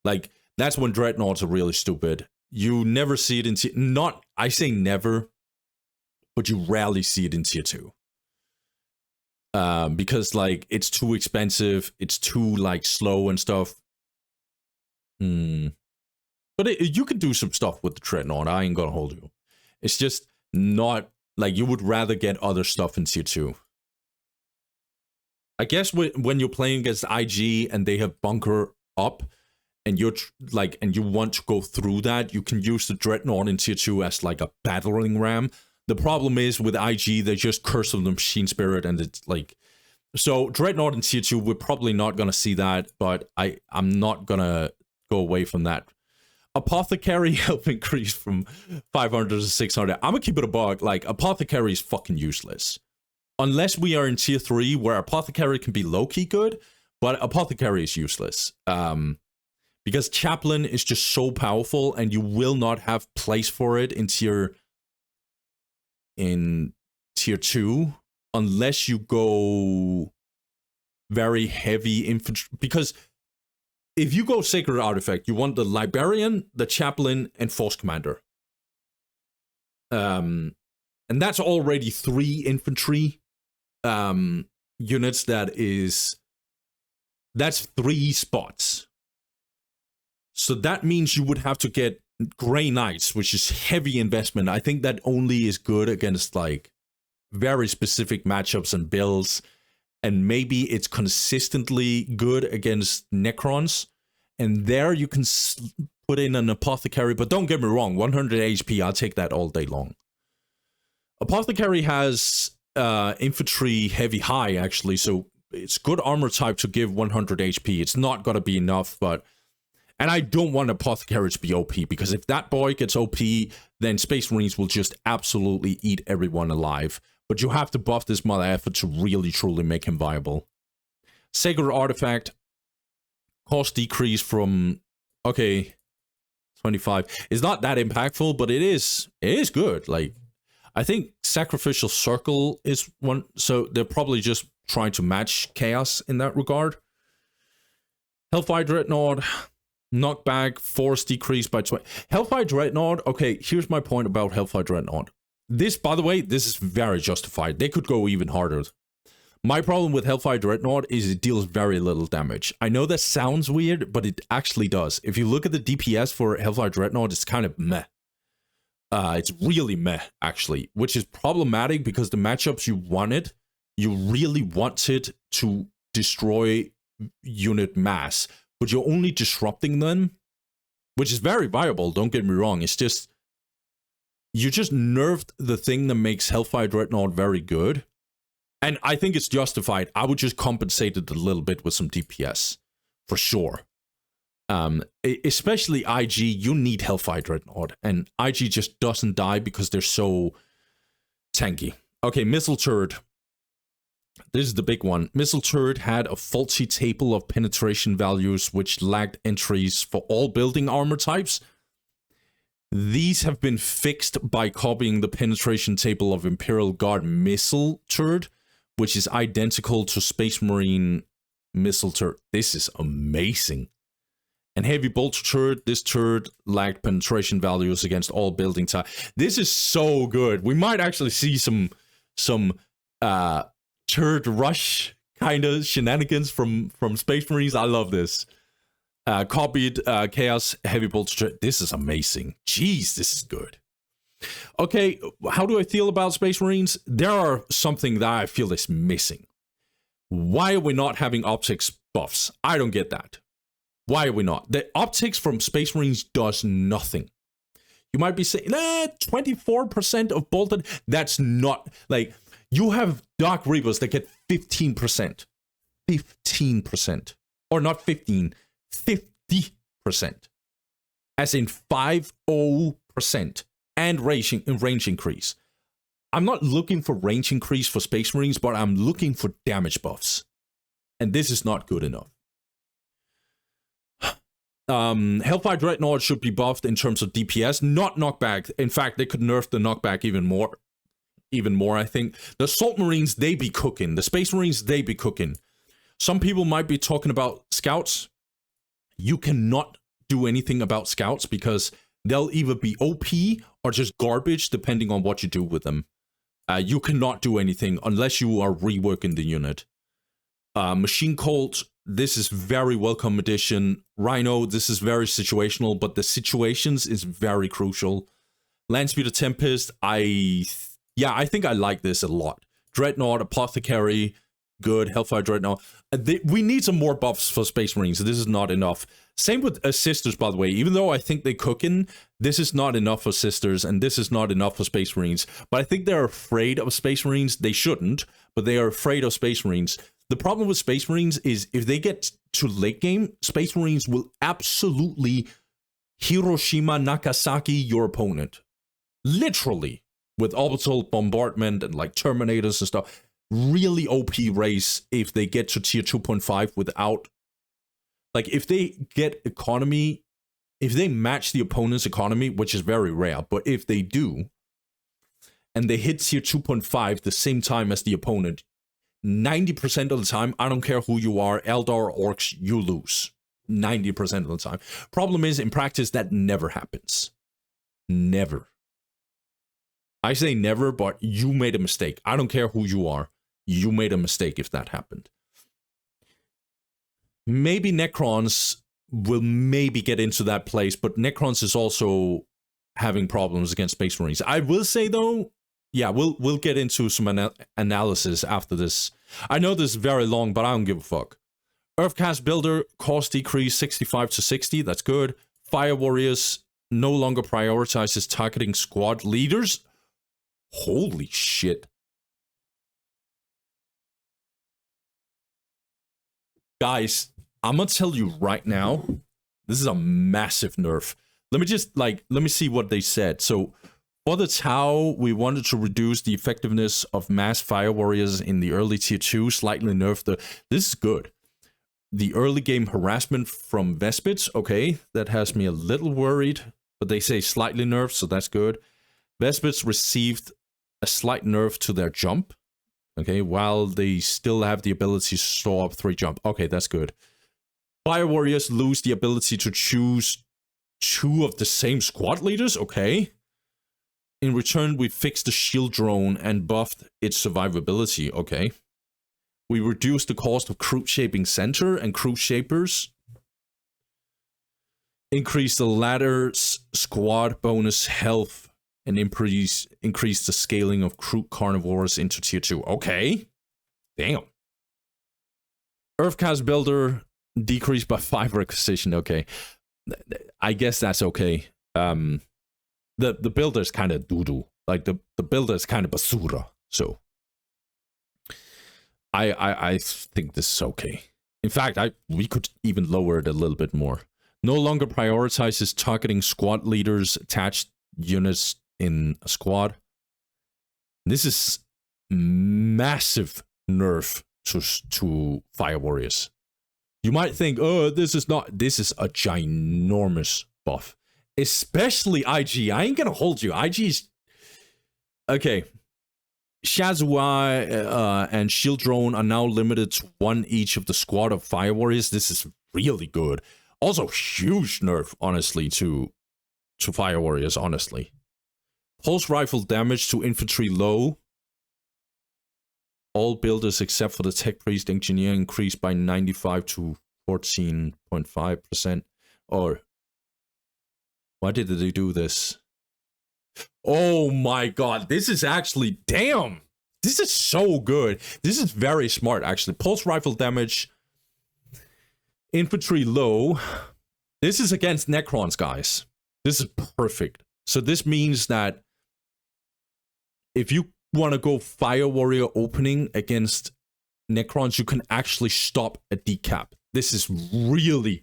Speaker 1: Like, that's when Dreadnoughts are really stupid. You never see it in tier... Not, I say never, but you rarely see it in tier 2. Because, like, it's too expensive, it's too, like, slow and stuff. But you could do some stuff with the Dreadnought, I ain't gonna hold you. It's just not... Like, you would rather get other stuff in tier 2. I guess when you're playing against IG and they have bunker up, and you're like, and you want to go through that, you can use the Dreadnought in tier 2 as like a battering ram. The problem is with IG, they just curse on the Machine Spirit, and it's like, so Dreadnought in tier 2, we're probably not gonna see that, but I'm not gonna go away from that. Apothecary help increase from 500 to 600. I'm gonna keep it a bug. Like, Apothecary is fucking useless. Unless we are in tier 3 where Apothecary can be low-key good, but Apothecary is useless. Because Chaplain is just so powerful and you will not have place for it in tier 2 unless you go very heavy infantry. Because if you go Sacred Artifact, you want the Librarian, the Chaplain, and Force Commander. And that's already 3 infantry units. That's 3 spots. So that means you would have to get Grey Knights, which is heavy investment. I think that only is good against like very specific matchups and builds. And maybe it's consistently good against Necrons. And there you can put in an Apothecary. But don't get me wrong, 100 HP, I'll take that all day long. Apothecary has infantry heavy high, actually. So it's good armor type to give 100 HP. It's not going to be enough, but... And I don't want Apothecary to be OP, because if that boy gets OP, then Space Marines will just absolutely eat everyone alive. But you have to buff this mother effort to really, truly make him viable. Sacred Artifact. Cost decrease from, okay, 25. It's not that impactful, but it is good. Like, I think Sacrificial Circle is one, so they're probably just trying to match Chaos in that regard. Hellfire Dreadnought. Knockback, force decrease by 20. Hellfire Dreadnought, okay, here's my point about Hellfire Dreadnought. This, by the way, this is very justified. They could go even harder. My problem with Hellfire Dreadnought is it deals very little damage. I know that sounds weird, but it actually does. If you look at the DPS for Hellfire Dreadnought, it's kind of meh. It's really meh, actually, which is problematic because the matchups you wanted, you really wanted to destroy unit mass. But you're only disrupting them, which is very viable, don't get me wrong. It's just, you just nerfed the thing that makes Hellfire Dreadnought very good. And I think it's justified. I would just compensate it a little bit with some DPS, for sure. Especially IG, you need Hellfire Dreadnought. And IG just doesn't die because they're so tanky. Okay, Missile Turret. This is the big one. Missile Turret had a faulty table of penetration values which lacked entries for all building armor types. These have been fixed by copying the penetration table of Imperial Guard Missile Turret, which is identical to Space Marine Missile Turret. This is amazing. And Heavy Bolter Turret, this turret lacked penetration values against all building types. This is so good. We might actually see some turret rush kind of shenanigans from Space Marines. I love this. Copied Chaos Heavy Bolter Turret. This is amazing. Jeez, this is good. Okay, how do I feel about Space Marines? There are something that I feel is missing. Why are we not having optics buffs? I don't get that. Why are we not? The optics from Space Marines does nothing. You might be saying, 24% of bolted. That's not, like, you have Dark Reapers that get 15%. 15%. Or not 15, 50%. As in 50%. And range increase. I'm not looking for range increase for Space Marines, but I'm looking for damage buffs. And this is not good enough. Hellfire Dreadnought should be buffed in terms of DPS, not knockback. In fact, they could nerf the knockback even more. I think. The Assault Marines, they be cooking. The Space Marines, they be cooking. Some people might be talking about Scouts. You cannot do anything about Scouts because they'll either be OP or just garbage depending on what you do with them. You cannot do anything unless you are reworking the unit. Machine Cult, this is very welcome addition. Rhino, this is very situational, but the situations is very crucial. Landspeeder Tempest, I think I like this a lot. Dreadnought, Apothecary, good. Hellfire Dreadnought. We need some more buffs for Space Marines. This is not enough. Same with Sisters, by the way. Even though I think they cooking, this is not enough for Sisters, and this is not enough for Space Marines. But I think they're afraid of Space Marines. They shouldn't, but they are afraid of Space Marines. The problem with Space Marines is if they get to late game, Space Marines will absolutely Hiroshima Nagasaki your opponent. Literally. With orbital bombardment and like Terminators and stuff. Really OP race if they get to tier 2.5 without... Like, if they get economy, if they match the opponent's economy, which is very rare, but if they do, and they hit tier 2.5 the same time as the opponent, 90% of the time, I don't care who you are, Eldar or Orks, you lose. 90% of the time. Problem is, in practice, that never happens. Never. I say never, but you made a mistake. I don't care who you are. You made a mistake if that happened. Maybe Necrons will maybe get into that place, but Necrons is also having problems against Space Marines. I will say, though, yeah, we'll get into some analysis after this. I know this is very long, but I don't give a fuck. Earthcast Builder, cost decrease 65 to 60. That's good. Fire Warriors no longer prioritizes targeting squad leaders. Holy shit. Guys, I'm gonna tell you right now, this is a massive nerf. Let me see what they said. So, for the Tau, we wanted to reduce the effectiveness of mass fire warriors in the early tier 2, slightly nerfed the... This is good. The early game harassment from Vespids, okay, that has me a little worried, but they say slightly nerfed, so that's good. Vespids received a slight nerf to their jump. Okay, while they still have the ability to store up 3 jump. Okay, that's good. Fire Warriors lose the ability to choose 2 of the same squad leaders. Okay. In return, we fixed the shield drone and buffed its survivability. Okay. We reduced the cost of Crew Shaping Center and Crew Shapers. Increased the ladder's squad bonus health. And increase the scaling of Crew Carnivores into tier 2. Okay. Damn. Earthcast Builder decreased by 5 requisition. Okay. I guess that's okay. The builder's kind of doo-doo. Like, the builder's kind of basura. So, I think this is okay. In fact, we could even lower it a little bit more. No longer prioritizes targeting squad leaders, attached units in a squad. This is massive nerf to Fire Warriors. You might think, oh, this is a ginormous buff. Especially IG. I ain't gonna hold you. IG's... Okay. Shazua and Shield Drone are now limited to 1 each of the squad of Fire Warriors. This is really good. Also, huge nerf, honestly, to Fire Warriors, honestly. Pulse rifle damage to infantry low. All builders except for the Tech Priest Engineer increased by 95 to 14.5%. Or, why did they do this? Oh my god, this is actually, damn! This is so good. This is very smart, actually. Pulse rifle damage. Infantry low. This is against Necrons, guys. This is perfect. So this means that if you want to go Fire Warrior opening against Necrons, you can actually stop a decap. This is really...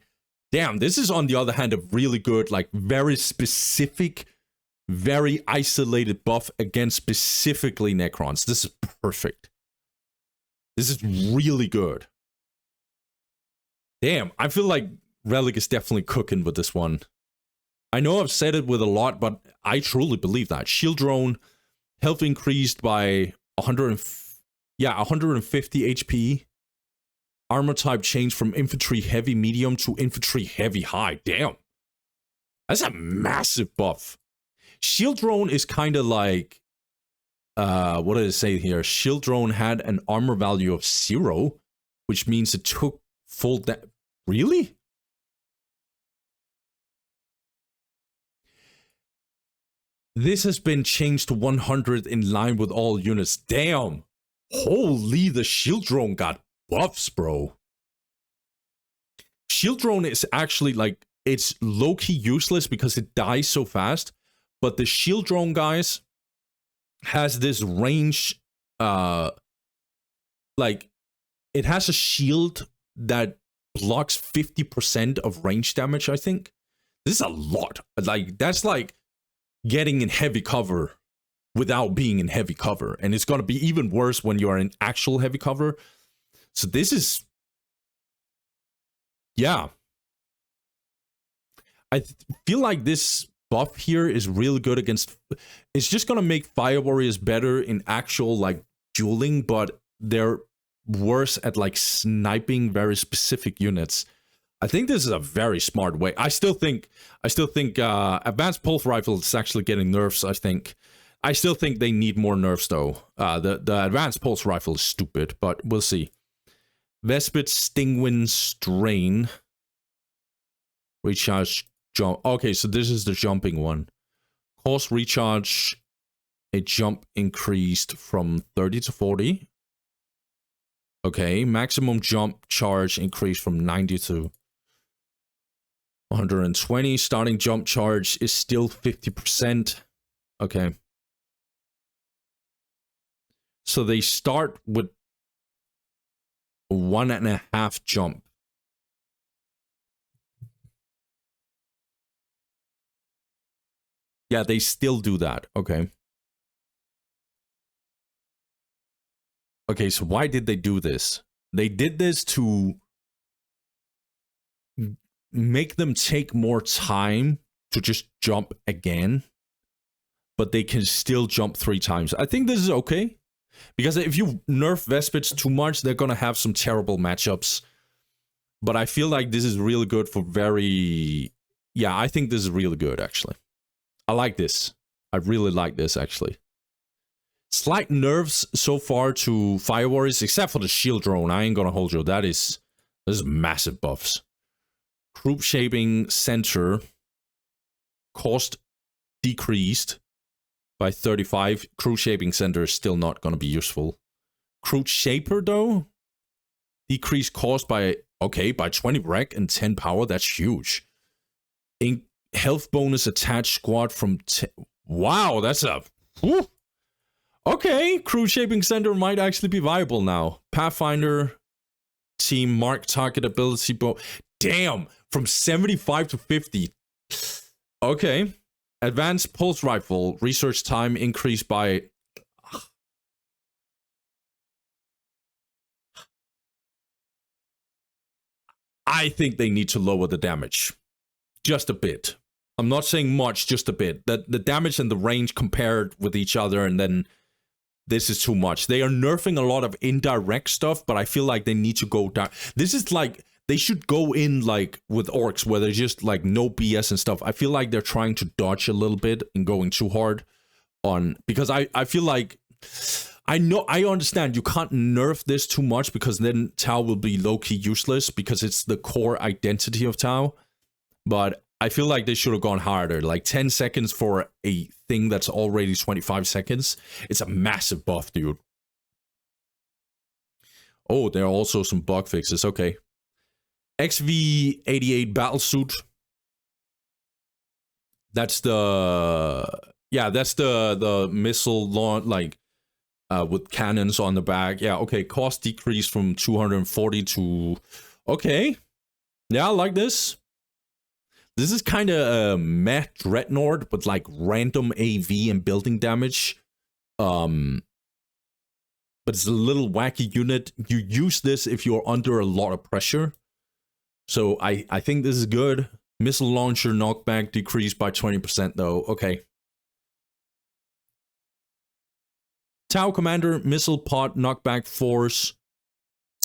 Speaker 1: Damn, this is on the other hand a really good, like, very specific very isolated buff against specifically Necrons. This is perfect. This is really good. Damn, I feel like Relic is definitely cooking with this one. I know I've said it with a lot, but I truly believe that. Shield Drone, health increased by 150 HP. Armor type changed from infantry heavy medium to infantry heavy high. Damn. That's a massive buff. Shield Drone is kind of like, what did it say here? Shield Drone had an armor value of 0, which means it took full really? This has been changed to 100 in line with all units. Damn. Holy, the Shield Drone got buffs, bro. Shield Drone is actually like, it's low-key useless because it dies so fast. But the Shield Drone, guys, has this range, like, it has a shield that blocks 50% of range damage, I think. This is a lot. Like, that's like getting in heavy cover without being in heavy cover. And it's going to be even worse when you are in actual heavy cover. So this is... yeah. I feel like this buff here is really good against... it's just going to make Fire Warriors better in actual, like, dueling, but they're worse at, like, sniping very specific units. I think this is a very smart way. I still think Advanced Pulse Rifle is actually getting nerfs, I think. I still think they need more nerfs, though. The Advanced Pulse Rifle is stupid, but we'll see. Vespid Stingwind Strain. Recharge jump. Okay, so this is the jumping one. Cost recharge. A jump increased from 30 to 40. Okay, maximum jump charge increased from 90 to 120. Starting jump charge is still 50%. Okay. So they start with 1.5 jump. Yeah, they still do that. Okay. Okay, so why did they do this? They did this to make them take more time to just jump again, but they can still jump 3 times. I think this is okay, because if you nerf Vespids too much, they're gonna have some terrible matchups. But I feel like this is really good for very... yeah, I think this is really good, actually. I like this. I really like this, actually. Slight nerfs so far to Fire Warriors, except for the Shield Drone. I ain't gonna hold you. This is massive buffs. Group Shaping Center cost decreased by 35. Crew Shaping Center is still not gonna be useful. Crew Shaper, though, decreased cost by, okay, by 20 rec and 10 power. That's huge. In health bonus attached squad from 10. Wow, that's a... whew. Okay, Crew Shaping Center might actually be viable now. Pathfinder team mark target ability damn, from 75 to 50. Okay. Advanced Pulse Rifle research time increased by... I think they need to lower the damage. Just a bit. I'm not saying much, just a bit. The damage and the range compared with each other, and then this is too much. They are nerfing a lot of indirect stuff, but I feel like they need to go down. This is like, they should go in like with Orks, where there's just like no BS and stuff. I feel like they're trying to dodge a little bit and going too hard on, because I feel like, I understand you can't nerf this too much, because then Tau will be low-key useless, because it's the core identity of Tau. But I feel like they should have gone harder. Like 10 seconds for a thing that's already 25 seconds. It's a massive buff, dude. Oh, there are also some bug fixes. Okay. XV-88 Battlesuit. That's the... yeah, that's the missile launch, like, with cannons on the back. Yeah, okay. Cost decreased from 240 to... okay. Yeah, I like this. This is kind of a meh Dreadnought with like random AV and building damage. But it's a little wacky unit. You use this if you're under a lot of pressure. So I think this is good. Missile launcher knockback decreased by 20% though. Okay. Tau Commander, missile pod knockback force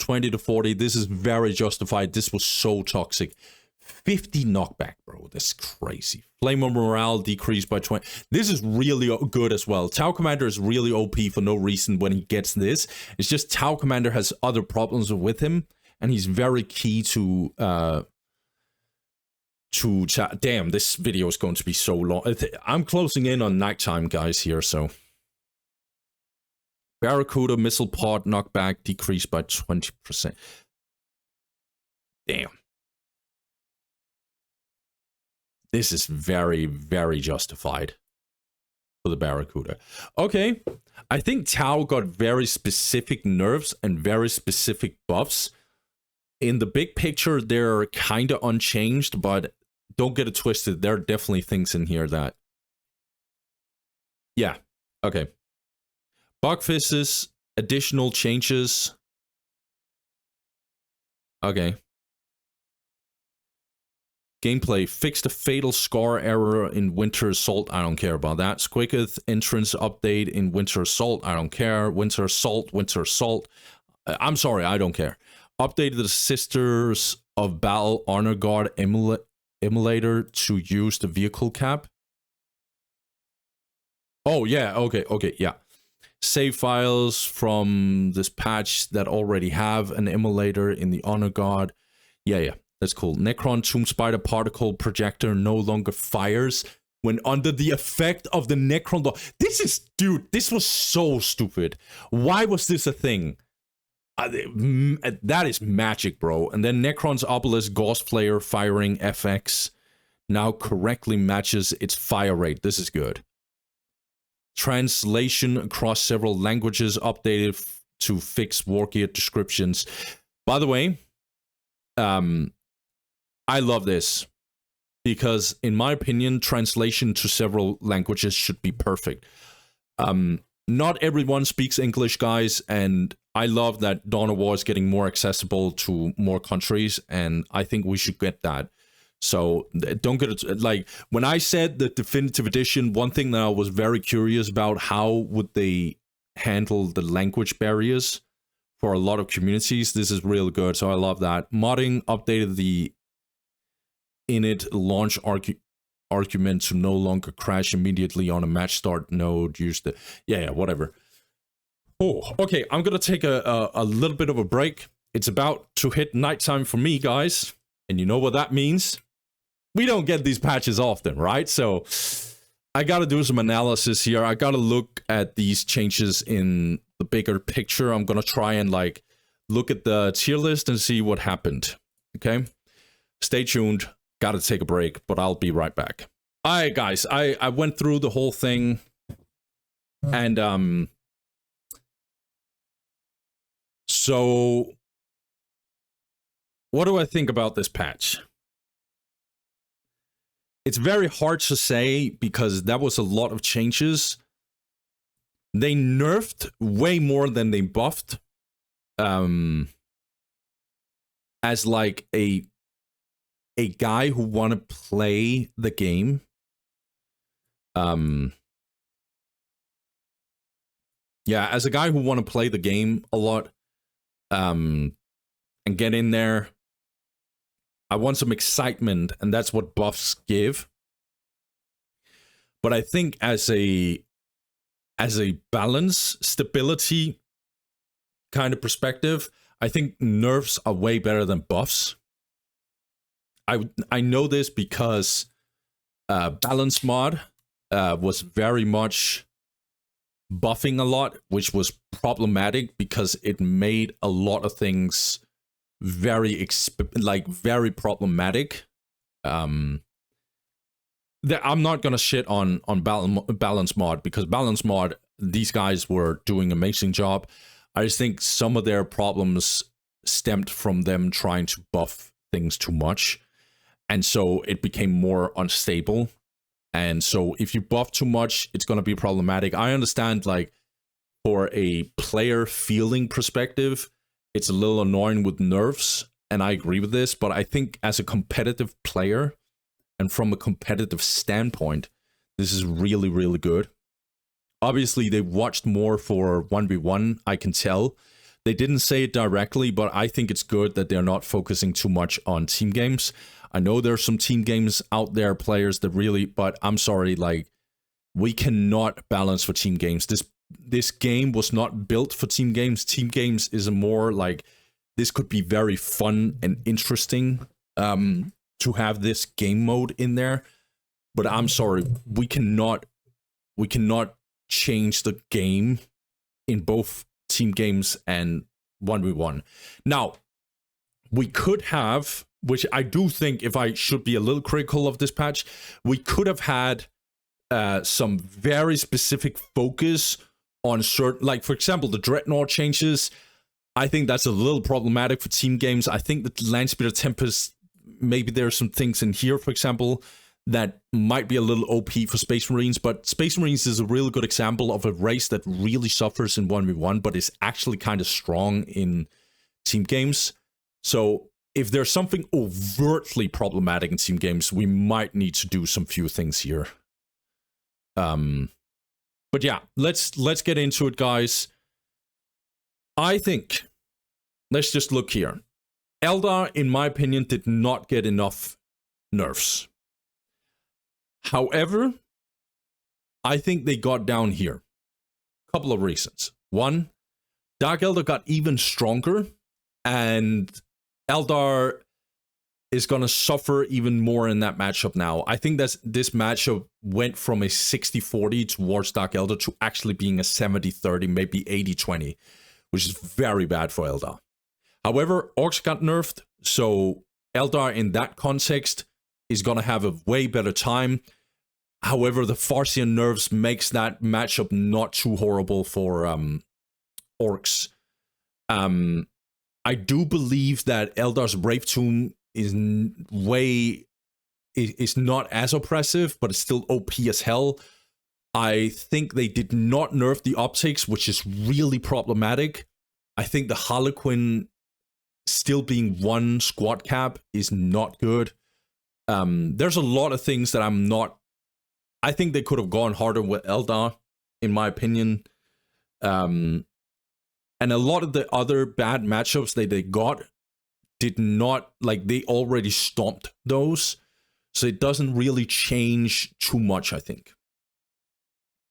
Speaker 1: 20 to 40. This is very justified. This was so toxic. 50 knockback, bro. That's crazy. Flamer morale decreased by 20. This is really good as well. Tau Commander is really OP for no reason when he gets this. It's just Tau Commander has other problems with him, and he's very key to damn, this video is going to be so long. I'm closing in on nighttime, guys, here, so. Barracuda missile pod knockback decreased by 20%. Damn. This is very, very justified for the Barracuda. Okay. I think Tau got very specific nerfs and very specific buffs. In the big picture, they're kind of unchanged, but don't get it twisted. There are definitely things in here that... Yeah. Okay. Bug fixes, additional changes. Okay. Gameplay, fix the fatal scar error in Winter Assault. I don't care about that. Squiggoth entrance update in Winter Assault. I don't care. Winter Assault. I'm sorry, I don't care. Updated the Sisters of Battle Honor Guard emulator to use the vehicle cap. Oh, yeah. Okay, yeah. Save files from this patch that already have an emulator in the Honor Guard. Yeah. That's cool. Necron Tomb Spider Particle Projector no longer fires when under the effect of the Necron. Dude, this was so stupid. Why was this a thing? That is magic, bro. And then Necron's Obelisk Ghost Flare firing FX now correctly matches its fire rate. This is good. Translation across several languages updated to fix war gear descriptions. By the way, I love this because, in my opinion, translation to several languages should be perfect. Not everyone speaks English, guys, and I love that Dawn of War is getting more accessible to more countries, and I think we should get that. So don't get it, like, when I said the definitive edition, one thing that I was very curious about, how would they handle the language barriers for a lot of communities? This is real good, so I love that. Modding updated the init launch argument to no longer crash immediately on a match start node. Use the whatever. Oh, okay, I'm gonna take a little bit of a break. It's about to hit nighttime for me, guys, and you know what that means. We don't get these patches often, right? So I gotta do some analysis here. I gotta look at these changes in the bigger picture. I'm gonna try and like look at the tier list and see what happened. Okay, stay tuned. Gotta take a break, but I'll be right back. Alright, guys, I went through the whole thing, and so what do I think about this patch? It's very hard to say because that was a lot of changes. They nerfed way more than they buffed. As like a guy who want to play the game, as a guy who want to play the game a lot, and get in there, I want some excitement, and that's what buffs give. But I think as a balance, stability kind of perspective, I think nerfs are way better than buffs. I know this because balance mod was very much buffing a lot, which was problematic because it made a lot of things very problematic. I'm not gonna shit on balance mod because balance mod, these guys were doing an amazing job. I just think some of their problems stemmed from them trying to buff things too much. and so it became more unstable. And so if you buff too much, it's going to be problematic. I understand, like, for a player feeling perspective, it's a little annoying with nerfs, and I agree with this, but I think as a competitive player and from a competitive standpoint, this is really, really good. Obviously, they watched more for 1v1, I can tell. They didn't say it directly, but I think it's good that they're not focusing too much on team games. I know there's some team games out there, players that really, but I'm sorry, like, we cannot balance for team games. This game was not built for team games. Team games is a more like, this could be very fun and interesting to have this game mode in there. But I'm sorry, we cannot change the game in both team games and 1v1. Now, we could have, which I do think, if I should be a little critical of this patch, we could have had some very specific focus on certain, like, for example, the Dreadnought changes. I think that's a little problematic for team games. I think that Landspeeder Tempest, maybe there are some things in here, for example, that might be a little OP for Space Marines, but Space Marines is a really good example of a race that really suffers in 1v1, but is actually kind of strong in team games. So if there's something overtly problematic in team games, we might need to do some few things here. But yeah, let's get into it, guys. I think, let's just look here. Eldar, in my opinion, did not get enough nerfs. However, I think they got down here. Couple of reasons. One, Dark Eldar got even stronger, and Eldar is going to suffer even more in that matchup now. I think that this matchup went from a 60-40 towards Dark Eldar to actually being a 70-30, maybe 80-20, which is very bad for Eldar. However, Orks got nerfed, so Eldar in that context is going to have a way better time. However, the Farseer nerfs makes that matchup not too horrible for Orks. I do believe that Eldar's Brave Tomb is not as oppressive, but it's still OP as hell. I think they did not nerf the optics, which is really problematic. I think the Harlequin still being one squad cap is not good. There's a lot of things that I'm not... I think they could have gone harder with Eldar, in my opinion. And a lot of the other bad matchups that they got did not, like, they already stomped those. So it doesn't really change too much, I think.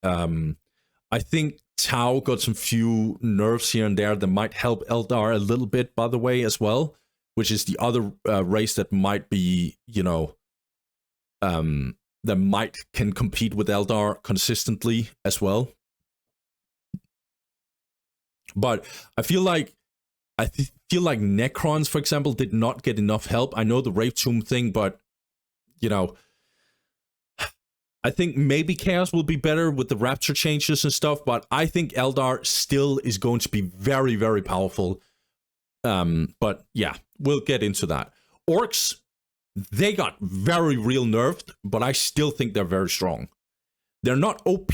Speaker 1: I think Tau got some few nerfs here and there that might help Eldar a little bit, by the way, as well. Which is the other race that might be, you know, that can compete with Eldar consistently as well. But I feel like Necrons, for example, did not get enough help. I know the Brave Tomb thing, but you know, I think maybe Chaos will be better with the Rapture changes and stuff. But I think Eldar still is going to be very, very powerful. But yeah, we'll get into that. Orks, they got very real nerfed, but I still think they're very strong. They're not OP,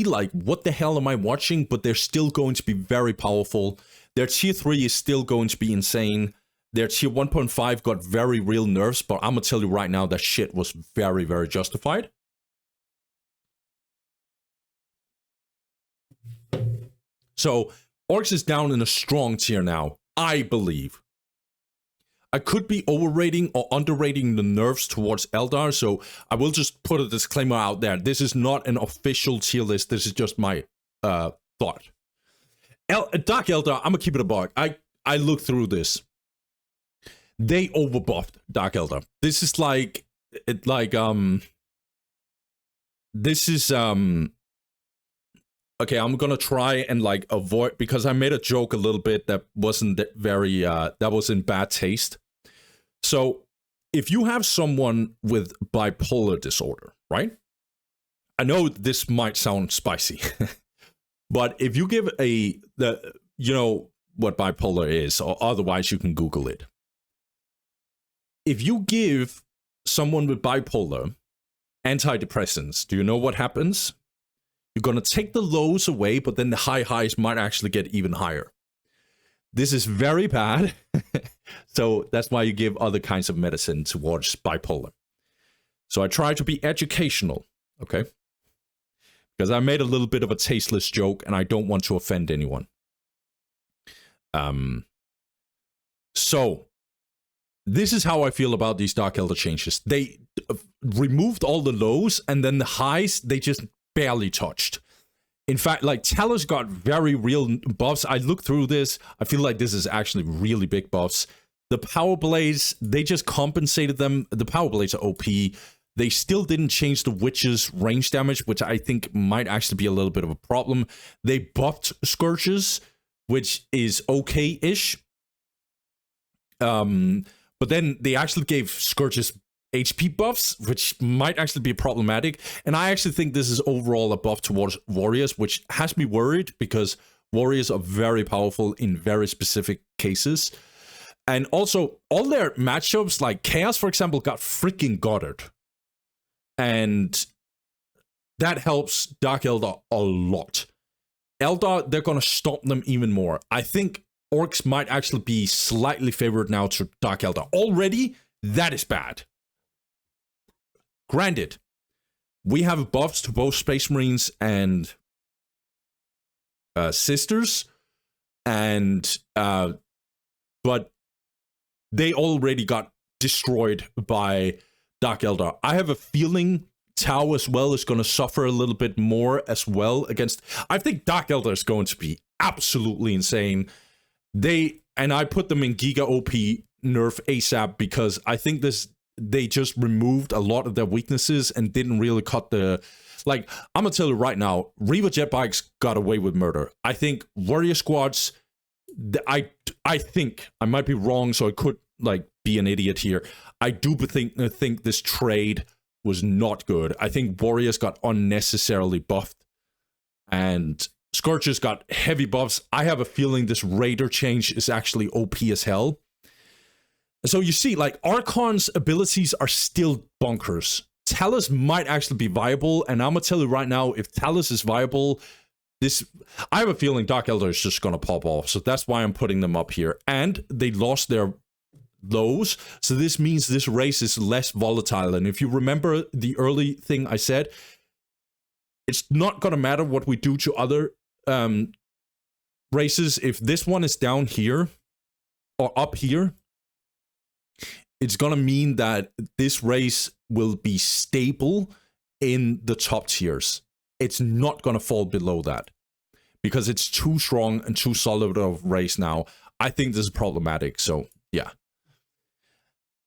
Speaker 1: like, what the hell am I watching? But they're still going to be very powerful. Their tier 3 is still going to be insane. Their tier 1.5 got very real nerfs, but I'm gonna tell you right now that shit was very, very justified. So, Orks is down in a strong tier now, I believe. I could be overrating or underrating the nerfs towards Eldar, so I will just put a disclaimer out there. This is not an official tier list. This is just my thought. Dark Eldar, I'm gonna keep it a buck. I looked through this. They overbuffed Dark Eldar. This is like this is okay, I'm gonna try and like avoid, because I made a joke a little bit that wasn't very that was in bad taste. So if you have someone with bipolar disorder, right? I know this might sound spicy, but if you give you know what bipolar is, or otherwise you can Google it. If you give someone with bipolar, antidepressants, do you know what happens? You're gonna take the lows away, but then the highs might actually get even higher. This is very bad. So that's why you give other kinds of medicine towards bipolar. So I try to be educational, okay? Because I made a little bit of a tasteless joke and I don't want to offend anyone. So this is how I feel about these Dark Eldar changes. They removed all the lows, and then the highs, they just barely touched. In fact, like, Talos got very real buffs. I looked through this. I feel like this is actually really big buffs. The Power Blades, they just compensated them. The Power Blades are OP. They still didn't change the Witch's range damage, which I think might actually be a little bit of a problem. They buffed Scourges, which is okay-ish. But then they actually gave Scourges HP buffs, which might actually be problematic. And I actually think this is overall a buff towards Warriors, which has me worried because Warriors are very powerful in very specific cases. And also, all their matchups, like Chaos, for example, got freaking gutted. And that helps Dark Eldar a lot. Eldar, they're going to stop them even more. I think Orks might actually be slightly favored now to Dark Eldar. Already, that is bad. Granted, we have buffs to both Space Marines and Sisters, and but they already got destroyed by Dark Eldar. I have a feeling Tau as well is going to suffer a little bit more as well against... I think Dark Eldar is going to be absolutely insane. And I put them in Giga OP nerf ASAP because I think they just removed a lot of their weaknesses and didn't really cut the... Like, I'm going to tell you right now, Reaver jet bikes got away with murder. I think Warrior Squads... I think, I might be wrong, so I could, like, be an idiot here. I do think this trade was not good. I think Warriors got unnecessarily buffed. And Scourges got heavy buffs. I have a feeling this Raider change is actually OP as hell. So you see, like, Archon's abilities are still bonkers. Talos might actually be viable, and I'm gonna tell you right now, if Talos is viable, I have a feeling Dark Eldar is just gonna pop off. So that's why I'm putting them up here. And they lost their lows, so this means this race is less volatile. And if you remember the early thing I said, it's not gonna matter what we do to other races. If this one is down here or up here, it's gonna mean that this race will be stable in the top tiers. It's not gonna fall below that because it's too strong and too solid of a race now. I think this is problematic, so yeah.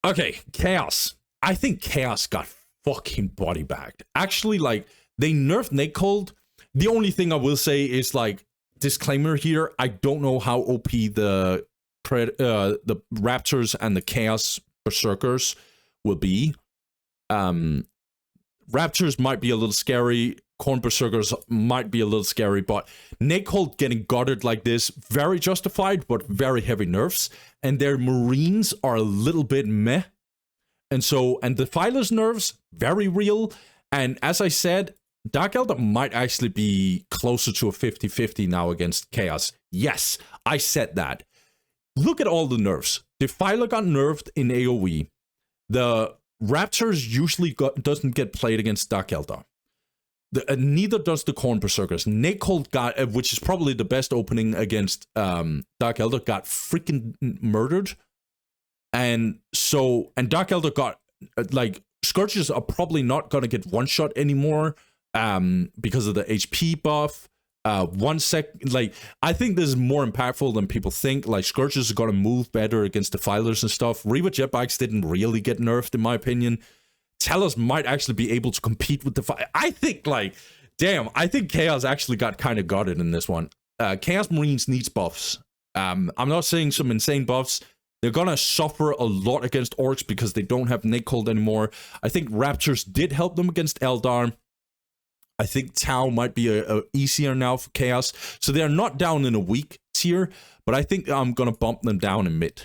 Speaker 1: Okay, Chaos. I think Chaos got fucking body bagged. Actually, like, they nerfed Nakecold. The only thing I will say is, like, disclaimer here, I don't know how OP the Raptors and the Chaos Berserkers will be. Raptors might be a little scary. Corn Berserkers might be a little scary, but Nakecold getting gutted like this, very justified, but very heavy nerfs. And their Marines are a little bit meh. And the Defiler's nerfs, very real. And as I said, Dark Eldar might actually be closer to a 50-50 now against Chaos. Yes, I said that. Look at all the nerfs. Defiler got nerfed in AoE. The Raptors usually doesn't get played against Dark Eldar. Neither does the Corn Berserkers. Nakecold got, which is probably the best opening against Dark Eldar, got freaking murdered. And Dark Eldar got, like, Scourges are probably not going to get one-shot anymore because of the HP buff. Like, I think this is more impactful than people think. Like, Scourges are going to move better against Defilers and stuff. Reaver Jetbikes didn't really get nerfed, in my opinion. Talos might actually be able to compete with Defilers. I think, like, damn, I think Chaos actually got kind of gutted in this one. Chaos Marines needs buffs. I'm not saying some insane buffs. They're gonna suffer a lot against Orks because they don't have Nakecold anymore. I think Raptors did help them against Eldar. I think Tau might be easier now for Chaos. So they're not down in a weak tier, but I think I'm gonna bump them down in mid.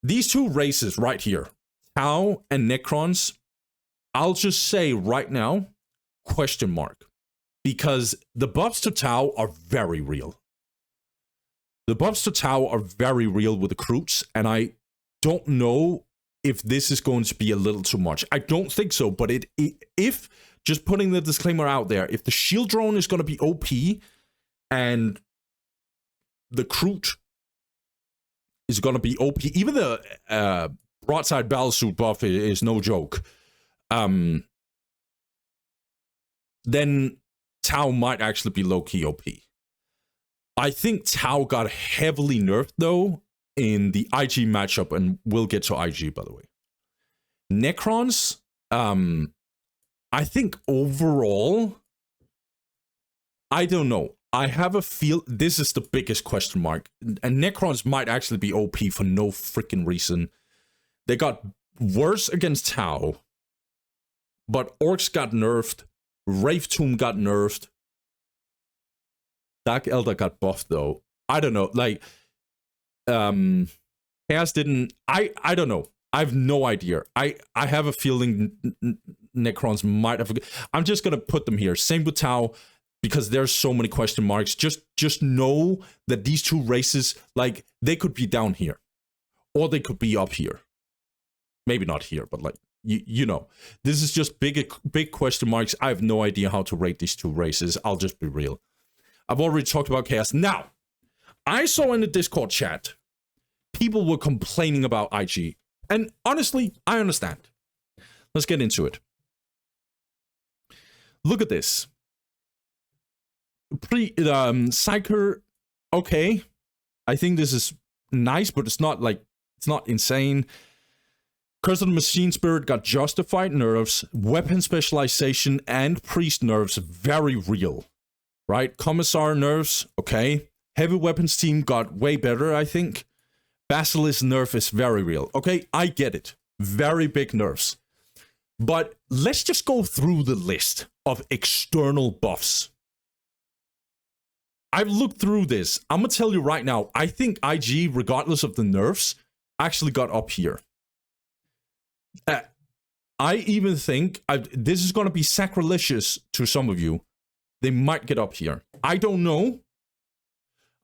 Speaker 1: These two races right here, Tau and Necrons, I'll just say right now, question mark. Because the buffs to Tau are very real. The buffs to Tau are very real with the Croots, and I don't know if this is going to be a little too much. I don't think so, but if, just putting the disclaimer out there, if the shield drone is going to be OP, and the Kroot is going to be OP, even the broadside battlesuit buff is no joke, then Tau might actually be low-key OP. I think Tau got heavily nerfed, though, in the IG matchup, and we'll get to IG, by the way. Necrons, I think overall, I don't know. I have a feel this is the biggest question mark. And Necrons might actually be OP for no freaking reason. They got worse against Tau, but Orks got nerfed. Wraith Tomb got nerfed. Dark Eldar got buffed, though. I don't know. Like, Chaos didn't... I don't know. I have no idea. I have a feeling Necrons might have... I'm just going to put them here. Same with Tau, because there's so many question marks. Just know that these two races, like, they could be down here. Or they could be up here. Maybe not here, but like, you know. This is just big question marks. I have no idea how to rate these two races. I'll just be real. I've already talked about Chaos. Now, I saw in the Discord chat, people were complaining about IG. And honestly, I understand. Let's get into it. Look at this. Psyker, okay. I think this is nice, but it's not like, it's not insane. Curse of the Machine Spirit got justified nerfs, weapon specialization, and priest nerfs very real. Right? Commissar nerfs, okay. Heavy weapons team got way better, I think. Basilisk nerf is very real. Okay, I get it. Very big nerfs. But let's just go through the list of external buffs. I've looked through this. I'm going to tell you right now, I think IG, regardless of the nerfs, actually got up here. I even think, this is going to be sacrilegious to some of you, they might get up here. I don't know.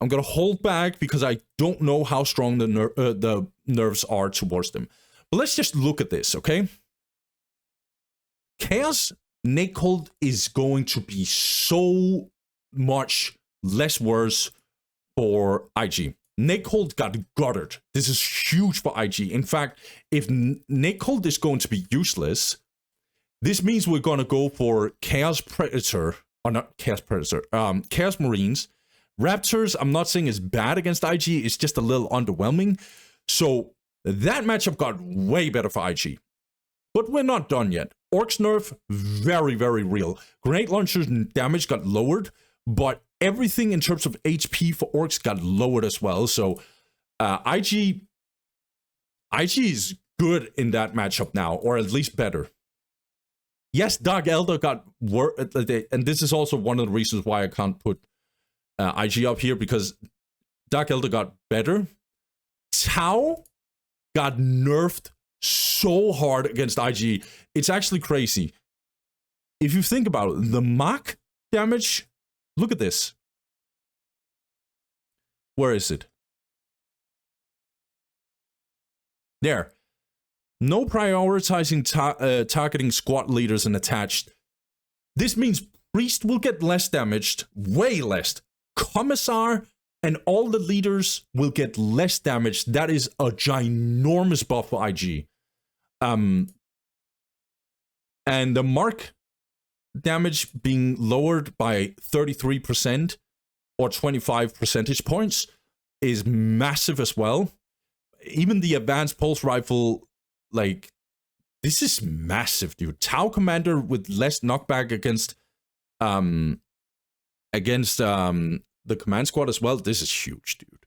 Speaker 1: I'm going to hold back because I don't know how strong the nerves are towards them. But let's just look at this, okay? Chaos Nakehold is going to be so much less worse for IG. Nakehold got gutted. This is huge for IG. In fact, if Nakehold is going to be useless, this means we're going to go for Chaos Predator, or not Chaos Predator, Chaos Marines. Raptors, I'm not saying is bad against IG, it's just a little underwhelming. So that matchup got way better for IG. But we're not done yet. Orks nerf, very, very real. Grenade launchers damage got lowered, but everything in terms of HP for Orks got lowered as well. So IG is good in that matchup now, or at least better. Yes, Dark Eldar got worse, and this is also one of the reasons why I can't put IG up here, because Dark Eldar got better. Tau got nerfed so hard against IG. It's actually crazy. If you think about it, the Mach damage, look at this. Where is it? There. No prioritizing targeting squad leaders and attached. This means Priest will get less damaged, way less. Commissar and all the leaders will get less damage. That is a ginormous buff for IG. And the mark damage being lowered by 33% or 25 percentage points is massive as well. Even the advanced pulse rifle, like, this is massive, dude. Tau Commander with less knockback against the command squad as well. This is huge, dude.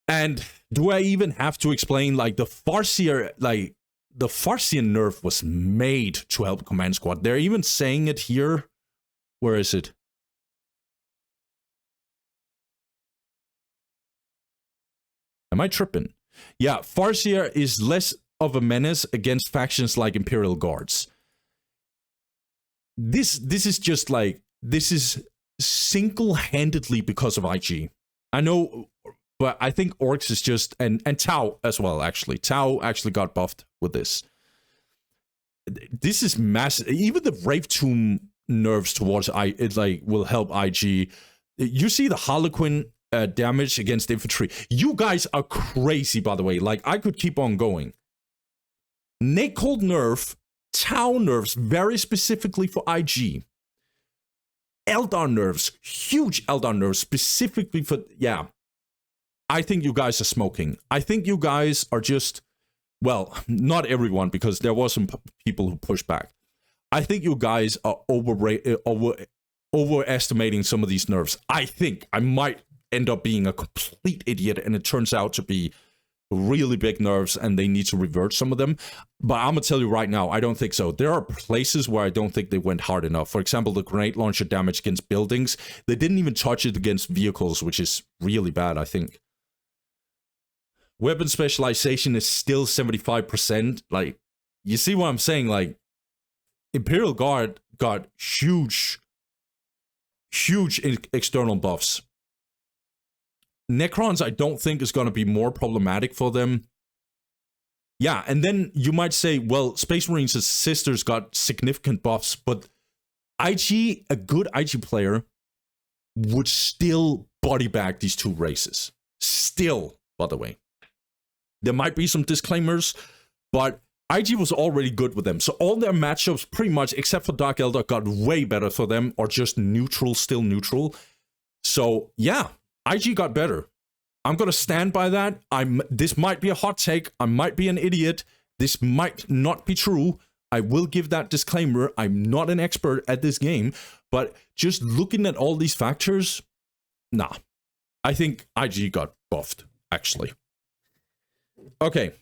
Speaker 1: And do I even have to explain, like, the Farseer, like, the Farseer nerf was made to help command squad. They're even saying it here. Where is it? Am I tripping? Yeah, Farseer is less of a menace against factions like Imperial Guards. This is just like, this is single-handedly because of IG. I know, but I think Orks is just, and Tau as well, actually. Tau actually got buffed with this. This is massive. Even the Rave Tomb nerves towards it like will help IG. You see the Harlequin damage against infantry. You guys are crazy, by the way. Like, I could keep on going. Nacold nerf, Tau nerfs very specifically for IG. Eldar nerfs, huge Eldar nerfs specifically for, yeah. I think you guys are smoking. I think you guys are just, well, not everyone, because there were some people who pushed back. I think you guys are overestimating some of these nerfs. I think I might end up being a complete idiot, and it turns out to be really big nerfs, and they need to revert some of them. But I'm gonna tell you right now, I don't think so. There are places where I don't think they went hard enough. For example, the grenade launcher damage against buildings. They didn't even touch it against vehicles, which is really bad, I think. Weapon specialization is still 75%. Like, you see what I'm saying? Like, Imperial Guard got huge external buffs. Necrons, I don't think, is going to be more problematic for them. Yeah, and then you might say, well, Space Marines' sisters got significant buffs, but IG, a good IG player, would still body bag these two races. Still, by the way. There might be some disclaimers, but IG was already good with them. So all their matchups, pretty much, except for Dark Eldar, got way better for them, or just neutral, still neutral. So, yeah, IG got better. I'm going to stand by that. This might be a hot take. I might be an idiot. This might not be true. I will give that disclaimer. I'm not an expert at this game, but just looking at all these factors, nah. I think IG got buffed, actually. Okay,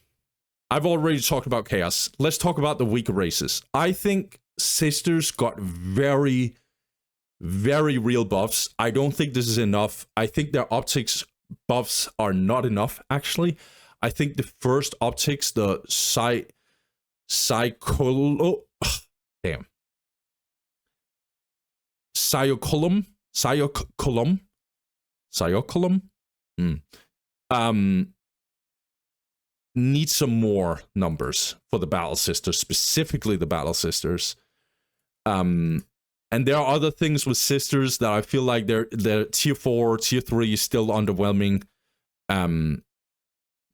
Speaker 1: I've already talked about Chaos. Let's talk about the weaker races. I think Sisters got very, very real buffs. I don't think this is enough. I think their optics buffs are not enough, actually. I think the first optics, the Cycolum, need some more numbers for the Battle Sisters, specifically the Battle Sisters. And there are other things with Sisters that I feel like they're tier 4, tier 3 is still underwhelming.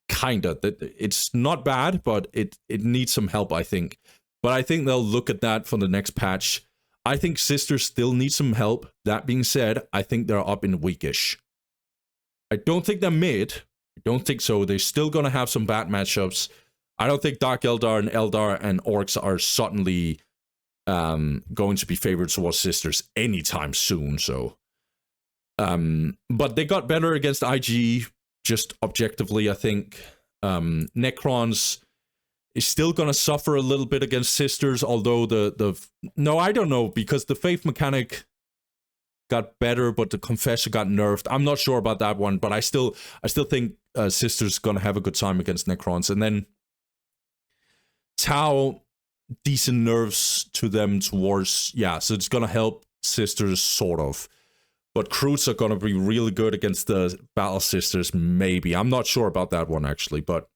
Speaker 1: Kinda. It's not bad, but it needs some help, I think. But I think they'll look at that for the next patch. I think Sisters still need some help. That being said, I think they're up in weakish. I don't think they're mid. I don't think so. They're still going to have some bad matchups. I don't think Dark Eldar and Eldar and Orks are suddenly going to be favorites towards Sisters anytime soon. So, but they got better against IG, just objectively, I think. Necrons is still going to suffer a little bit against Sisters, although no, I don't know, because the Faith mechanic got better, but the Confessor got nerfed. I'm not sure about that one, but I still think Sisters gonna have a good time against Necrons. And then Tau, decent nerfs to them towards, yeah, so it's gonna help Sisters, sort of. But Crews are gonna be really good against the Battle Sisters, maybe. I'm not sure about that one, actually, but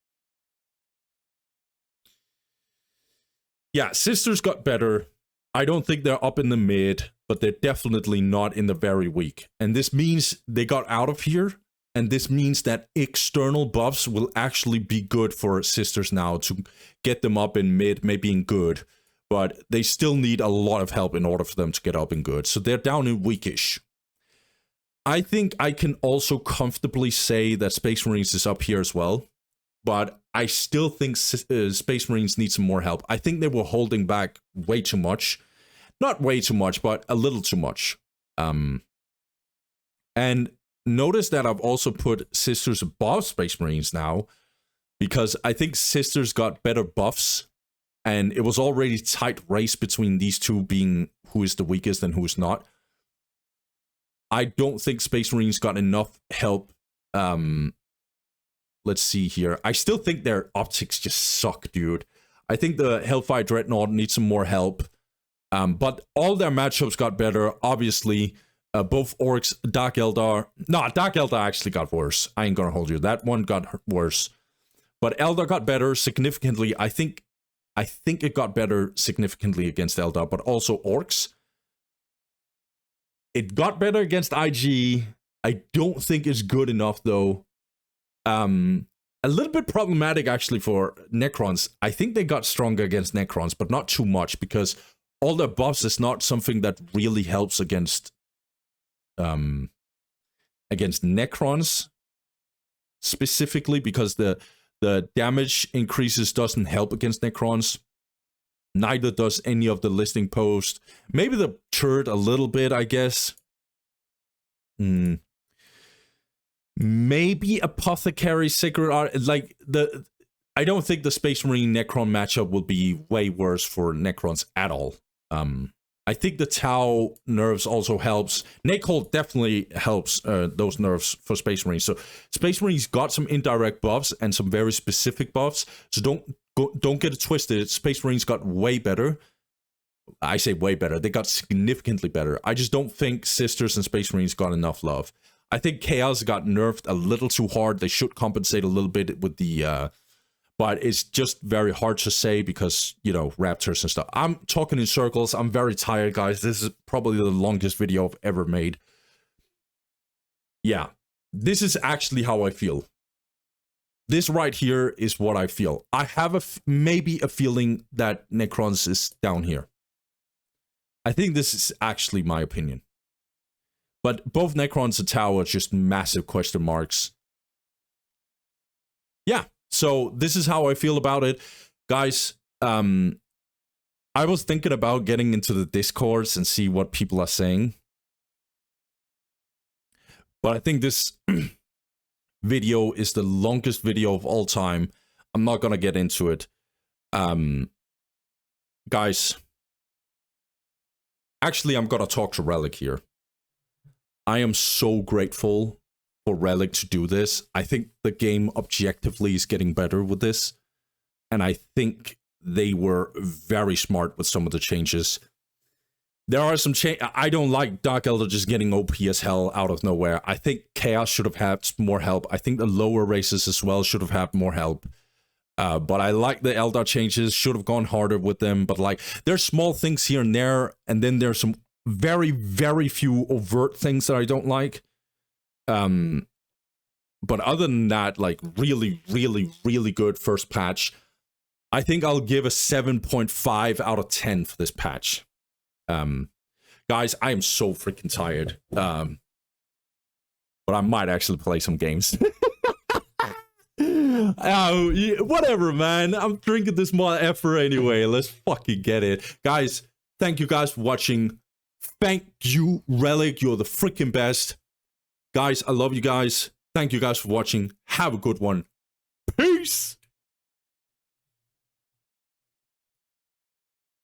Speaker 1: yeah, Sisters got better. I don't think they're up in the mid, but they're definitely not in the very weak. And this means they got out of here, and this means that external buffs will actually be good for Sisters now to get them up in mid, maybe in good. But they still need a lot of help in order for them to get up in good. So they're down in weakish. I think I can also comfortably say that Space Marines is up here as well. But I still think Space Marines need some more help. I think they were holding back way too much. Not way too much, but a little too much. And notice that I've also put Sisters above Space Marines now, because I think Sisters got better buffs, and it was already tight race between these two being who is the weakest and who is not. I don't think Space Marines got enough help, let's see here. I still think their optics just suck, dude. I think the Hellfire Dreadnought needs some more help. But all their matchups got better, obviously. Both Orks, Dark Eldar... No, Dark Eldar actually got worse. I ain't gonna hold you. That one got worse. But Eldar got better significantly. I think it got better significantly against Eldar, but also Orks. It got better against IG. I don't think it's good enough, though. A little bit problematic, actually, for Necrons. I think they got stronger against Necrons, but not too much, because all their buffs is not something that really helps against Necrons specifically, because the damage increases doesn't help against Necrons. Neither does any of the listing post. Maybe the turret a little bit, I guess. Maybe Apothecary, Sacred Art. Like, I don't think the Space Marine Necron matchup will be way worse for Necrons at all. I think the Tau nerves also helps. Nakehold definitely helps those nerves for Space Marines. So Space Marines got some indirect buffs and some very specific buffs. So don't get it twisted. Space Marines got way better. I say way better. They got significantly better. I just don't think Sisters and Space Marines got enough love. I think Chaos got nerfed a little too hard. They should compensate a little bit with the... but it's just very hard to say because, you know, Raptors and stuff. I'm talking in circles. I'm very tired, guys. This is probably the longest video I've ever made. Yeah, this is actually how I feel. This right here is what I feel. I have maybe a feeling that Necrons is down here. I think this is actually my opinion. But both Necrons and Tau are just massive question marks. Yeah. So this is how I feel about it. Guys, I was thinking about getting into the Discords and see what people are saying. But I think this video is the longest video of all time. I'm not going to get into it. Guys, actually, I'm going to talk to Relic here. I am so grateful for Relic to do this. I think the game objectively is getting better with this. And I think they were very smart with some of the changes. There are some changes. I don't like Dark Eldar just getting OP as hell out of nowhere. I think Chaos should have had more help. I think the lower races as well should have had more help. But I like the Eldar changes. Should have gone harder with them. But like, there's small things here and there. And then there's some very, very few overt things that I don't like. But other than that, like, really, really, really good first patch. I think I'll give a 7.5 out of 10 for this patch. Guys, I am so freaking tired. But I might actually play some games. Whatever, man. I'm drinking this more effort anyway. Let's fucking get it. Guys, thank you guys for watching. Thank you, Relic. You're the freaking best. Guys, I love you guys. Thank you guys for watching. Have a good one. Peace!